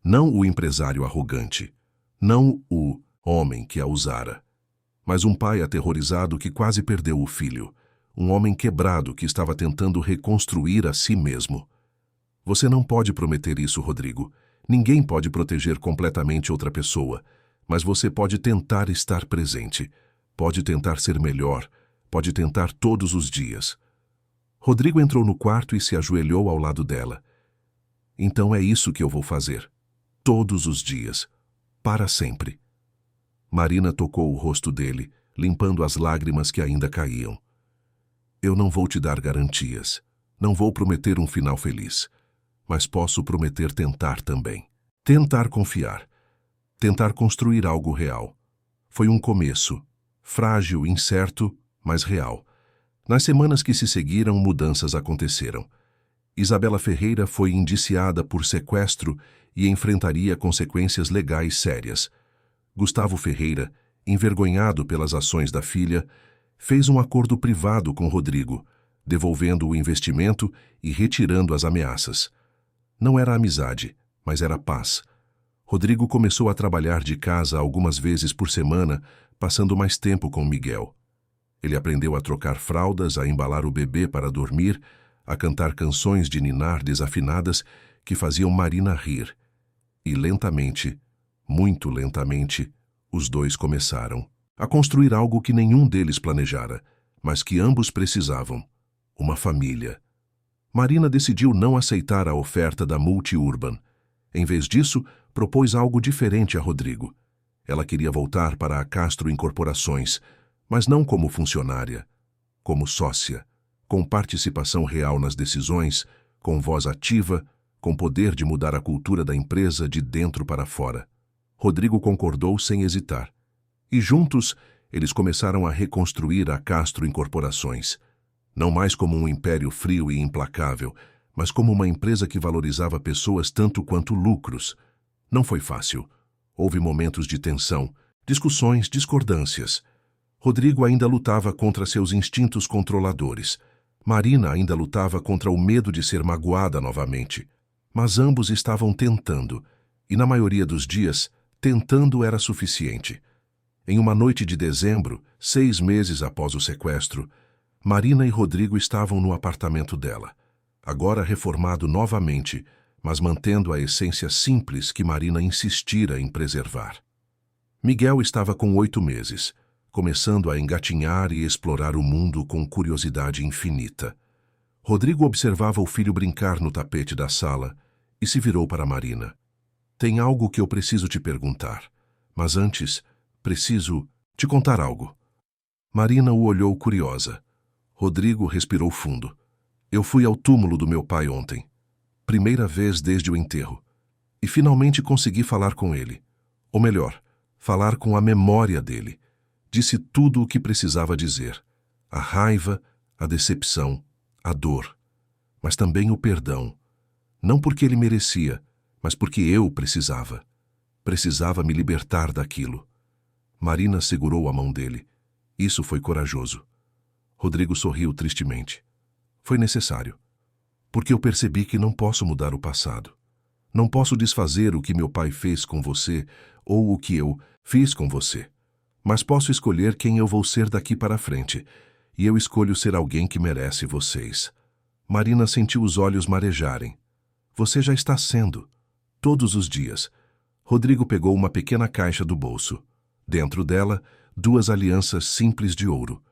Não o empresário arrogante, não o homem que a usara, mas um pai aterrorizado que quase perdeu o filho, um homem quebrado que estava tentando reconstruir a si mesmo. Você não pode prometer isso, Rodrigo. Ninguém pode proteger completamente outra pessoa, mas você pode tentar estar presente, pode tentar ser melhor, pode tentar todos os dias. Rodrigo entrou no quarto e se ajoelhou ao lado dela. Então é isso que eu vou fazer. Todos os dias. Para sempre. Marina tocou o rosto dele, limpando as lágrimas que ainda caíam. Eu não vou te dar garantias. Não vou prometer um final feliz. Mas posso prometer tentar também. Tentar confiar. Tentar construir algo real. Foi um começo. Frágil, incerto, mas real. Nas semanas que se seguiram, mudanças aconteceram. Isabela Ferreira foi indiciada por sequestro e enfrentaria consequências legais sérias. Gustavo Ferreira, envergonhado pelas ações da filha, fez um acordo privado com Rodrigo, devolvendo o investimento e retirando as ameaças. Não era amizade, mas era paz. Rodrigo começou a trabalhar de casa algumas vezes por semana, passando mais tempo com Miguel. Ele aprendeu a trocar fraldas, a embalar o bebê para dormir, a cantar canções de ninar desafinadas que faziam Marina rir. E lentamente, muito lentamente, os dois começaram a construir algo que nenhum deles planejara, mas que ambos precisavam: uma família. Marina decidiu não aceitar a oferta da Multiurban. Em vez disso, propôs algo diferente a Rodrigo. Ela queria voltar para a Castro Incorporações, mas não como funcionária, como sócia, com participação real nas decisões, com voz ativa, com poder de mudar a cultura da empresa de dentro para fora. Rodrigo concordou sem hesitar. E juntos, eles começaram a reconstruir a Castro Incorporações, não mais como um império frio e implacável, mas como uma empresa que valorizava pessoas tanto quanto lucros. Não foi fácil. Houve momentos de tensão, discussões, discordâncias. Rodrigo ainda lutava contra seus instintos controladores. Marina ainda lutava contra o medo de ser magoada novamente. Mas ambos estavam tentando, e na maioria dos dias, tentando era suficiente. Em uma noite de dezembro, 6 meses após o sequestro, Marina e Rodrigo estavam no apartamento dela, agora reformado novamente, mas mantendo a essência simples que Marina insistira em preservar. Miguel estava com 8 meses, começando a engatinhar e explorar o mundo com curiosidade infinita. Rodrigo observava o filho brincar no tapete da sala e se virou para Marina. Tem algo que eu preciso te perguntar, mas antes, preciso te contar algo. Marina o olhou curiosa. Rodrigo respirou fundo. Eu fui ao túmulo do meu pai ontem. Primeira vez desde o enterro. E finalmente consegui falar com ele. Ou melhor, falar com a memória dele. Disse tudo o que precisava dizer. A raiva, a decepção, a dor. Mas também o perdão. Não porque ele merecia, mas porque eu precisava. Precisava me libertar daquilo. Marina segurou a mão dele. Isso foi corajoso. Rodrigo sorriu tristemente. Foi necessário. Porque eu percebi que não posso mudar o passado. Não posso desfazer o que meu pai fez com você ou o que eu fiz com você. Mas posso escolher quem eu vou ser daqui para frente, e eu escolho ser alguém que merece vocês. Marina sentiu os olhos marejarem. Você já está sendo. Todos os dias. Rodrigo pegou uma pequena caixa do bolso. Dentro dela, 2 alianças simples de ouro.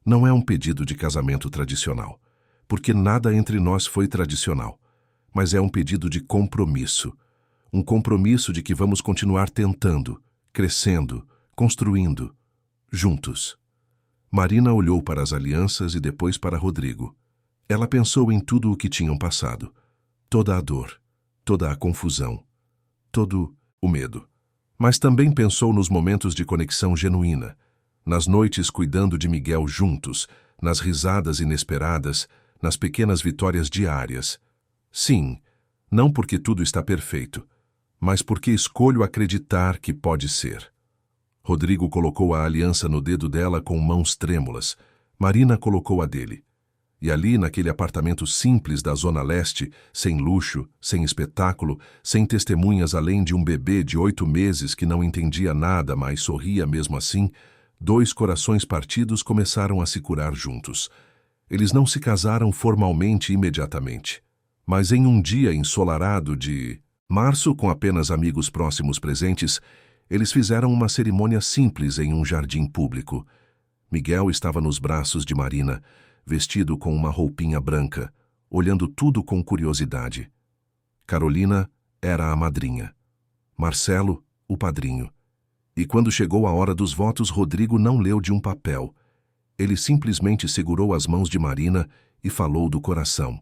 Não é um pedido de casamento tradicional, porque nada entre nós foi tradicional, mas é um pedido de compromisso. Um compromisso de que vamos continuar tentando, crescendo, construindo, juntos. Marina olhou para as alianças e depois para Rodrigo. Ela pensou em tudo o que tinham passado. Toda a dor, toda a confusão, todo o medo. Mas também pensou nos momentos de conexão genuína, nas noites cuidando de Miguel juntos, nas risadas inesperadas, nas pequenas vitórias diárias. Sim, não porque tudo está perfeito, mas porque escolho acreditar que pode ser. Rodrigo colocou a aliança no dedo dela com mãos trêmulas. Marina colocou a dele. E ali, naquele apartamento simples da Zona Leste, sem luxo, sem espetáculo, sem testemunhas além de um bebê de 8 meses que não entendia nada, mas sorria mesmo assim, 2 corações partidos começaram a se curar juntos. Eles não se casaram formalmente imediatamente, mas em um dia ensolarado de março, com apenas amigos próximos presentes, eles fizeram uma cerimônia simples em um jardim público. Miguel estava nos braços de Marina, vestido com uma roupinha branca, olhando tudo com curiosidade. Carolina era a madrinha. Marcelo, o padrinho. E quando chegou a hora dos votos, Rodrigo não leu de um papel. Ele simplesmente segurou as mãos de Marina e falou do coração.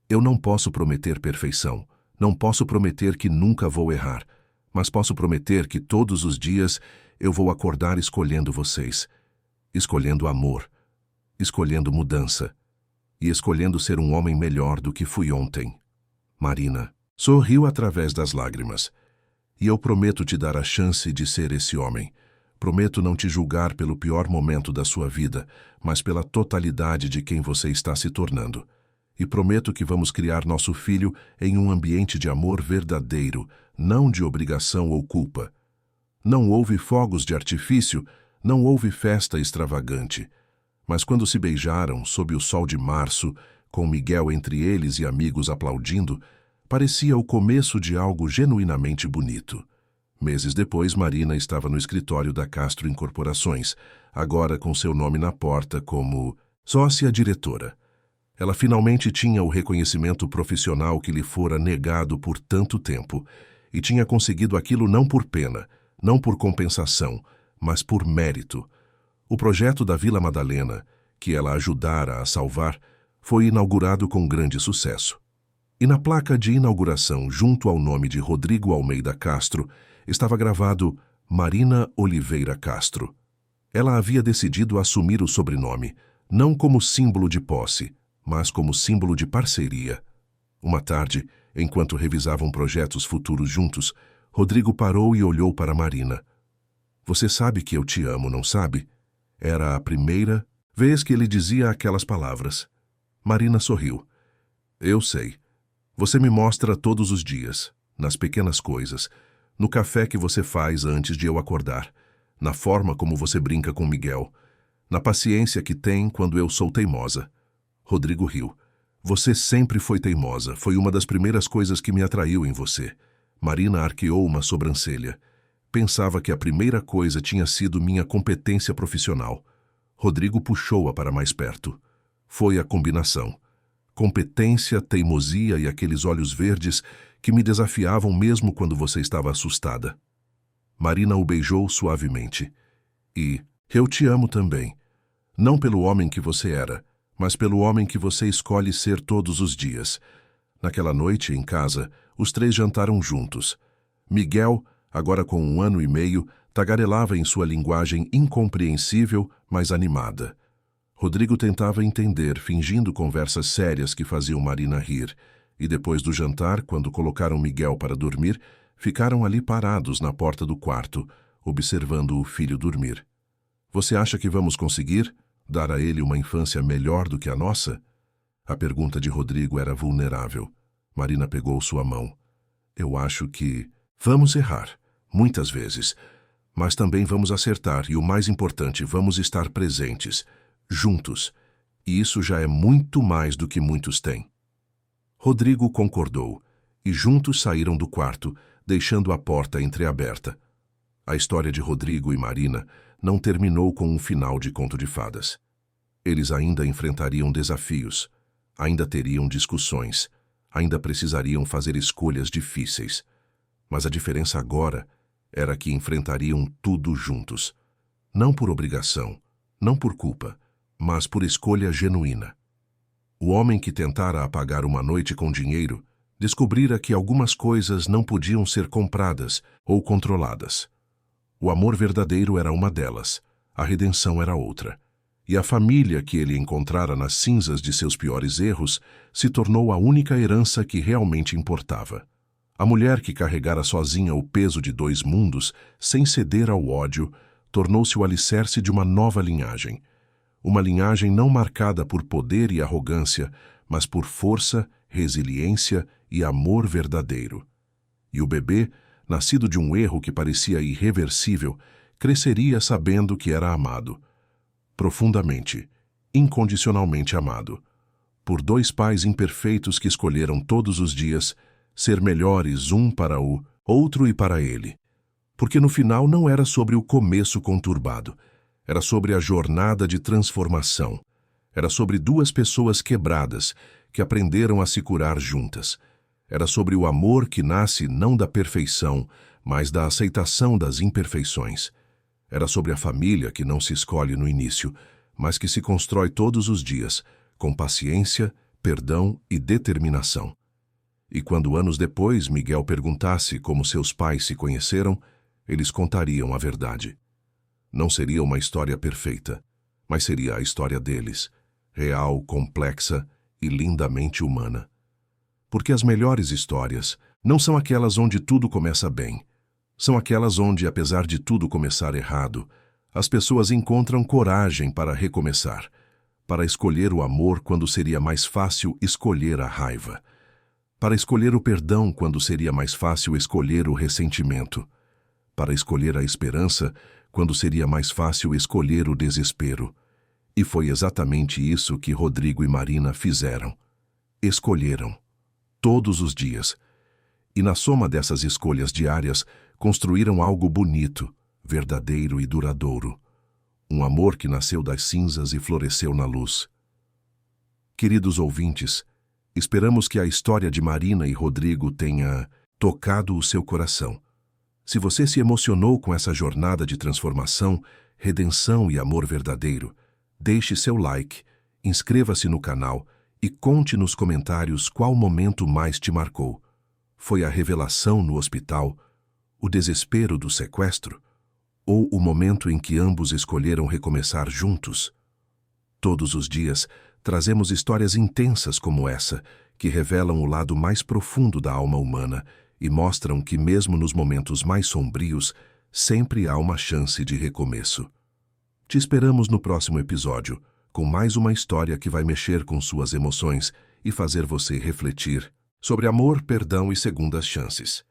Eu não posso prometer perfeição. Não posso prometer que nunca vou errar. Mas posso prometer que todos os dias eu vou acordar escolhendo vocês. Escolhendo amor. Escolhendo mudança. E escolhendo ser um homem melhor do que fui ontem. Marina sorriu através das lágrimas. E eu prometo te dar a chance de ser esse homem. Prometo não te julgar pelo pior momento da sua vida, mas pela totalidade de quem você está se tornando. E prometo que vamos criar nosso filho em um ambiente de amor verdadeiro, não de obrigação ou culpa. Não houve fogos de artifício, não houve festa extravagante. Mas quando se beijaram, sob o sol de março, com Miguel entre eles e amigos aplaudindo, parecia o começo de algo genuinamente bonito. Meses depois, Marina estava no escritório da Castro Incorporações, agora com seu nome na porta como sócia-diretora. Ela finalmente tinha o reconhecimento profissional que lhe fora negado por tanto tempo, e tinha conseguido aquilo não por pena, não por compensação, mas por mérito. O projeto da Vila Madalena, que ela ajudara a salvar, foi inaugurado com grande sucesso. E na placa de inauguração, junto ao nome de Rodrigo Almeida Castro, estava gravado Marina Oliveira Castro. Ela havia decidido assumir o sobrenome, não como símbolo de posse, mas como símbolo de parceria. Uma tarde, enquanto revisavam projetos futuros juntos, Rodrigo parou e olhou para Marina. Você sabe que eu te amo, não sabe? Era a primeira vez que ele dizia aquelas palavras. Marina sorriu. Eu sei. Você me mostra todos os dias, nas pequenas coisas, no café que você faz antes de eu acordar, na forma como você brinca com Miguel, na paciência que tem quando eu sou teimosa. Rodrigo riu. Você sempre foi teimosa, foi uma das primeiras coisas que me atraiu em você. Marina arqueou uma sobrancelha. Pensava que a primeira coisa tinha sido minha competência profissional. Rodrigo puxou-a para mais perto. Foi a combinação. Competência, teimosia e aqueles olhos verdes que me desafiavam mesmo quando você estava assustada. Marina o beijou suavemente. E eu te amo também. Não pelo homem que você era, mas pelo homem que você escolhe ser todos os dias. Naquela noite, em casa, os 3 jantaram juntos. Miguel, agora com 1 ano e meio, tagarelava em sua linguagem incompreensível, mas animada. Rodrigo tentava entender, fingindo conversas sérias que faziam Marina rir, e depois do jantar, quando colocaram Miguel para dormir, ficaram ali parados na porta do quarto, observando o filho dormir. Você acha que vamos conseguir dar a ele uma infância melhor do que a nossa? A pergunta de Rodrigo era vulnerável. Marina pegou sua mão. Eu acho que vamos errar, muitas vezes, mas também vamos acertar e, o mais importante, vamos estar presentes, juntos, e isso já é muito mais do que muitos têm. Rodrigo concordou, e juntos saíram do quarto, deixando a porta entreaberta. A história de Rodrigo e Marina não terminou com um final de conto de fadas. Eles ainda enfrentariam desafios, ainda teriam discussões, ainda precisariam fazer escolhas difíceis. Mas a diferença agora era que enfrentariam tudo juntos. Não por obrigação, não por culpa, mas por escolha genuína. O homem que tentara apagar uma noite com dinheiro Descobrira que algumas coisas não podiam ser compradas ou controladas. O amor verdadeiro era uma delas, a redenção era outra. E a família que ele encontrara nas cinzas de seus piores erros se tornou a única herança que realmente importava. A mulher que carregara sozinha o peso de 2 mundos, sem ceder ao ódio, tornou-se o alicerce de uma nova linhagem. Uma linhagem não marcada por poder e arrogância, mas por força, resiliência e amor verdadeiro. E o bebê, nascido de um erro que parecia irreversível, cresceria sabendo que era amado. Profundamente, incondicionalmente amado. Por 2 pais imperfeitos que escolheram todos os dias ser melhores um para o outro e para ele. Porque no final não era sobre o começo conturbado, era sobre a jornada de transformação. Era sobre 2 pessoas quebradas que aprenderam a se curar juntas. Era sobre o amor que nasce não da perfeição, mas da aceitação das imperfeições. Era sobre a família que não se escolhe no início, mas que se constrói todos os dias, com paciência, perdão e determinação. E quando anos depois Miguel perguntasse como seus pais se conheceram, eles contariam a verdade. Não seria uma história perfeita, mas seria a história deles, real, complexa e lindamente humana. Porque as melhores histórias não são aquelas onde tudo começa bem. São aquelas onde, apesar de tudo começar errado, as pessoas encontram coragem para recomeçar, para escolher o amor quando seria mais fácil escolher a raiva, para escolher o perdão quando seria mais fácil escolher o ressentimento, para escolher a esperança quando seria mais fácil escolher o desespero. E foi exatamente isso que Rodrigo e Marina fizeram. Escolheram, todos os dias. E na soma dessas escolhas diárias, construíram algo bonito, verdadeiro e duradouro. Um amor que nasceu das cinzas e floresceu na luz. Queridos ouvintes, esperamos que a história de Marina e Rodrigo tenha tocado o seu coração. Se você se emocionou com essa jornada de transformação, redenção e amor verdadeiro, deixe seu like, inscreva-se no canal e conte nos comentários qual momento mais te marcou. Foi a revelação no hospital, o desespero do sequestro, ou o momento em que ambos escolheram recomeçar juntos? Todos os dias, trazemos histórias intensas como essa, que revelam o lado mais profundo da alma humana e mostram que mesmo nos momentos mais sombrios, sempre há uma chance de recomeço. Te esperamos no próximo episódio, com mais uma história que vai mexer com suas emoções e fazer você refletir sobre amor, perdão e segundas chances.